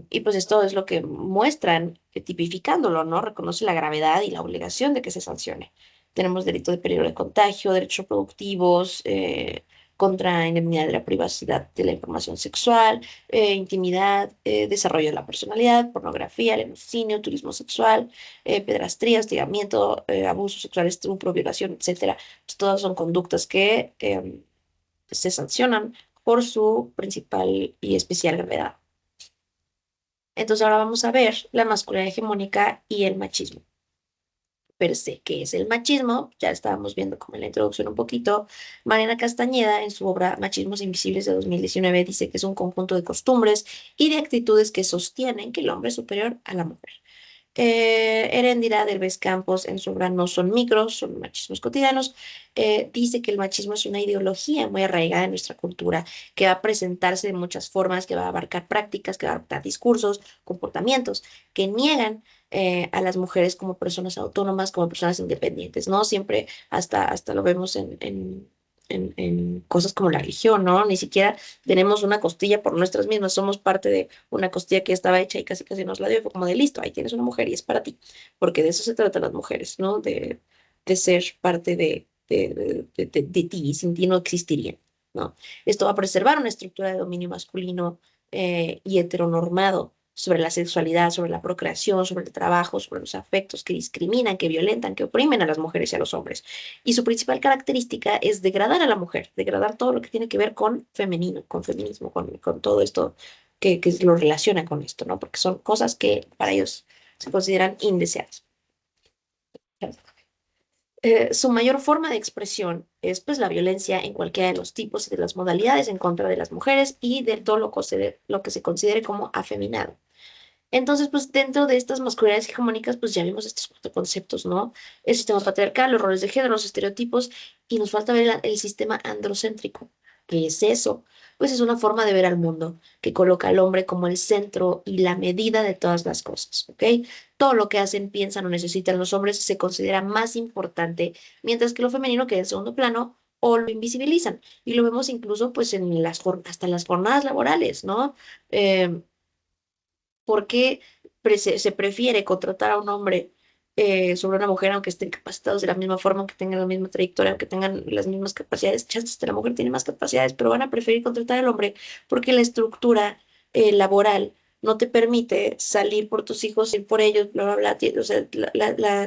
Speaker 3: Y pues esto es lo que muestran, tipificándolo, ¿no? Reconoce la gravedad y la obligación de que se sancione. Tenemos delito de peligro de contagio, derechos reproductivos, contra indemnidad de la privacidad de la información sexual, intimidad, desarrollo de la personalidad, pornografía, lenocinio, turismo sexual, pedrastría, hostigamiento, abuso sexual, estupro, violación, etcétera. Pues todas son conductas que se sancionan por su principal y especial gravedad. Entonces ahora vamos a ver la masculinidad hegemónica y el machismo. Per se, ¿qué es el machismo? Ya estábamos viendo como en la introducción un poquito. Mariana Castañeda, en su obra Machismos Invisibles de 2019, dice que es un conjunto de costumbres y de actitudes que sostienen que el hombre es superior a la mujer. Heréndira Derbez Campos en su obra No son micros, son machismos cotidianos, dice que el machismo es una ideología muy arraigada en nuestra cultura, que va a presentarse de muchas formas, que va a abarcar prácticas, que va a abarcar discursos, comportamientos, que niegan a las mujeres como personas autónomas, como personas independientes, ¿no? Siempre hasta lo vemos en cosas como la religión, ¿no? Ni siquiera tenemos una costilla por nuestras mismas, somos parte de una costilla que estaba hecha y casi casi nos la dio, y fue como de listo, ahí tienes una mujer y es para ti, porque de eso se tratan las mujeres, ¿no? De ser parte de ti, y sin ti no existirían, ¿no? Esto va a preservar una estructura de dominio masculino y heteronormado sobre la sexualidad, sobre la procreación, sobre el trabajo, sobre los afectos que discriminan, que violentan, que oprimen a las mujeres y a los hombres. Y su principal característica es degradar a la mujer, degradar todo lo que tiene que ver con femenino, con feminismo, con todo esto que lo relaciona con esto, ¿no? Porque son cosas que para ellos se consideran indeseadas. Su mayor forma de expresión es pues la violencia en cualquiera de los tipos y de las modalidades en contra de las mujeres y de todo lo que se considere como afeminado. Entonces, pues dentro de estas masculinidades hegemónicas, pues ya vimos estos cuatro conceptos, ¿no? El sistema patriarcal, los roles de género, los estereotipos, y nos falta ver el sistema androcéntrico. ¿Qué es eso? Pues es una forma de ver al mundo que coloca al hombre como el centro y la medida de todas las cosas, ¿ok? Todo lo que hacen, piensan o necesitan los hombres se considera más importante, mientras que lo femenino queda en segundo plano o lo invisibilizan. Y lo vemos incluso pues en hasta en las jornadas laborales, ¿no? Em, ¿Por qué se prefiere contratar a un hombre sobre una mujer, aunque estén capacitados de la misma forma, aunque tengan la misma trayectoria, aunque tengan las mismas capacidades? Chances de la mujer tiene más capacidades, pero van a preferir contratar al hombre porque la estructura laboral no te permite salir por tus hijos, ir por ellos, bla, bla, bla. O sea,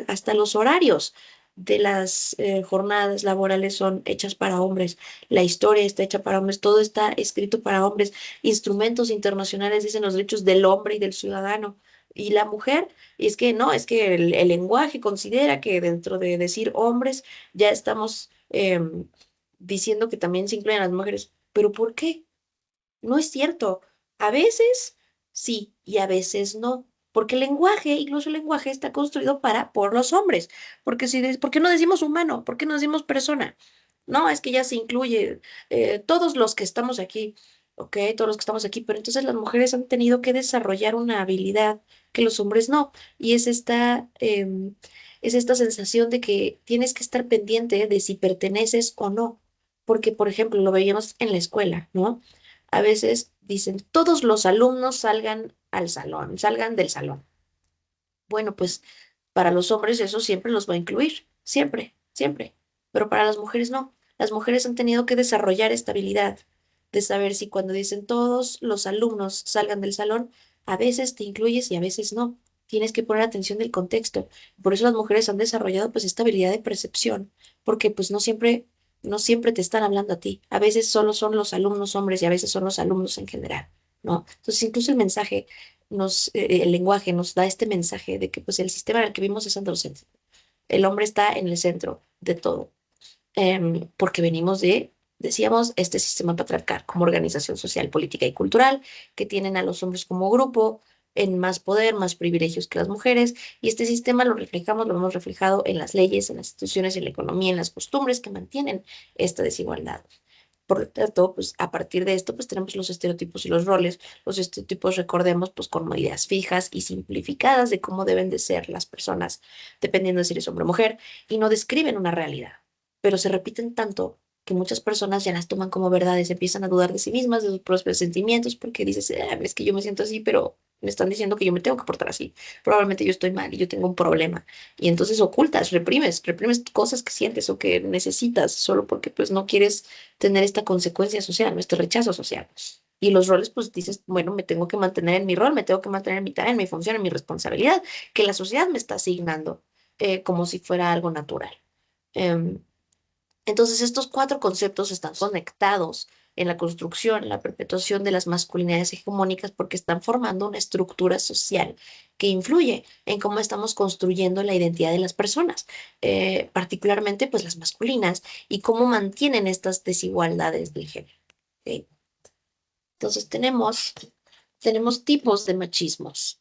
Speaker 3: hasta los horarios de las jornadas laborales son hechas para hombres. La historia está hecha para hombres, todo está escrito para hombres. Instrumentos internacionales dicen los derechos del hombre y del ciudadano. Y la mujer, y es que no, es que el lenguaje considera que dentro de decir hombres ya estamos diciendo que también se incluyen las mujeres. ¿Pero por qué? No es cierto. A veces sí y a veces no. Porque el lenguaje, incluso el lenguaje, está construido por los hombres. Porque ¿por qué no decimos humano? ¿Por qué no decimos persona? No, es que ya se incluye todos los que estamos aquí, ¿ok? Todos los que estamos aquí, pero entonces las mujeres han tenido que desarrollar una habilidad que los hombres no. Y es esta sensación de que tienes que estar pendiente de si perteneces o no. Porque, por ejemplo, lo veíamos en la escuela, ¿no? A veces dicen, todos los alumnos salgan al salón, salgan del salón. Bueno, pues para los hombres eso siempre los va a incluir, siempre, siempre. Pero para las mujeres no. Las mujeres han tenido que desarrollar esta habilidad de saber si cuando dicen todos los alumnos salgan del salón, a veces te incluyes y a veces no. Tienes que poner atención del contexto. Por eso las mujeres han desarrollado pues esta habilidad de percepción, porque pues no siempre te están hablando a ti. A veces solo son los alumnos hombres y a veces son los alumnos en general, ¿no? Entonces, incluso el lenguaje nos da este mensaje de que pues el sistema en el que vivimos es androcéntrico. El hombre está en el centro de todo, porque venimos decíamos, este sistema patriarcal como organización social, política y cultural, que tienen a los hombres como grupo en más poder, más privilegios que las mujeres, y este sistema lo hemos reflejado en las leyes, en las instituciones, en la economía, en las costumbres que mantienen esta desigualdad. Por lo tanto, pues a partir de esto, pues tenemos los estereotipos y los roles. Los estereotipos, recordemos, pues como ideas fijas y simplificadas de cómo deben de ser las personas, dependiendo de si eres hombre o mujer, y no describen una realidad, pero se repiten tanto que muchas personas ya las toman como verdades, empiezan a dudar de sí mismas, de sus propios sentimientos, porque dices, es que yo me siento así, pero me están diciendo que yo me tengo que portar así. Probablemente yo estoy mal y yo tengo un problema. Y entonces ocultas, reprimes cosas que sientes o que necesitas solo porque pues no quieres tener esta consecuencia social, ¿no? Este rechazo social. Y los roles, pues dices, bueno, me tengo que mantener en mi rol, me tengo que mantener en mi tarea, en mi función, en mi responsabilidad, que la sociedad me está asignando como si fuera algo natural. Em, entonces, estos cuatro conceptos están conectados en la construcción, en la perpetuación de las masculinidades hegemónicas porque están formando una estructura social que influye en cómo estamos construyendo la identidad de las personas, particularmente pues las masculinas, y cómo mantienen estas desigualdades del género. ¿Ok? Entonces, tenemos tipos de machismos.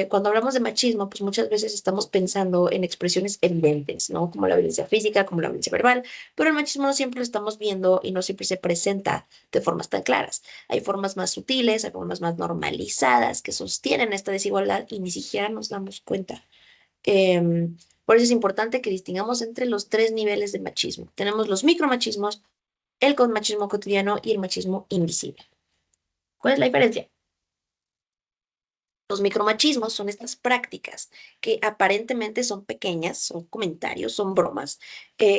Speaker 3: Cuando hablamos de machismo, pues muchas veces estamos pensando en expresiones evidentes, ¿no? Como la violencia física, como la violencia verbal, pero el machismo no siempre lo estamos viendo y no siempre se presenta de formas tan claras. Hay formas más sutiles, hay formas más normalizadas que sostienen esta desigualdad y ni siquiera nos damos cuenta. Por eso es importante que distingamos entre los tres niveles de machismo. Tenemos los micromachismos, el machismo cotidiano y el machismo invisible. ¿Cuál es la diferencia? Los micromachismos son estas prácticas que aparentemente son pequeñas, son comentarios, son bromas,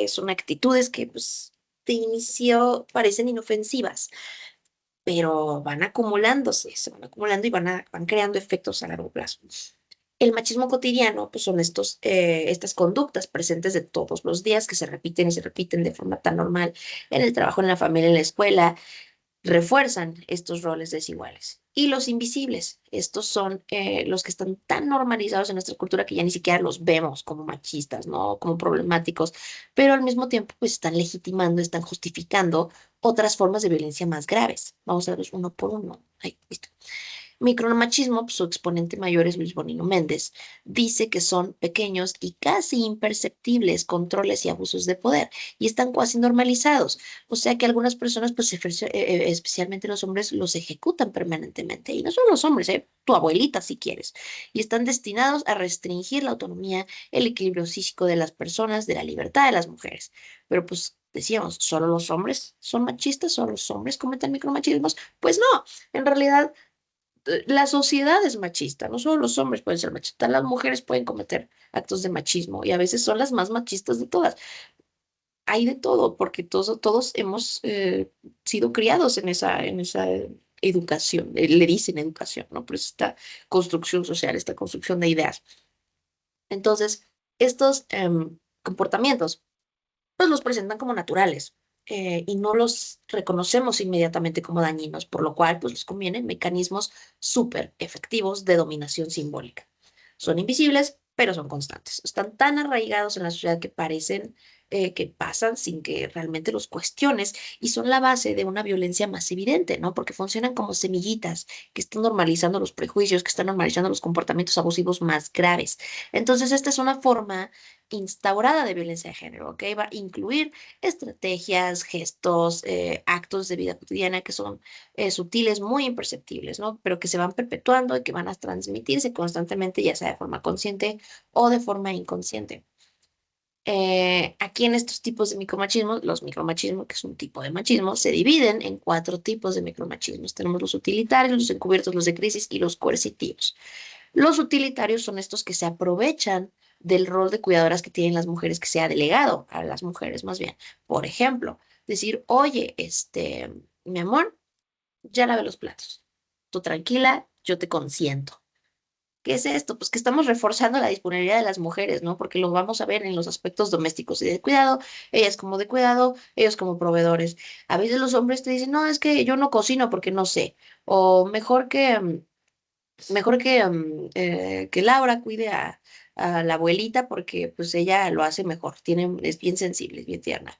Speaker 3: son actitudes que pues, de inicio parecen inofensivas, pero van acumulándose, se van acumulando y van creando efectos a largo plazo. El machismo cotidiano, pues son estas conductas presentes de todos los días que se repiten y se repiten de forma tan normal en el trabajo, en la familia, en la escuela, refuerzan estos roles desiguales. Y los invisibles, estos son los que están tan normalizados en nuestra cultura que ya ni siquiera los vemos como machistas, ¿no? Como problemáticos, pero al mismo tiempo pues están legitimando, están justificando otras formas de violencia más graves. Vamos a verlos uno por uno. Ahí, listo. Micromachismo, su exponente mayor es Luis Bonino Méndez, dice que son pequeños y casi imperceptibles controles y abusos de poder y están casi normalizados. O sea que algunas personas, pues especialmente los hombres, los ejecutan permanentemente. Y no solo los hombres, tu abuelita si quieres. Y están destinados a restringir la autonomía, el equilibrio físico de las personas, de la libertad de las mujeres. Pero pues decíamos, ¿solo los hombres son machistas? ¿Solo los hombres cometen micromachismos? Pues no, en realidad la sociedad es machista, no solo los hombres pueden ser machistas, las mujeres pueden cometer actos de machismo y a veces son las más machistas de todas. Hay de todo, porque todos hemos sido criados en esa educación, le dicen educación, ¿no? Pero es esta construcción social, esta construcción de ideas. Entonces, estos comportamientos pues los presentan como naturales y no los reconocemos inmediatamente como dañinos, por lo cual pues les convienen mecanismos súper efectivos de dominación simbólica. Son invisibles, pero son constantes. Están tan arraigados en la sociedad que parecen que pasan sin que realmente los cuestiones y son la base de una violencia más evidente, ¿no? Porque funcionan como semillitas que están normalizando los prejuicios, que están normalizando los comportamientos abusivos más graves. Entonces, esta es una forma instaurada de violencia de género, ¿ok? Va a incluir estrategias, gestos, actos de vida cotidiana que son sutiles, muy imperceptibles, ¿no? Pero que se van perpetuando y que van a transmitirse constantemente, ya sea de forma consciente o de forma inconsciente. Aquí en estos tipos de micromachismos, los micromachismos, que es un tipo de machismo, se dividen en cuatro tipos de micromachismos. Tenemos los utilitarios, los encubiertos, los de crisis y los coercitivos. Los utilitarios son estos que se aprovechan del rol de cuidadoras que tienen las mujeres, que se ha delegado a las mujeres más bien. Por ejemplo, decir, oye, mi amor, ya lavé los platos. Tú tranquila, yo te consiento. ¿Qué es esto? Pues que estamos reforzando la disponibilidad de las mujeres, ¿no? Porque lo vamos a ver en los aspectos domésticos y de cuidado, ellas como de cuidado, ellos como proveedores. A veces los hombres te dicen, no, es que yo no cocino porque no sé. O mejor que Laura cuide a la abuelita porque pues ella lo hace mejor, es bien sensible, es bien tierna.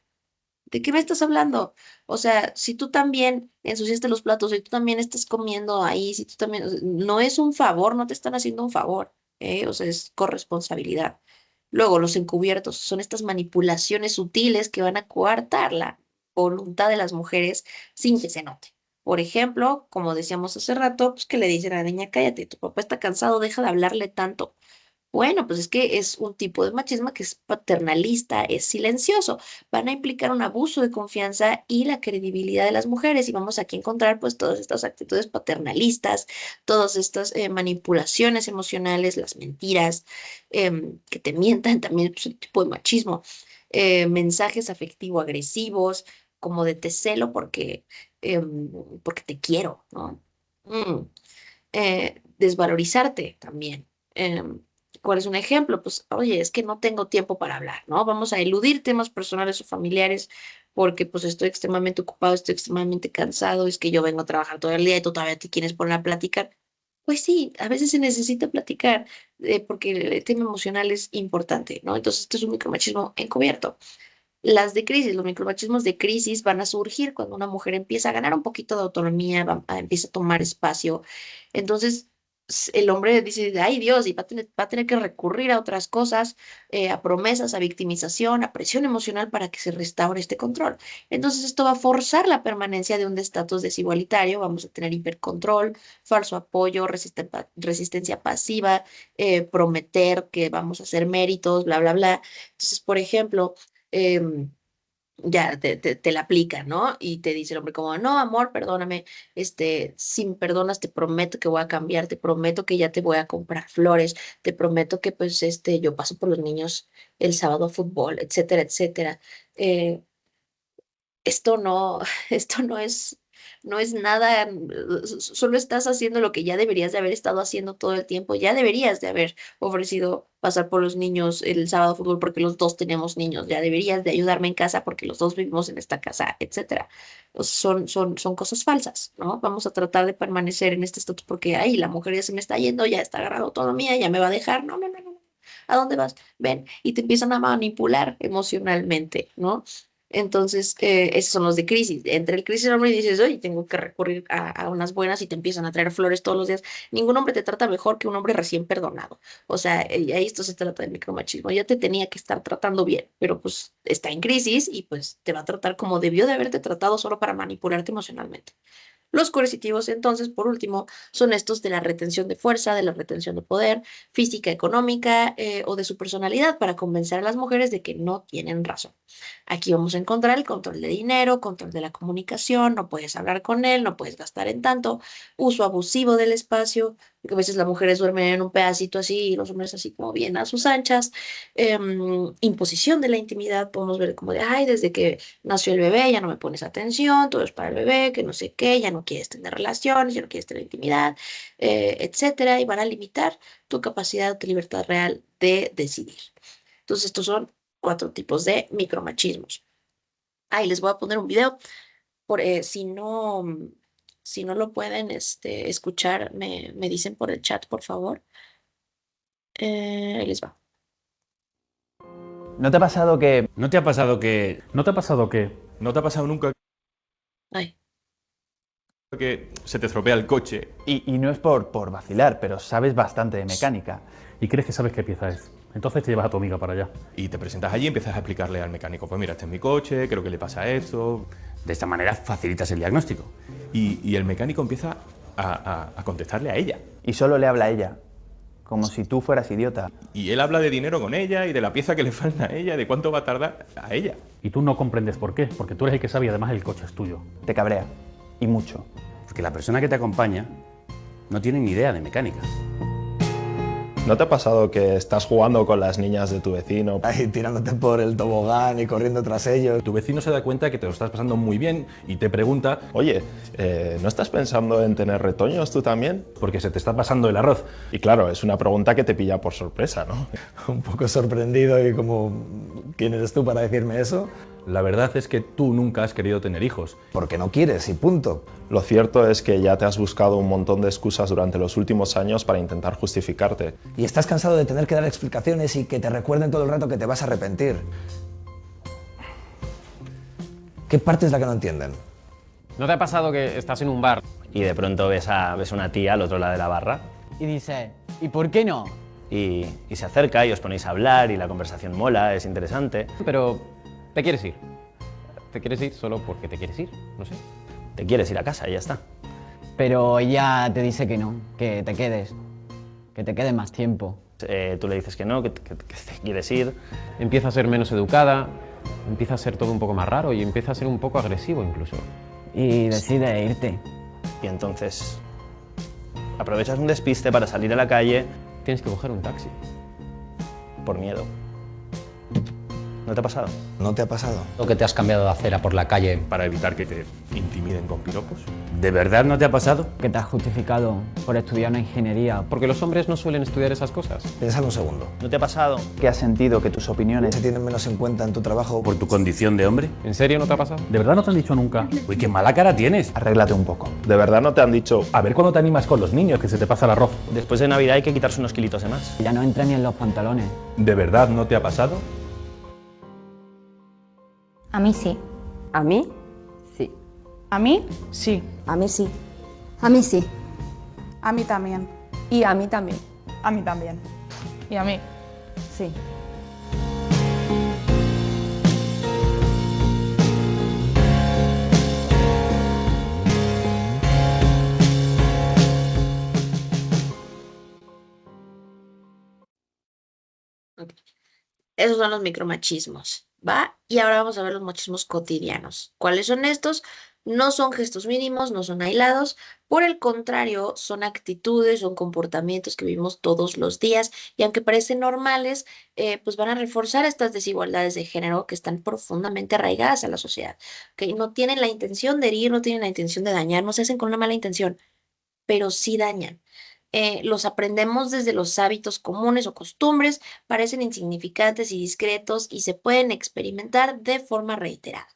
Speaker 3: ¿De qué me estás hablando? O sea, si tú también ensuciaste los platos, si tú también estás comiendo ahí, si tú también, o sea, no es un favor, no te están haciendo un favor, ¿eh? O sea, es corresponsabilidad. Luego, los encubiertos son estas manipulaciones sutiles que van a coartar la voluntad de las mujeres sin que se note. Por ejemplo, como decíamos hace rato, pues que le dicen a la niña, cállate, tu papá está cansado, deja de hablarle tanto. Bueno, pues es que es un tipo de machismo que es paternalista, es silencioso. Van a implicar un abuso de confianza y la credibilidad de las mujeres y vamos aquí a encontrar pues todas estas actitudes paternalistas, todas estas manipulaciones emocionales, las mentiras, que te mientan también es un tipo de machismo, mensajes afectivo-agresivos como de te celo porque te quiero, ¿no? Mm desvalorizarte también. ¿Cuál es un ejemplo? Pues, oye, es que no tengo tiempo para hablar, ¿no? Vamos a eludir temas personales o familiares porque pues estoy extremadamente ocupado, estoy extremadamente cansado, es que yo vengo a trabajar todo el día y tú todavía te quieres poner a platicar. Pues sí, a veces se necesita platicar porque el tema emocional es importante, ¿no? Entonces, esto es un micromachismo encubierto. Las de crisis, los micromachismos de crisis van a surgir cuando una mujer empieza a ganar un poquito de autonomía, empieza a tomar espacio. Entonces, el hombre dice, ay Dios, y va a tener que recurrir a otras cosas, a promesas, a victimización, a presión emocional para que se restaure este control. Entonces esto va a forzar la permanencia de un estatus desigualitario, vamos a tener hipercontrol, falso apoyo, resistencia pasiva, prometer que vamos a hacer méritos, bla, bla, bla. Entonces, por ejemplo, ya te la aplica, ¿no? Y te dice el hombre como, no, amor, perdóname, si me perdonas, te prometo que voy a cambiar, te prometo que ya te voy a comprar flores, te prometo que pues yo paso por los niños el sábado a fútbol, etcétera, etcétera. Eh, esto no, esto no es nada, solo estás haciendo lo que ya deberías de haber estado haciendo todo el tiempo, ya deberías de haber ofrecido pasar por los niños el sábado a fútbol porque los dos tenemos niños, ya deberías de ayudarme en casa porque los dos vivimos en esta casa, etcétera. Son cosas falsas, ¿no? Vamos a tratar de permanecer en este estatus porque, ay, la mujer ya se me está yendo, ya está agarrando autonomía, ya me va a dejar, no, no, no, no. ¿A dónde vas? Ven, y te empiezan a manipular emocionalmente, ¿no? Entonces, esos son los de crisis. Entre el crisis y el hombre y dices, oye, tengo que recurrir a unas buenas y te empiezan a traer flores todos los días. Ningún hombre te trata mejor que un hombre recién perdonado. O sea, ahí esto se trata de micromachismo. Ya te tenía que estar tratando bien, pero pues está en crisis y pues te va a tratar como debió de haberte tratado solo para manipularte emocionalmente. Los coercitivos, entonces, por último, son estos de la retención de fuerza, de la retención de poder, física, económica o de su personalidad para convencer a las mujeres de que no tienen razón. Aquí vamos a encontrar el control de dinero, control de la comunicación, no puedes hablar con él, no puedes gastar en tanto, uso abusivo del espacio, porque a veces las mujeres duermen en un pedacito así y los hombres así como bien a sus anchas, imposición de la intimidad, podemos ver como de, ay, desde que nació el bebé ya no me pones atención, todo es para el bebé, que no sé qué, ya no quieres tener relaciones, ya no quieres tener intimidad, etcétera, y van a limitar tu capacidad, tu libertad real de decidir. Entonces, estos son 4 tipos de micromachismos. Ahí les voy a poner un video, si no lo pueden escuchar, me dicen por el chat, por favor. Ahí les va.
Speaker 4: ¿No te ha pasado que...
Speaker 5: ¿No te ha pasado que...
Speaker 6: ¿No te ha pasado que
Speaker 5: ¿No te ha pasado nunca
Speaker 3: Ay,
Speaker 5: que se te estropea el coche?
Speaker 4: Y no es por vacilar, pero sabes bastante de mecánica.
Speaker 6: y crees que sabes qué pieza es? Entonces te llevas a tu amiga para allá.
Speaker 5: Y te presentas allí y empiezas a explicarle al mecánico, pues mira, este es mi coche, creo que le pasa esto.
Speaker 7: De esta manera facilitas el diagnóstico.
Speaker 5: Y el mecánico empieza a contestarle a ella.
Speaker 4: Y solo le habla a ella, como si tú fueras idiota.
Speaker 5: Y él habla de dinero con ella y de la pieza que le falta a ella, de cuánto va a tardar a ella.
Speaker 6: Y tú no comprendes por qué, porque tú eres el que sabe y además el coche es tuyo.
Speaker 4: Te cabrea. Y mucho.
Speaker 7: Porque la persona que te acompaña no tiene ni idea de mecánica.
Speaker 8: ¿No te ha pasado que estás jugando con las niñas de tu vecino?
Speaker 9: Ahí tirándote por el tobogán y corriendo tras ellos.
Speaker 10: Tu vecino se da cuenta que te lo estás pasando muy bien y te pregunta,
Speaker 8: Oye, ¿no estás pensando en tener retoños tú también?
Speaker 10: porque se te está pasando el arroz.
Speaker 8: Y claro, es una pregunta que te pilla por sorpresa, ¿no?
Speaker 9: Un poco sorprendido y como, ¿quién eres tú para decirme eso?
Speaker 10: La verdad es que tú nunca has querido tener hijos.
Speaker 9: Porque no quieres y punto.
Speaker 8: Lo cierto es que ya te has buscado un montón de excusas durante los últimos años para intentar justificarte.
Speaker 9: Y estás cansado de tener que dar explicaciones y que te recuerden todo el rato que te vas a arrepentir. ¿Qué parte es la que no entienden?
Speaker 11: ¿No te ha pasado que estás en un bar
Speaker 12: y de pronto ves a una tía al otro lado de la barra
Speaker 13: y dices, ¿y por qué no?
Speaker 12: Y se acerca y os ponéis a hablar y la conversación mola, es interesante?
Speaker 11: Pero te quieres ir. Te quieres ir solo porque te quieres ir, no sé.
Speaker 12: Te quieres ir a casa y ya está.
Speaker 13: Pero ella te dice que no, que te quedes más tiempo.
Speaker 12: Tú le dices que no, que te quieres ir.
Speaker 11: Empieza a ser menos educada, empieza a ser todo un poco más raro y empieza a ser un poco agresivo incluso.
Speaker 13: Y decides irte.
Speaker 12: Y entonces aprovechas un despiste para salir a la calle.
Speaker 11: Tienes que coger un taxi.
Speaker 12: Por miedo. ¿No te ha pasado?
Speaker 9: ¿No te ha pasado?
Speaker 14: ¿O que te has cambiado de acera por la calle
Speaker 5: para evitar que te intimiden con piropos?
Speaker 7: ¿De verdad no te ha pasado?
Speaker 13: Que te has justificado por estudiar una ingeniería.
Speaker 11: Porque los hombres no suelen estudiar esas cosas.
Speaker 9: Piénsalo un segundo.
Speaker 12: ¿No te ha pasado?
Speaker 4: ¿Que has sentido que tus opiniones
Speaker 9: se tienen menos en cuenta en tu trabajo?
Speaker 7: ¿Por tu condición de hombre?
Speaker 11: ¿En serio no te ha pasado?
Speaker 6: ¿De verdad no te han dicho nunca?
Speaker 7: Uy, qué mala cara tienes.
Speaker 4: Arréglate un poco.
Speaker 8: ¿De verdad no te han dicho,
Speaker 6: a ver cuándo te animas con los niños, que se te pasa el arroz?
Speaker 12: Después de Navidad hay que quitarse unos kilitos de más.
Speaker 13: Ya no entra ni en los pantalones.
Speaker 10: ¿De verdad no te ha pasado?
Speaker 15: A mí sí.
Speaker 16: ¿A mí? Sí.
Speaker 17: ¿A mí? Sí.
Speaker 16: A mí sí.
Speaker 15: A mí sí.
Speaker 17: A mí también.
Speaker 16: Y a mí también.
Speaker 15: A mí también.
Speaker 17: Y a mí.
Speaker 16: Sí.
Speaker 3: Ok. Esos son los micromachismos, ¿va? Y ahora vamos a ver los machismos cotidianos. ¿Cuáles son estos? No son gestos mínimos, no son aislados, por el contrario, son actitudes, son comportamientos que vivimos todos los días y aunque parecen normales, pues van a reforzar estas desigualdades de género que están profundamente arraigadas a la sociedad, que no tienen la intención de herir, no tienen la intención de dañar, no se hacen con una mala intención, pero sí dañan. Los aprendemos desde los hábitos comunes o costumbres, parecen insignificantes y discretos y se pueden experimentar de forma reiterada.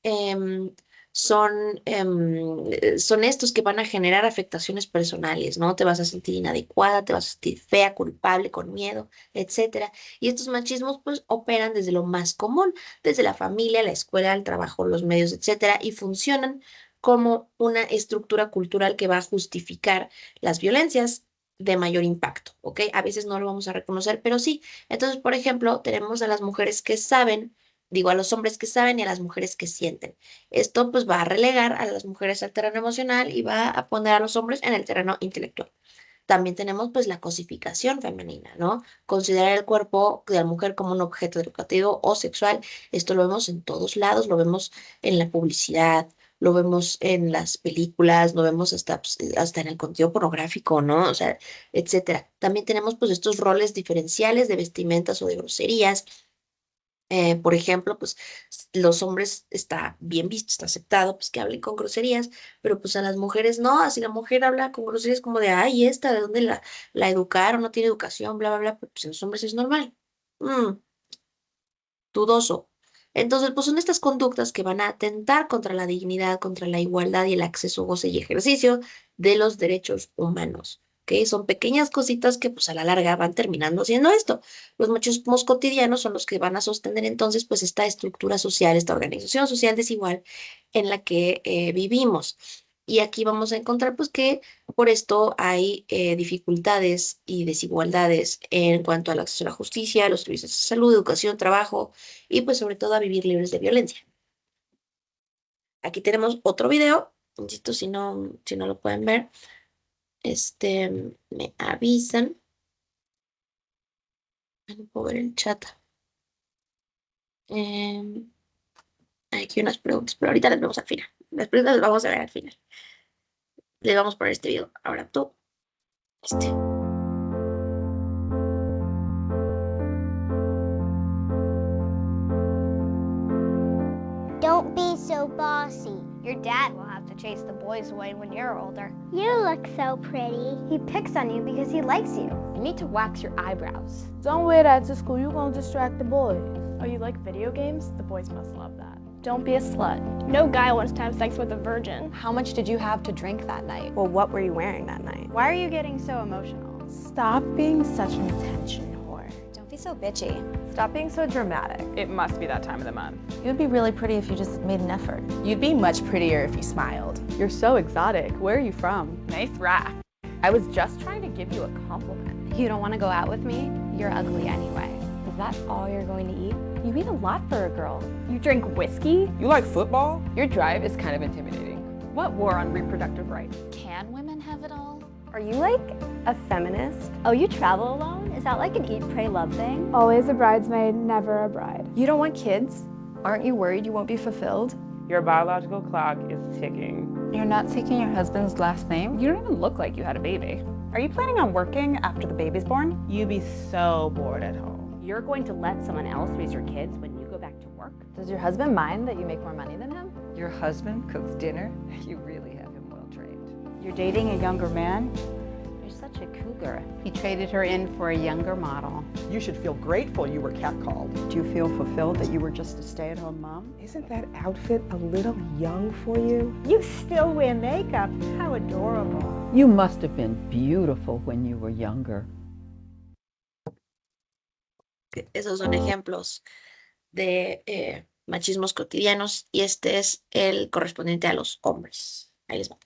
Speaker 3: Em, son estos que van a generar afectaciones personales, ¿no? Te vas a sentir inadecuada, te vas a sentir fea, culpable, con miedo, etcétera. Y estos machismos, pues, operan desde lo más común, desde la familia, la escuela, el trabajo, los medios, etcétera, y funcionan como una estructura cultural que va a justificar las violencias de mayor impacto, ¿ok? A veces no lo vamos a reconocer, pero sí. Entonces, por ejemplo, tenemos a las mujeres que saben, digo, a los hombres que saben y a las mujeres que sienten. Esto pues va a relegar a las mujeres al terreno emocional y va a poner a los hombres en el terreno intelectual. También tenemos pues la cosificación femenina, ¿no? Considerar el cuerpo de la mujer como un objeto educativo o sexual. Esto lo vemos en todos lados, lo vemos en la publicidad, lo vemos en las películas, lo vemos hasta, pues, hasta en el contenido pornográfico, ¿no? O sea, etcétera. También tenemos pues estos roles diferenciales de vestimentas o de groserías. Por ejemplo, pues los hombres está bien visto, está aceptado, pues que hablen con groserías, pero pues a las mujeres no, así la mujer habla con groserías como de, ay, esta, ¿de dónde la educaron? No tiene educación, bla, bla, bla, pues en los hombres es normal. Mm, dudoso. Entonces, pues son estas conductas que van a atentar contra la dignidad, contra la igualdad y el acceso, goce y ejercicio de los derechos humanos. ¿Ok? Son pequeñas cositas que pues a la larga van terminando siendo esto. Los machismos cotidianos son los que van a sostener entonces pues esta estructura social, esta organización social desigual en la que vivimos. Y aquí vamos a encontrar pues que por esto hay dificultades y desigualdades en cuanto al acceso a la justicia, a los servicios de salud, educación, trabajo y pues sobre todo a vivir libres de violencia. Aquí tenemos otro video, insisto, si no lo pueden ver, me avisan. No puedo ver el chat. Hay aquí unas preguntas, pero ahorita las vemos al final. Las preguntas las vamos a ver al final. Le vamos a poner este video. Ahora tú.
Speaker 18: Don't be so bossy. Your dad will have to chase the boys away when you're older. You look so pretty. He picks on you because he likes you. You need to wax your eyebrows.
Speaker 17: Don't wear that to school. You're going to distract the boys. Oh, you like video games? The boys must love that.
Speaker 18: Don't be a slut. No guy wants to have sex with a virgin.
Speaker 19: How much did you have to drink that night?
Speaker 20: Well, what were you wearing that night?
Speaker 19: Why are you getting so emotional?
Speaker 17: Stop being such an attention whore.
Speaker 19: Don't be so bitchy.
Speaker 21: Stop being so dramatic. It must be that time of the month.
Speaker 22: You'd be really pretty if you just made an effort.
Speaker 21: You'd be much prettier if you smiled.
Speaker 15: You're so exotic. Where are you from?
Speaker 21: Nice rack.
Speaker 15: I was just trying to give you a compliment.
Speaker 19: You don't want to go out with me? You're ugly anyway. Is that all you're going to eat?
Speaker 22: You eat a lot for a girl.
Speaker 15: You drink whiskey?
Speaker 21: You like football?
Speaker 15: Your drive is kind of intimidating. What war on reproductive rights?
Speaker 19: Can women have it all?
Speaker 20: Are you like a feminist?
Speaker 18: Oh, you travel alone? Is that like an eat, pray, love thing?
Speaker 17: Always a bridesmaid, never a bride.
Speaker 20: You don't want kids? Aren't you worried you won't be fulfilled?
Speaker 21: Your biological clock is ticking.
Speaker 15: You're not taking your husband's last name? You don't even look like you had a baby. Are you planning on working after the baby's born?
Speaker 21: You'd be so bored at home.
Speaker 23: You're going to let someone else raise your kids when you go back to work?
Speaker 22: Does your husband mind that you make more money than him?
Speaker 24: Your husband cooks dinner? You really have him well trained.
Speaker 23: You're dating a younger man? You're such a cougar. He traded her in for a younger model.
Speaker 25: You should feel grateful you were catcalled.
Speaker 26: Do you feel fulfilled that you were just a stay-at-home mom?
Speaker 25: Isn't that outfit a little young for you?
Speaker 27: You still wear makeup. How adorable.
Speaker 28: You must have been beautiful when you were younger.
Speaker 3: Esos son ejemplos de machismos cotidianos y este es el correspondiente a los hombres. Ahí les va.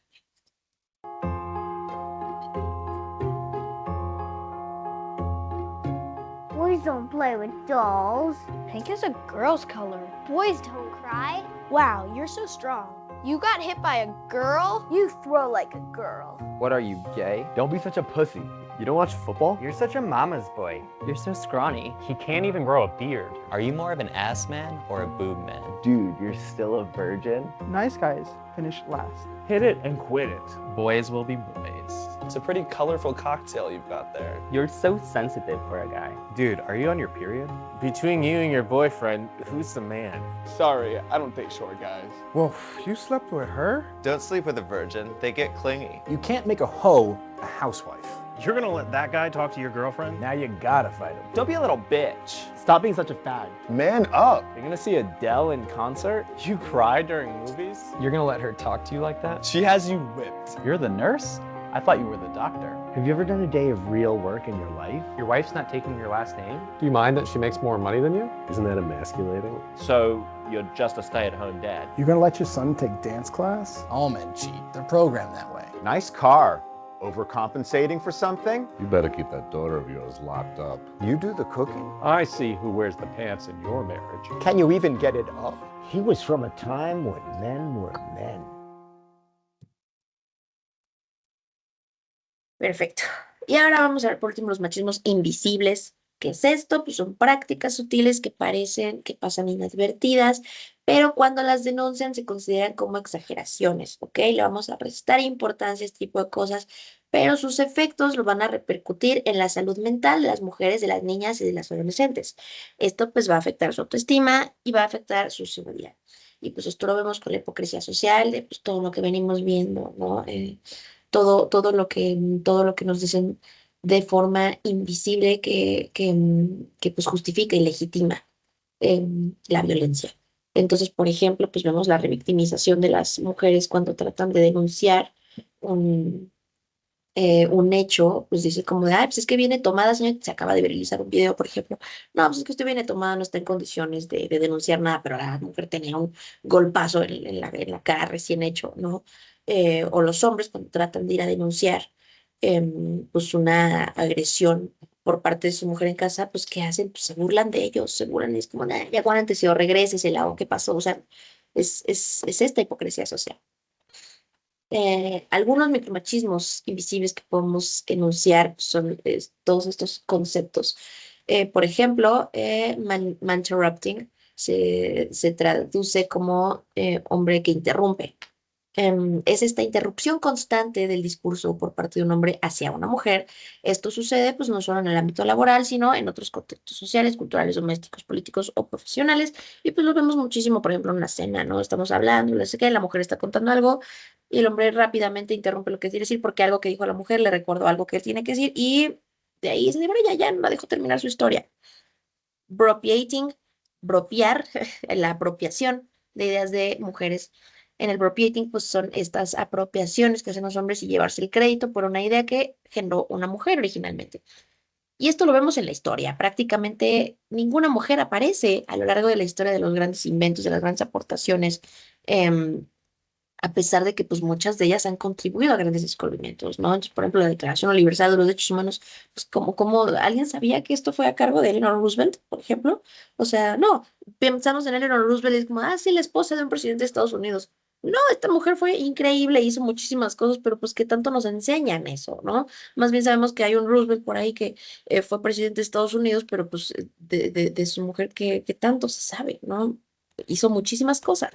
Speaker 18: Boys don't play with dolls. Pink is a girl's color. Boys don't cry.
Speaker 17: Wow, you're so strong.
Speaker 18: You got hit by a girl?
Speaker 17: You throw like a girl.
Speaker 1: What are you, gay? Don't be such a pussy. You don't watch football? You're such a mama's boy. You're so scrawny.
Speaker 6: He can't even grow a beard.
Speaker 2: Are you more of an ass man or a boob man?
Speaker 1: Dude, you're still a virgin?
Speaker 4: Nice guys finish last.
Speaker 5: Hit it and quit it.
Speaker 2: Boys will be boys.
Speaker 12: It's a pretty colorful cocktail you've got there.
Speaker 1: You're so sensitive for a guy.
Speaker 5: Dude, are you on your period? Between you and your boyfriend, who's the man?
Speaker 7: Sorry, I don't date short guys. Well, you slept with her?
Speaker 12: Don't sleep with a virgin. They get clingy.
Speaker 7: You can't make a hoe a housewife.
Speaker 5: You're gonna let that guy talk to your girlfriend?
Speaker 7: Now you gotta fight him.
Speaker 1: Don't be a little bitch. Stop being such a fag.
Speaker 7: Man up.
Speaker 1: You're gonna see Adele in concert?
Speaker 5: You cry during movies?
Speaker 1: You're gonna let her talk to you like that?
Speaker 12: She has you whipped.
Speaker 1: You're the nurse? I thought you were the doctor.
Speaker 7: Have you ever done a day of real work in your life?
Speaker 6: Your wife's not taking your last name?
Speaker 1: Do you mind that she makes more money than you?
Speaker 7: Isn't that emasculating?
Speaker 5: So, you're just a stay-at-home dad?
Speaker 7: You're gonna let your son take dance class?
Speaker 1: All men cheat. They're programmed that way.
Speaker 7: Nice car. Overcompensating for something?
Speaker 9: You better keep that daughter of yours locked up.
Speaker 7: You do the cooking?
Speaker 5: I see who wears the pants in your marriage.
Speaker 7: Can you even get it up?
Speaker 11: He was from a time when men were men.
Speaker 3: Perfecto. Y ahora vamos a ver por último los machismos invisibles. ¿Qué es esto? Pues son prácticas sutiles que parecen que pasan inadvertidas, pero cuando las denuncian se consideran como exageraciones, ¿ok? Le vamos a restar importancia a este tipo de cosas, pero sus efectos lo van a repercutir en la salud mental de las mujeres, de las niñas y de las adolescentes. Esto pues va a afectar su autoestima y va a afectar su seguridad. Y pues esto lo vemos con la hipocresía social, de pues, todo lo que venimos viendo, ¿no? Todo lo que nos dicen de forma invisible que pues justifica y legitima la violencia. Entonces, por ejemplo, pues vemos la revictimización de las mujeres cuando tratan de denunciar un hecho, pues dice como de, pues es que viene tomada, señor, se acaba de viralizar un video, por ejemplo. No, pues es que usted viene tomada, no está en condiciones de denunciar nada, pero la mujer tenía un golpazo en la cara recién hecho, ¿no? O los hombres cuando tratan de ir a denunciar pues una agresión por parte de su mujer en casa, pues ¿qué hacen? Pues se burlan de ellos, se burlan, es como, ya aguántese o regrese, ¿qué pasó? O sea, es esta hipocresía social. Algunos micromachismos invisibles que podemos enunciar son todos estos conceptos. Por ejemplo, man-interrupting se traduce como hombre que interrumpe. Es esta interrupción constante del discurso por parte de un hombre hacia una mujer. Esto sucede pues no solo en el ámbito laboral, sino en otros contextos sociales, culturales, domésticos, políticos o profesionales. Y pues lo vemos muchísimo, por ejemplo, en una cena, ¿no? Estamos hablando, no sé qué, la mujer está contando algo y el hombre rápidamente interrumpe lo que quiere decir porque algo que dijo la mujer le recordó algo que él tiene que decir y de ahí se dice, bueno, ya no la dejó terminar su historia. Bropiating, bropiar, la apropiación de ideas de mujeres. En el bropiating, pues son estas apropiaciones que hacen los hombres y llevarse el crédito por una idea que generó una mujer originalmente. Y esto lo vemos en la historia. Prácticamente ninguna mujer aparece a lo largo de la historia de los grandes inventos, de las grandes aportaciones, a pesar de que pues muchas de ellas han contribuido a grandes descubrimientos, ¿no? Entonces, por ejemplo, la Declaración Universal de los Derechos Humanos, pues como alguien sabía que esto fue a cargo de Eleanor Roosevelt, por ejemplo. O sea, no, pensamos en Eleanor Roosevelt y es como, sí, la esposa de un presidente de Estados Unidos. No, esta mujer fue increíble, hizo muchísimas cosas, pero pues ¿qué tanto nos enseñan eso, no? Más bien sabemos que hay un Roosevelt por ahí que fue presidente de Estados Unidos, pero pues de su mujer que tanto se sabe, ¿no? Hizo muchísimas cosas.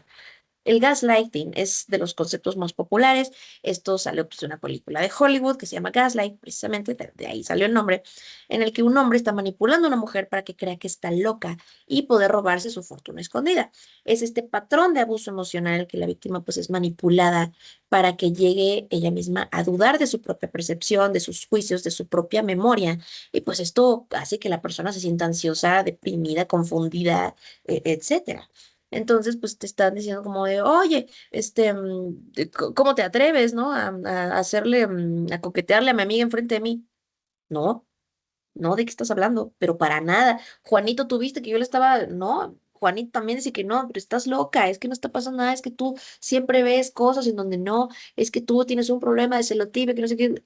Speaker 3: El gaslighting es de los conceptos más populares. Esto salió pues, de una película de Hollywood que se llama Gaslight, precisamente de ahí salió el nombre, en el que un hombre está manipulando a una mujer para que crea que está loca y poder robarse su fortuna escondida. Es este patrón de abuso emocional en el que la víctima pues, es manipulada para que llegue ella misma a dudar de su propia percepción, de sus juicios, de su propia memoria. Y pues esto hace que la persona se sienta ansiosa, deprimida, confundida, etcétera. Entonces, pues te están diciendo como de, oye, ¿cómo te atreves, no? A hacerle, a coquetearle a mi amiga enfrente de mí. No, ¿de qué estás hablando? Pero para nada. Juanito, ¿tú viste que yo le estaba? No, Juanito también dice que no, pero estás loca, es que no está pasando nada, es que tú siempre ves cosas en donde no, es que tú tienes un problema de celotipia, que no sé qué.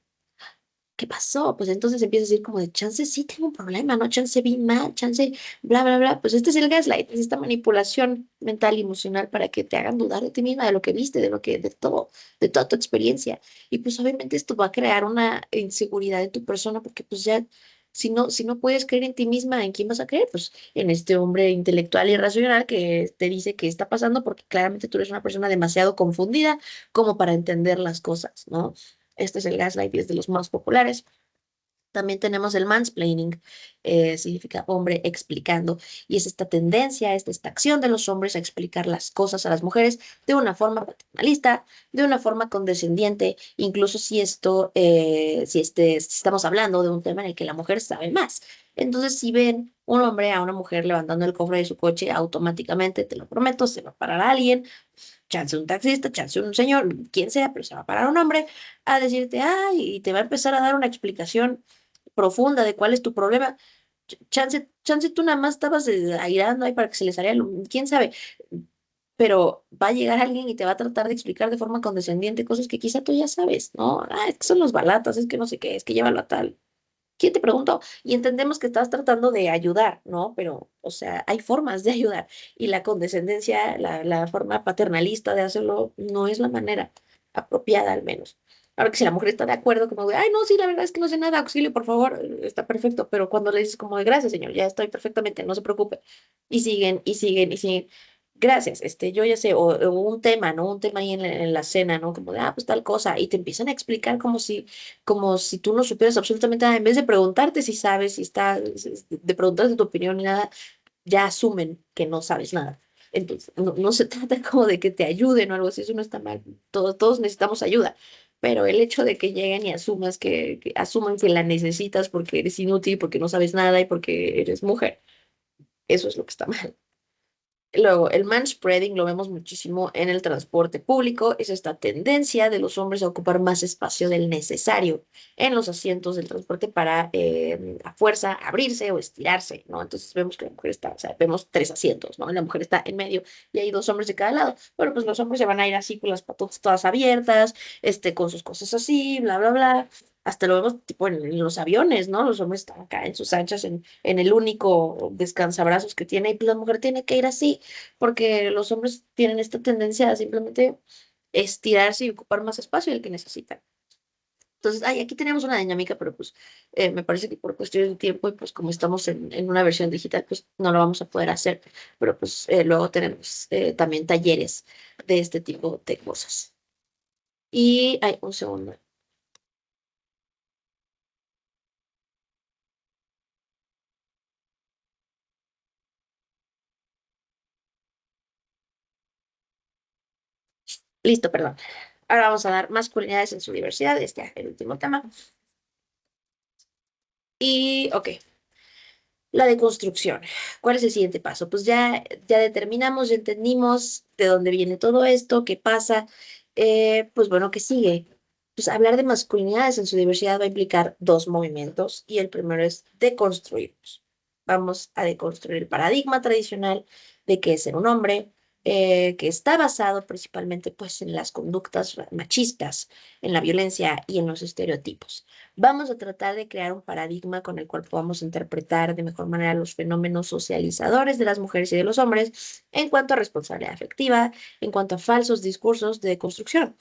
Speaker 3: ¿qué pasó? Pues entonces empieza a decir como de, chance sí tengo un problema, ¿no? Chance vi mal, chance bla, bla, bla. Pues este es el gaslight, es esta manipulación mental y emocional para que te hagan dudar de ti misma, de lo que viste, de todo, de toda tu experiencia. Y pues obviamente esto va a crear una inseguridad en tu persona porque pues ya, si no puedes creer en ti misma, ¿en quién vas a creer? Pues en este hombre intelectual y racional que te dice qué está pasando porque claramente tú eres una persona demasiado confundida como para entender las cosas, ¿no? Este es el gaslight y es de los más populares. También tenemos el mansplaining, significa hombre explicando, y es esta tendencia, es esta acción de los hombres a explicar las cosas a las mujeres de una forma paternalista, de una forma condescendiente, incluso si estamos hablando de un tema en el que la mujer sabe más. Entonces, si ven un hombre a una mujer levantando el cofre de su coche, automáticamente, te lo prometo, se va a parar alguien, chance un taxista, chance un señor, quien sea, pero se va a parar un hombre a decirte, ay, y te va a empezar a dar una explicación profunda de cuál es tu problema. Chance tú nada más estabas airando ahí para que se les saliera, quién sabe, pero va a llegar alguien y te va a tratar de explicar de forma condescendiente cosas que quizá tú ya sabes, ¿no? Ah, es que son los balatas, es que no sé qué, es que llévalo a tal. ¿Quién te preguntó? Y entendemos que estás tratando de ayudar, ¿no? Pero, o sea, hay formas de ayudar y la condescendencia, la forma paternalista de hacerlo, no es la manera apropiada al menos. Ahora que si la mujer está de acuerdo, como de, ay, no, sí, la verdad es que no sé nada, auxilio, por favor, está perfecto, pero cuando le dices como de, gracias, señor, ya estoy perfectamente, no se preocupe, y siguen, y siguen, y siguen, gracias, yo ya sé, o un tema, ¿no? Un tema ahí en la cena, ¿no? Como de, pues tal cosa, y te empiezan a explicar como si tú no supieras absolutamente nada, en vez de preguntarte si sabes, de preguntarte tu opinión ni nada, ya asumen que no sabes nada. Entonces, no se trata como de que te ayuden o algo así, eso no está mal, todos necesitamos ayuda, pero el hecho de que lleguen y asuman que la necesitas porque eres inútil, porque no sabes nada y porque eres mujer, eso es lo que está mal. Luego, el manspreading lo vemos muchísimo en el transporte público. Es esta tendencia de los hombres a ocupar más espacio del necesario en los asientos del transporte para a fuerza abrirse o estirarse, ¿no? Entonces vemos que la mujer está, o sea, vemos 3 asientos, ¿no? La mujer está en medio y hay 2 hombres de cada lado. Bueno, pues los hombres se van a ir así con las patas todas abiertas, con sus cosas así, bla, bla, bla. Hasta lo vemos tipo en los aviones, ¿no? Los hombres están acá en sus anchas, en el único descansabrazos que tiene, y pues la mujer tiene que ir así porque los hombres tienen esta tendencia a simplemente estirarse y ocupar más espacio del que necesitan. Entonces, aquí tenemos una dinámica, pero pues me parece que por cuestiones de tiempo y pues como estamos en una versión digital, pues no lo vamos a poder hacer, pero pues luego tenemos también talleres de este tipo de cosas. Y, un segundo. Listo, perdón. Ahora vamos a dar masculinidades en su diversidad, este es el último tema. Y, ok, la deconstrucción. ¿Cuál es el siguiente paso? Pues ya determinamos, ya entendimos de dónde viene todo esto, qué pasa. Pues bueno, ¿qué sigue? Pues hablar de masculinidades en su diversidad va a implicar 2 movimientos y el primero es deconstruirnos. Vamos a deconstruir el paradigma tradicional de qué es ser un hombre, que está basado principalmente pues en las conductas machistas, en la violencia y en los estereotipos. Vamos a tratar de crear un paradigma con el cual podamos interpretar de mejor manera los fenómenos socializadores de las mujeres y de los hombres en cuanto a responsabilidad afectiva, en cuanto a falsos discursos de construcción.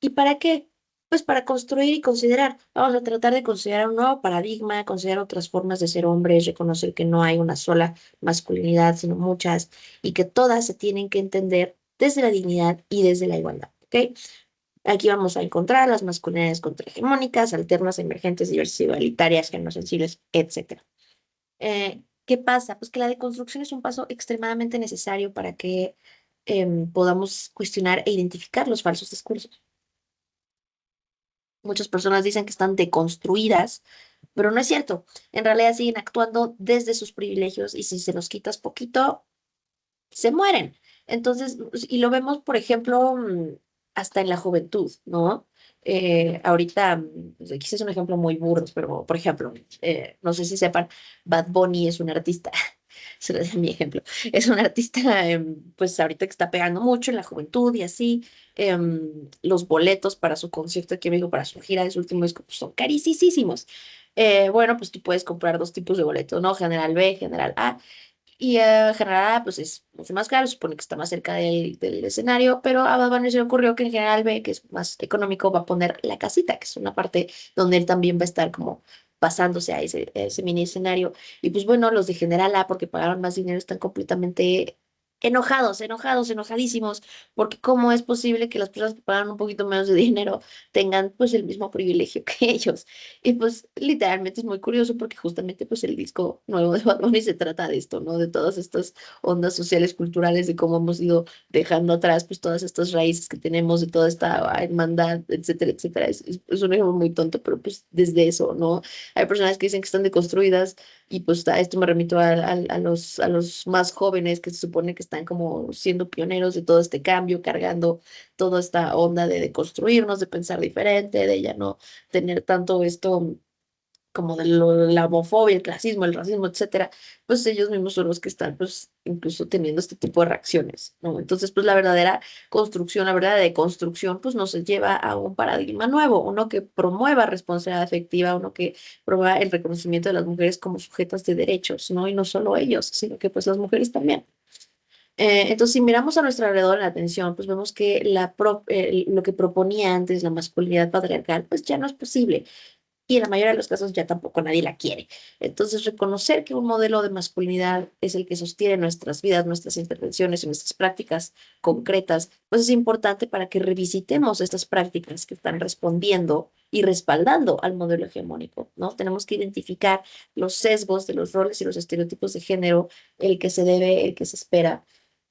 Speaker 3: ¿Y para qué? Pues para construir y considerar. Vamos a tratar de considerar un nuevo paradigma, considerar otras formas de ser hombres, reconocer que no hay una sola masculinidad, sino muchas, y que todas se tienen que entender desde la dignidad y desde la igualdad. ¿Ok? Aquí vamos a encontrar las masculinidades contrahegemónicas, alternas, emergentes, diversas, igualitarias, genosensibles, etc. ¿Qué pasa? Pues que la deconstrucción es un paso extremadamente necesario para que podamos cuestionar e identificar los falsos discursos. Muchas personas dicen que están deconstruidas, pero no es cierto. En realidad siguen actuando desde sus privilegios y si se los quitas poquito, se mueren. Entonces, y lo vemos, por ejemplo, hasta en la juventud, ¿no? Ahorita, pues, aquí es un ejemplo muy burdo, pero, por ejemplo, no sé si sepan, Bad Bunny es un artista se lo di mi ejemplo. Es un artista, pues ahorita que está pegando mucho en la juventud y así. Los boletos para su concierto aquí en México, para su gira de su último disco, pues son carísimos. Bueno, pues tú puedes comprar dos tipos de boletos, ¿no? General B, General A. Y General A, pues es mucho más caro, supone que está más cerca del escenario, pero a Bad Bunny se le ocurrió que en General B, que es más económico, va a poner la casita, que es una parte donde él también va a estar como pasándose a ese mini escenario. Y pues bueno, los de General A, porque pagaron más dinero, están completamente enojadísimos, porque cómo es posible que las personas que pagan un poquito menos de dinero tengan pues el mismo privilegio que ellos. Y pues literalmente es muy curioso porque justamente pues el disco nuevo de Bad Bunny se trata de esto, ¿no? De todas estas ondas sociales, culturales, de cómo hemos ido dejando atrás pues todas estas raíces que tenemos, de toda esta hermandad, etcétera, etcétera. Es un ejemplo muy tonto, pero pues desde eso, ¿no? Hay personas que dicen que están deconstruidas y pues a esto me remito a los más jóvenes que se supone que están como siendo pioneros de todo este cambio, cargando toda esta onda de construirnos, de pensar diferente, de ya no tener tanto esto como de la homofobia, el clasismo, el racismo, etcétera, pues ellos mismos son los que están pues incluso teniendo este tipo de reacciones, ¿no? Entonces, pues la verdadera construcción, la verdadera deconstrucción, pues nos lleva a un paradigma nuevo, uno que promueva responsabilidad afectiva, uno que promueva el reconocimiento de las mujeres como sujetas de derechos, ¿no? Y no solo ellos, sino que pues las mujeres también. Entonces, si miramos a nuestro alrededor en la atención, pues vemos que lo que proponía antes la masculinidad patriarcal, pues ya no es posible y en la mayoría de los casos ya tampoco nadie la quiere. Entonces, reconocer que un modelo de masculinidad es el que sostiene nuestras vidas, nuestras intervenciones y nuestras prácticas concretas, pues es importante para que revisitemos estas prácticas que están respondiendo y respaldando al modelo hegemónico, ¿no? Tenemos que identificar los sesgos de los roles y los estereotipos de género, el que se debe, el que se espera.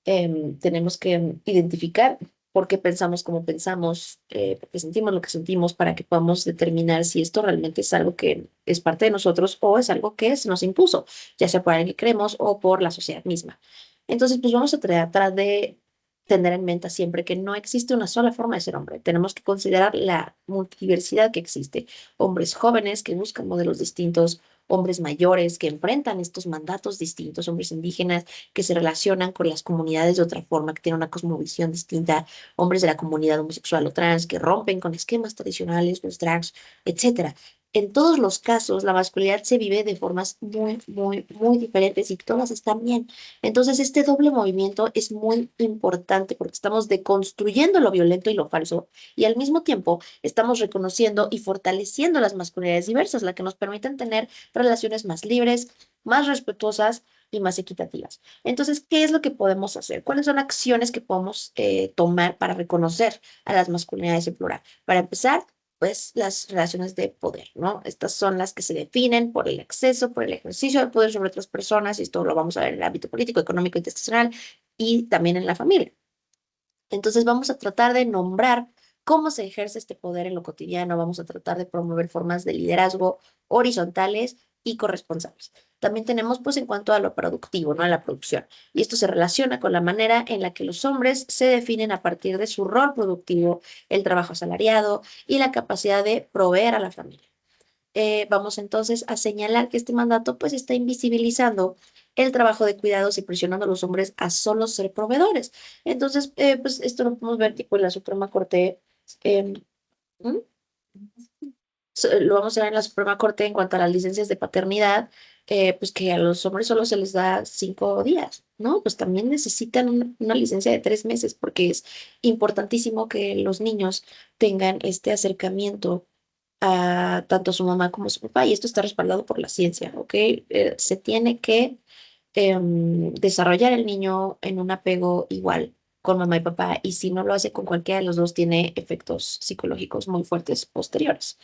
Speaker 3: Tenemos que identificar por qué pensamos como pensamos, por qué sentimos lo que sentimos, para que podamos determinar si esto realmente es algo que es parte de nosotros o es algo que se nos impuso, ya sea por alguien que creemos o por la sociedad misma. Entonces, pues vamos a tratar de tener en mente siempre que no existe una sola forma de ser hombre. Tenemos que considerar la multidiversidad que existe. Hombres jóvenes que buscan modelos distintos, hombres mayores que enfrentan estos mandatos distintos, hombres indígenas que se relacionan con las comunidades de otra forma, que tienen una cosmovisión distinta, hombres de la comunidad homosexual o trans que rompen con esquemas tradicionales, los drags, etcétera. En todos los casos, la masculinidad se vive de formas muy diferentes y todas están bien. Entonces, este doble movimiento es muy importante porque estamos deconstruyendo lo violento y lo falso y al mismo tiempo estamos reconociendo y fortaleciendo las masculinidades diversas, las que nos permiten tener relaciones más libres, más respetuosas y más equitativas. Entonces, ¿qué es lo que podemos hacer? ¿Cuáles son acciones que podemos tomar para reconocer a las masculinidades en plural? Para empezar, pues las relaciones de poder, ¿no? Estas son las que se definen por el acceso, por el ejercicio del poder sobre otras personas, y esto lo vamos a ver en el ámbito político, económico, institucional y también en la familia. Entonces vamos a tratar de nombrar cómo se ejerce este poder en lo cotidiano, vamos a tratar de promover formas de liderazgo horizontales y corresponsables. También tenemos, pues, en cuanto a lo productivo, ¿no? A la producción. Y esto se relaciona con la manera en la que los hombres se definen a partir de su rol productivo, el trabajo asalariado y la capacidad de proveer a la familia. Vamos entonces a señalar que este mandato, pues, está invisibilizando el trabajo de cuidados y presionando a los hombres a solo ser proveedores. Entonces, pues, esto lo podemos ver tipo en la Suprema Corte. eh, ¿Mm? Lo vamos a ver en la Suprema Corte en cuanto a las licencias de paternidad, pues que a los hombres solo se les da 5 días, ¿no? Pues también necesitan una licencia de 3 meses porque es importantísimo que los niños tengan este acercamiento a tanto su mamá como su papá y esto está respaldado por la ciencia, ¿ok? Se tiene que desarrollar el niño en un apego igual con mamá y papá y si no lo hace con cualquiera de los dos tiene efectos psicológicos muy fuertes posteriores.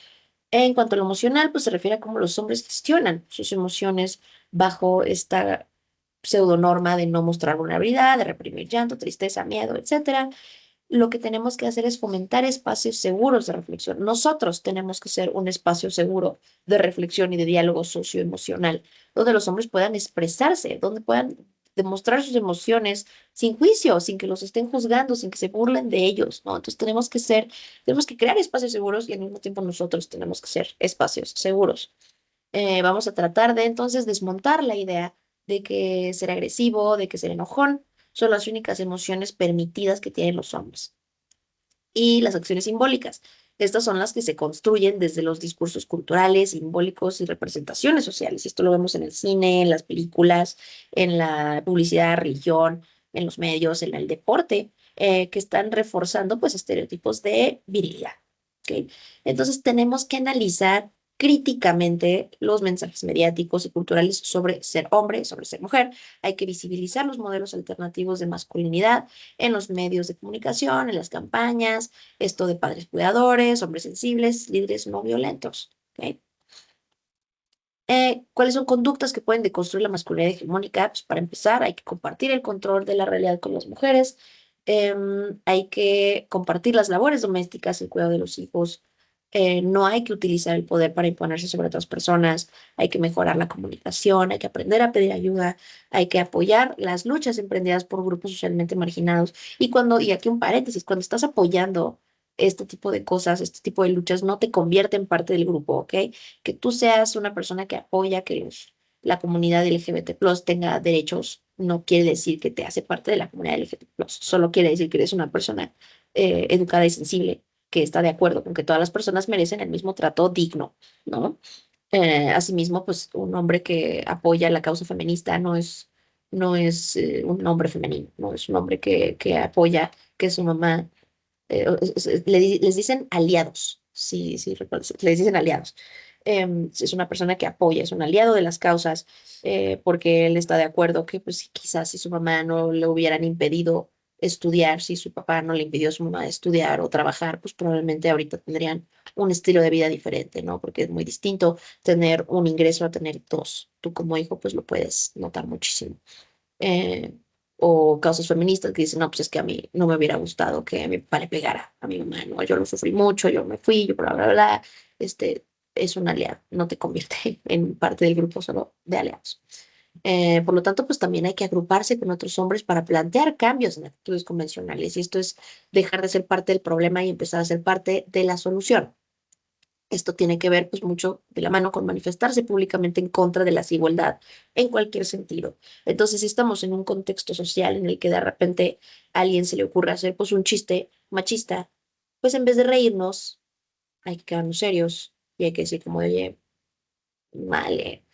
Speaker 3: En cuanto a lo emocional, pues se refiere a cómo los hombres gestionan sus emociones bajo esta pseudonorma de no mostrar vulnerabilidad, de reprimir llanto, tristeza, miedo, etcétera. Lo que tenemos que hacer es fomentar espacios seguros de reflexión. Nosotros tenemos que ser un espacio seguro de reflexión y de diálogo socioemocional, donde los hombres puedan expresarse, donde puedan demostrar sus emociones sin juicio, sin que los estén juzgando, sin que se burlen de ellos, ¿no? Entonces tenemos que crear espacios seguros y al mismo tiempo nosotros tenemos que ser espacios seguros. Vamos a tratar de entonces desmontar la idea de que ser agresivo, de que ser enojón, son las únicas emociones permitidas que tienen los hombres. Y las acciones simbólicas. Estas son las que se construyen desde los discursos culturales, simbólicos y representaciones sociales. Esto lo vemos en el cine, en las películas, en la publicidad, religión, en los medios, en el deporte, que están reforzando pues estereotipos de virilidad. ¿Ok? Entonces tenemos que analizar críticamente los mensajes mediáticos y culturales sobre ser hombre, sobre ser mujer. Hay que visibilizar los modelos alternativos de masculinidad en los medios de comunicación, en las campañas, esto de padres cuidadores, hombres sensibles, líderes no violentos. ¿Ok? ¿Cuáles son conductas que pueden deconstruir la masculinidad hegemónica? Pues para empezar, hay que compartir el control de la realidad con las mujeres, hay que compartir las labores domésticas, el cuidado de los hijos, no hay que utilizar el poder para imponerse sobre otras personas, hay que mejorar la comunicación, hay que aprender a pedir ayuda, hay que apoyar las luchas emprendidas por grupos socialmente marginados. Y aquí un paréntesis, cuando estás apoyando este tipo de cosas, este tipo de luchas, no te convierte en parte del grupo, ¿ok? Que tú seas una persona que apoya que la comunidad LGBT+ tenga derechos, no quiere decir que te hace parte de la comunidad LGBT+, solo quiere decir que eres una persona educada y sensible, que está de acuerdo con que todas las personas merecen el mismo trato digno, ¿no? Asimismo, pues un hombre que apoya la causa feminista no es un hombre femenino, no es un hombre que apoya que su mamá les dicen aliados, sí, sí, recuerdo, les dicen aliados. Es una persona que apoya, es un aliado de las causas, porque él está de acuerdo que pues quizás si su mamá no le hubieran impedido estudiar, si su papá no le impidió a su mamá estudiar o trabajar, pues probablemente ahorita tendrían un estilo de vida diferente, ¿no? Porque es muy distinto tener un ingreso a tener dos. Tú como hijo pues lo puedes notar muchísimo. eh, o causas feministas que dicen, no, pues es que a mí no me hubiera gustado que mi papá le pegara a mi mamá, no, yo lo sufrí mucho, yo me fui, yo bla, bla, bla, este, es un aliado, no te convierte en parte del grupo solo de aliados. Por lo tanto, pues también hay que agruparse con otros hombres para plantear cambios en actitudes convencionales, y esto es dejar de ser parte del problema y empezar a ser parte de la solución. Esto tiene que ver pues mucho de la mano con manifestarse públicamente en contra de la desigualdad en cualquier sentido. Entonces, si estamos en un contexto social en el que de repente a alguien se le ocurre hacer pues un chiste machista, pues en vez de reírnos, hay que quedarnos serios y hay que decir como, oye, vale.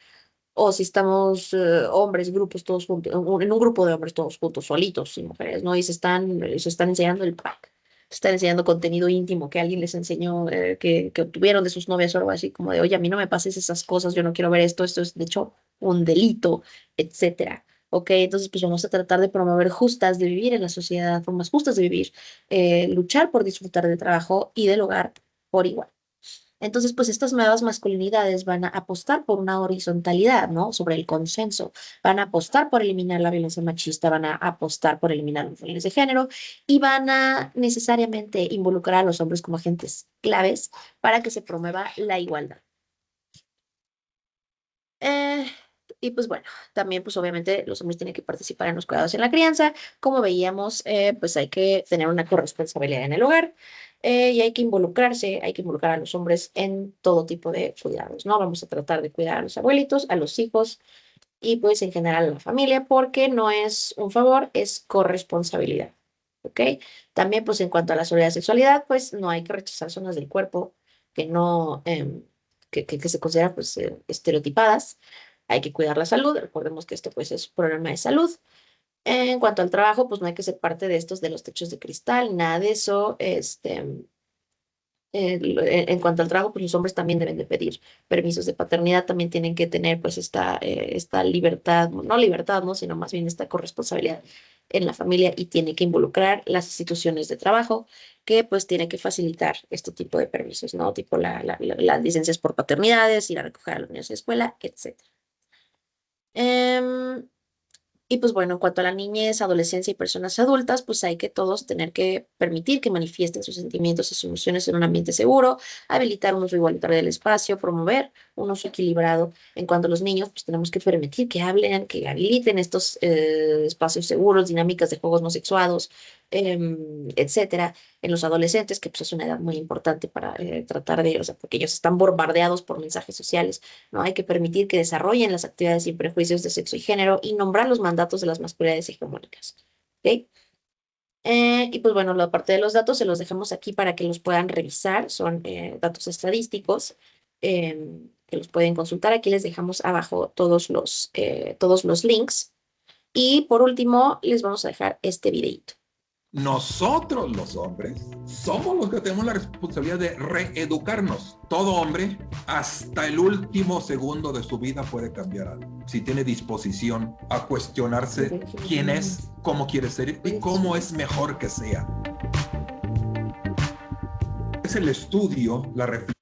Speaker 3: O si estamos hombres, grupos todos juntos, en un grupo de hombres todos juntos, solitos, sin mujeres, ¿no? Y se están enseñando el pack, se están enseñando contenido íntimo que alguien les enseñó, que obtuvieron de sus novias o algo así, como de, oye, a mí no me pases esas cosas, yo no quiero ver esto es de hecho un delito, etcétera. Ok, entonces pues vamos a tratar de promover justas de vivir en la sociedad, formas justas de vivir, luchar por disfrutar del trabajo y del hogar por igual. Entonces, pues estas nuevas masculinidades van a apostar por una horizontalidad, ¿no? Sobre el consenso. Van a apostar por eliminar la violencia machista, van a apostar por eliminar los roles de género y van a necesariamente involucrar a los hombres como agentes claves para que se promueva la igualdad. Eh, y pues bueno, también pues obviamente los hombres tienen que participar en los cuidados y en la crianza. Como veíamos, pues hay que tener una corresponsabilidad en el hogar, y hay que involucrar a los hombres en todo tipo de cuidados, ¿no? Vamos a tratar de cuidar a los abuelitos, a los hijos y pues en general a la familia, porque no es un favor, es corresponsabilidad, ¿ok? También pues en cuanto a la soledad y sexualidad, pues no hay que rechazar zonas del cuerpo que no, que se consideran pues estereotipadas. Hay que cuidar la salud, recordemos que esto pues es un problema de salud. En cuanto al trabajo, pues no hay que ser parte de estos de los techos de cristal, nada de eso. En cuanto al trabajo, pues los hombres también deben de pedir permisos de paternidad, también tienen que tener pues esta libertad, no libertad, ¿no? Sino más bien esta corresponsabilidad en la familia, y tiene que involucrar las instituciones de trabajo que pues tiene que facilitar este tipo de permisos, ¿no? Tipo las licencias por paternidades, ir a recoger a los niños de escuela, etc. Y pues bueno, en cuanto a la niñez, adolescencia y personas adultas, pues hay que todos tener que permitir que manifiesten sus sentimientos y sus emociones en un ambiente seguro, habilitar un uso igualitario del espacio, promover un uso equilibrado. En cuanto a los niños, pues tenemos que permitir que hablen, que habiliten estos espacios seguros, dinámicas de juegos no sexuados, etcétera. En los adolescentes, que pues es una edad muy importante para tratar de, o sea, porque ellos están bombardeados por mensajes sociales, ¿no? Hay que permitir que desarrollen las actividades sin prejuicios de sexo y género y nombrar los mandatos de las masculinidades hegemónicas. ¿Ok? Y pues bueno, la parte de los datos se los dejamos aquí para que los puedan revisar. Son datos estadísticos que los pueden consultar. Aquí les dejamos abajo todos los links. Y por último, les vamos a dejar este videito.
Speaker 8: Nosotros los hombres somos los que tenemos la responsabilidad de reeducarnos. Todo hombre, hasta el último segundo de su vida, puede cambiar algo. Si tiene disposición a cuestionarse quién es, cómo quiere ser y cómo es mejor que sea. Es el estudio, la reflexión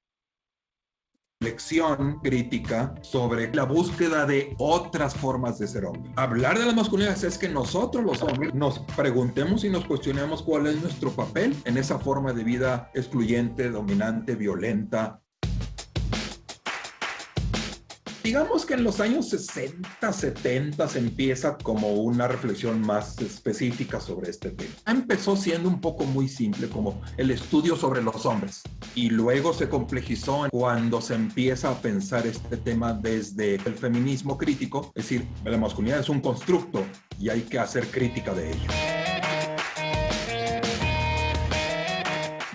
Speaker 8: crítica sobre la búsqueda de otras formas de ser hombre. Hablar de las masculinidades es que nosotros los hombres nos preguntemos y nos cuestionemos cuál es nuestro papel en esa forma de vida excluyente, dominante, violenta. Digamos que en los años 60, 70 se empieza como una reflexión más específica sobre este tema. Empezó siendo un poco muy simple, como el estudio sobre los hombres. Y luego se complejizó cuando se empieza a pensar este tema desde el feminismo crítico. Es decir, la masculinidad es un constructo y hay que hacer crítica de ello.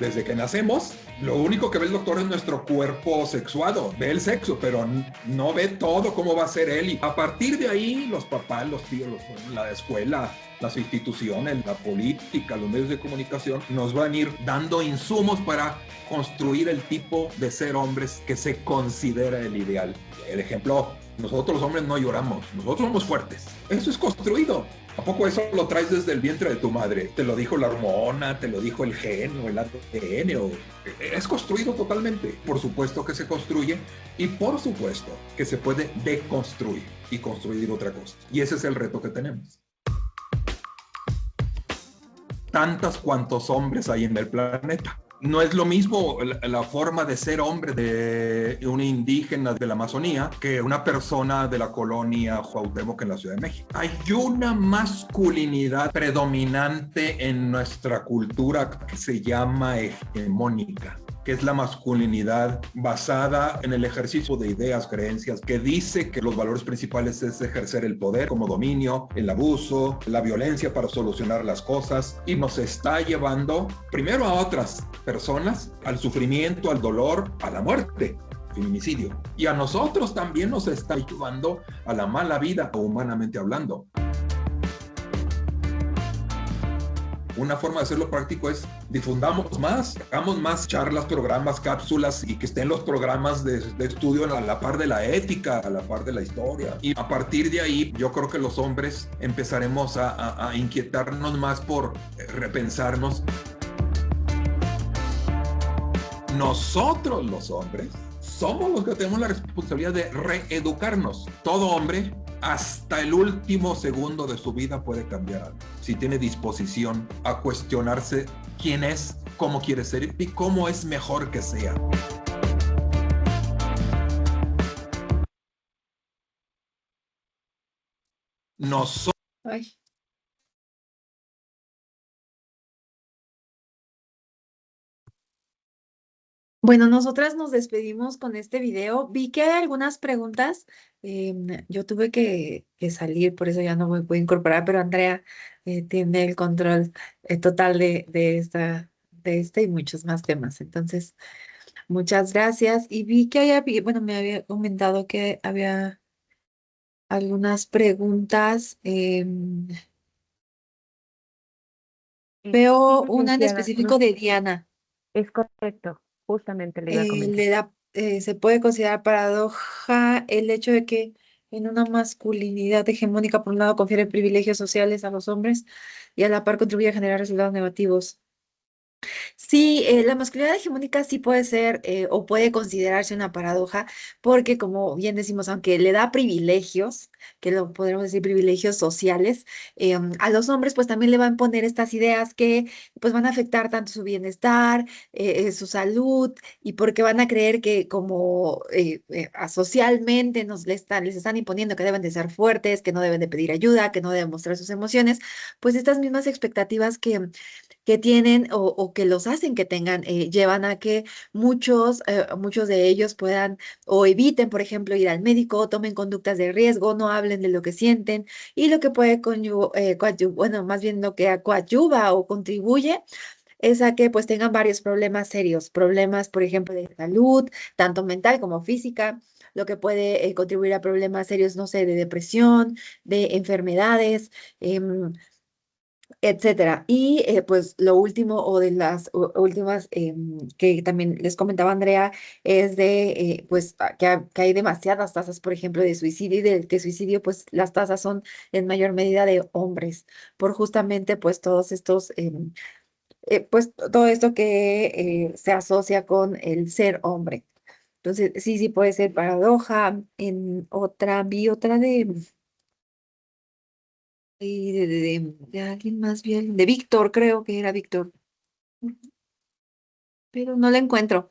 Speaker 8: Desde que nacemos, lo único que ve el doctor es nuestro cuerpo sexuado. Ve el sexo, pero no ve todo cómo va a ser él. Y a partir de ahí, los papás, los tíos, la escuela, las instituciones, la política, los medios de comunicación, nos van a ir dando insumos para construir el tipo de ser hombres que se considera el ideal. El ejemplo, nosotros los hombres no lloramos, nosotros somos fuertes. Eso es construido. ¿A poco eso lo traes desde el vientre de tu madre? ¿Te lo dijo la hormona? ¿Te lo dijo el gen o el ADN? Es construido totalmente. Por supuesto que se construye y por supuesto que se puede deconstruir y construir otra cosa. Y ese es el reto que tenemos. Tantas cuantos hombres hay en el planeta. No es lo mismo la forma de ser hombre de un indígena de la Amazonía que una persona de la colonia Cuauhtémoc en la Ciudad de México. Hay una masculinidad predominante en nuestra cultura que se llama hegemónica, que es la masculinidad basada en el ejercicio de ideas, creencias, que dice que los valores principales es ejercer el poder como dominio, el abuso, la violencia para solucionar las cosas, y nos está llevando primero a otras personas al sufrimiento, al dolor, a la muerte, feminicidio. Y a nosotros también nos está llevando a la mala vida, humanamente hablando. Una forma de hacerlo práctico es difundamos más, hagamos más charlas, programas, cápsulas y que estén los programas de estudio a la par de la ética, a la par de la historia. Y a partir de ahí yo creo que los hombres empezaremos a inquietarnos más por repensarnos. Nosotros los hombres somos los que tenemos la responsabilidad de reeducarnos. Todo hombre, hasta el último segundo de su vida, puede cambiar algo. Si tiene disposición a cuestionarse quién es, cómo quiere ser y cómo es mejor que sea.
Speaker 3: Ay. Bueno, nosotras nos despedimos con este video. Vi que hay algunas preguntas. Yo tuve que salir, por eso ya no me puedo incorporar, pero Andrea tiene el control total de este y muchos más temas. Entonces, muchas gracias. Y vi que bueno, me había comentado que había algunas preguntas. Veo una en específico de Diana.
Speaker 10: Es correcto, justamente le iba a comentar.
Speaker 3: Se puede considerar paradoja el hecho de que en una masculinidad hegemónica, por un lado, confiere privilegios sociales a los hombres y a la par contribuye a generar resultados negativos. Sí, la masculinidad hegemónica sí puede ser o puede considerarse una paradoja porque, como bien decimos, aunque le da privilegios que lo podríamos decir privilegios sociales, a los hombres pues también le van a poner estas ideas que pues van a afectar tanto su bienestar, su salud, y porque van a creer que como socialmente les están imponiendo que deben de ser fuertes, que no deben de pedir ayuda, que no deben mostrar sus emociones, pues estas mismas expectativas que tienen o que los hacen que tengan, llevan a que muchos de ellos puedan o eviten, por ejemplo, ir al médico, tomen conductas de riesgo, no hablen de lo que sienten, y lo que puede bueno, más bien lo que coadyuva o contribuye es a que pues tengan varios problemas serios, problemas, por ejemplo, de salud, tanto mental como física, lo que puede contribuir a problemas serios, no sé, de depresión, de enfermedades, etcétera. Y pues lo último o de las últimas que también les comentaba Andrea es de pues que hay demasiadas tasas, por ejemplo, de suicidio, y de suicidio pues las tasas son en mayor medida de hombres, por justamente pues todos estos pues todo esto que se asocia con el ser hombre. Entonces, sí puede ser paradoja. Vi otra de alguien más bien, de Víctor, creo que era Víctor, pero no la encuentro.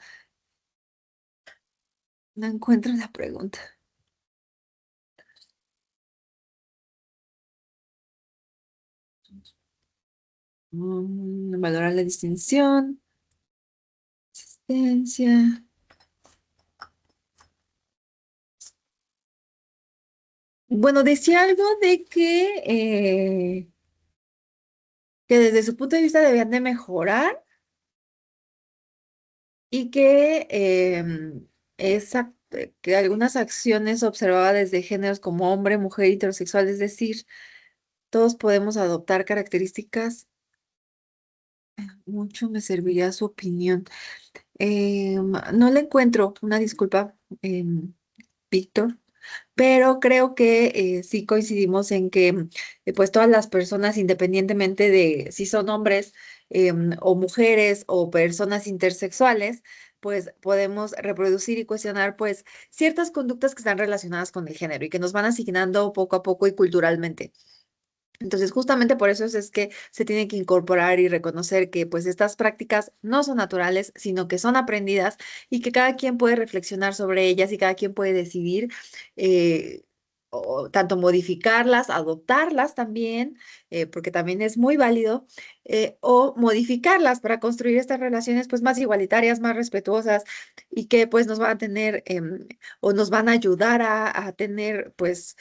Speaker 3: No encuentro la pregunta. Valorar la distinción, existencia. Bueno, decía algo de que desde su punto de vista debían de mejorar y que, que algunas acciones observadas desde géneros como hombre, mujer, heterosexual, es decir, todos podemos adoptar características. Mucho me serviría su opinión. No le encuentro, una disculpa, Víctor, pero creo que sí coincidimos en que pues todas las personas, independientemente de si son hombres o mujeres o personas intersexuales, pues podemos reproducir y cuestionar pues ciertas conductas que están relacionadas con el género y que nos van asignando poco a poco y culturalmente. Entonces, justamente por eso es que se tiene que incorporar y reconocer que pues estas prácticas no son naturales, sino que son aprendidas y que cada quien puede reflexionar sobre ellas y cada quien puede decidir o tanto modificarlas, adoptarlas también, porque también es muy válido, o modificarlas para construir estas relaciones pues más igualitarias, más respetuosas y que pues nos van a tener o nos van a ayudar a tener pues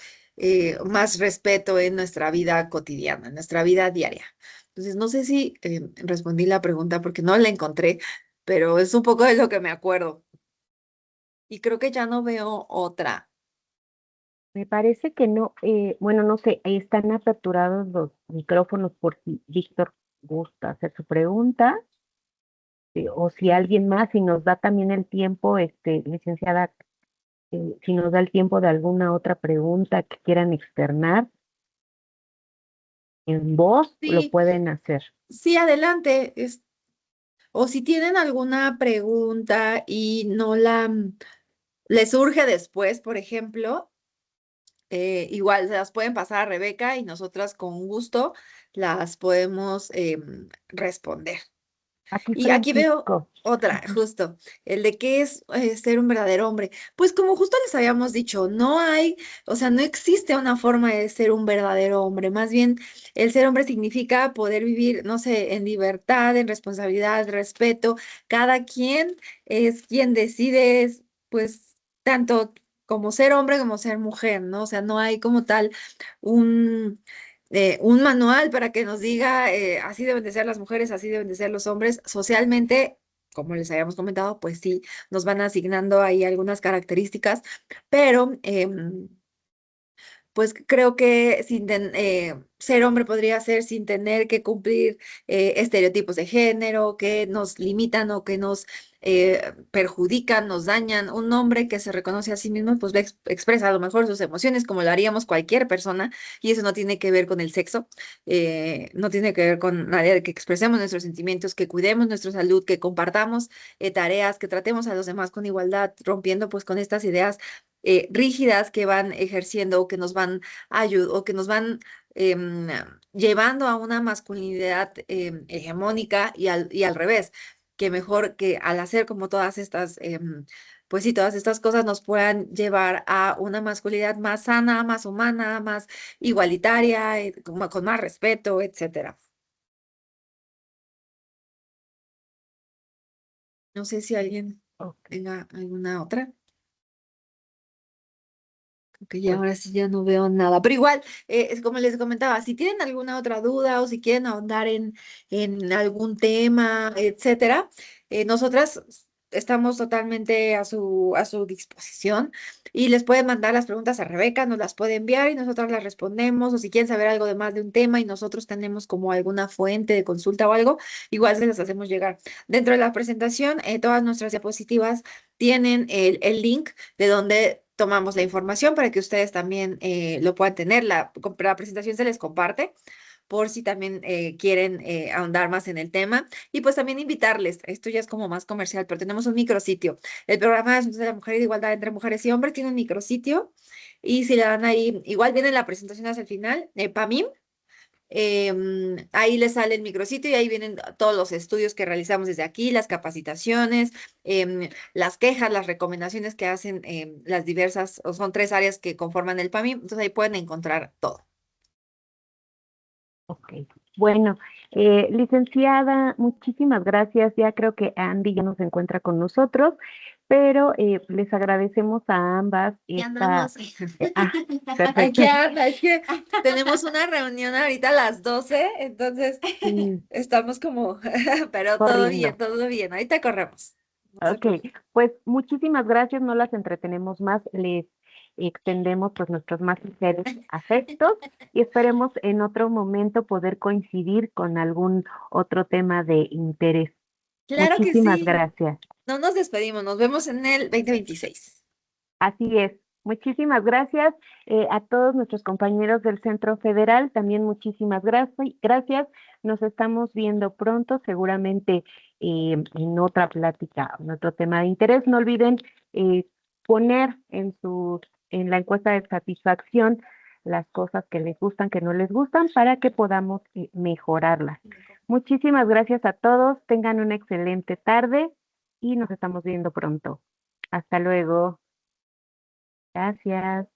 Speaker 3: más respeto en nuestra vida cotidiana, en nuestra vida diaria. Entonces, no sé si respondí la pregunta porque no la encontré, pero es un poco de lo que me acuerdo. Y creo que ya no veo otra.
Speaker 10: Me parece que no, bueno, no sé, ahí están aperturados los micrófonos por si Víctor gusta hacer su pregunta, o si alguien más, si nos da también el tiempo, licenciada, si nos da el tiempo de alguna otra pregunta que quieran externar en voz, lo pueden hacer.
Speaker 3: Sí, adelante. O si tienen alguna pregunta y no les surge después, por ejemplo, igual se las pueden pasar a Rebeca y nosotras con gusto las podemos responder. Y aquí veo otra, justo, el de qué es ser un verdadero hombre. Pues como justo les habíamos dicho, no hay, o sea, no existe una forma de ser un verdadero hombre. Más bien, el ser hombre significa poder vivir, no sé, en libertad, en responsabilidad, respeto. Cada quien es quien decide, pues, tanto como ser hombre como ser mujer, ¿no? O sea, no hay como tal un manual para que nos diga así deben de ser las mujeres, así deben de ser los hombres. Socialmente, como les habíamos comentado, pues sí, nos van asignando ahí algunas características, pero pues creo que ser hombre podría ser sin tener que cumplir estereotipos de género que nos limitan o que nos perjudican, nos dañan. Un hombre que se reconoce a sí mismo, pues expresa a lo mejor sus emociones como lo haríamos cualquier persona, y eso no tiene que ver con el sexo, no tiene que ver con nada de que expresemos nuestros sentimientos, que cuidemos nuestra salud, que compartamos tareas, que tratemos a los demás con igualdad, rompiendo pues con estas ideas rígidas que van ejerciendo o que nos van o que nos van em, llevando a una masculinidad hegemónica y al revés, que mejor que al hacer como todas estas, pues sí, todas estas cosas nos puedan llevar a una masculinidad más sana, más humana, más igualitaria, con más respeto, etcétera. No sé si alguien tenga alguna otra. Que ya ahora sí ya no veo nada, pero igual, es como les comentaba, si tienen alguna otra duda o si quieren ahondar en algún tema, etcétera, nosotras estamos totalmente a su disposición y les pueden mandar las preguntas a Rebeca, nos las puede enviar y nosotras las respondemos, o si quieren saber algo de más de un tema y nosotros tenemos como alguna fuente de consulta o algo, igual se las hacemos llegar. Dentro de la presentación, todas nuestras diapositivas tienen el link de donde tomamos la información para que ustedes también lo puedan tener. La presentación se les comparte por si también quieren ahondar más en el tema. Y pues también invitarles, esto ya es como más comercial, pero tenemos un micrositio. El programa de Asuntos de la Mujer y de Igualdad entre Mujeres y Hombres tiene un micrositio y si le dan ahí, igual viene la presentación hacia el final, PAMIM. Ahí les sale el micrositio y ahí vienen todos los estudios que realizamos desde aquí, las capacitaciones, las quejas, las recomendaciones que hacen las diversas, o son 3 áreas que conforman el PAMI, entonces ahí pueden encontrar todo.
Speaker 10: Ok, bueno, licenciada, muchísimas gracias. Ya creo que Andy ya no se encuentra con nosotros, pero les agradecemos a ambas
Speaker 3: Ya
Speaker 10: esta...
Speaker 3: andamos.
Speaker 10: Perfecto.
Speaker 3: Aquí anda, es que tenemos una reunión ahorita a las 12, entonces estamos como, pero
Speaker 10: Corriendo.
Speaker 3: todo bien, ahorita corremos.
Speaker 10: Ok, pues muchísimas gracias, no las entretenemos más, les extendemos pues nuestros más sinceros afectos y esperemos en otro momento poder coincidir con algún otro tema de interés.
Speaker 3: Claro que
Speaker 10: Muchísimas
Speaker 3: sí.
Speaker 10: gracias.
Speaker 3: No nos despedimos, nos vemos en el 2026.
Speaker 10: Así es. Muchísimas gracias a todos nuestros compañeros del Centro Federal. También muchísimas gracias. Nos estamos viendo pronto, seguramente en otra plática, en otro tema de interés. No olviden poner en la encuesta de satisfacción las cosas que les gustan, que no les gustan, para que podamos mejorarlas. Muchísimas gracias a todos. Tengan una excelente tarde y nos estamos viendo pronto. Hasta luego. Gracias.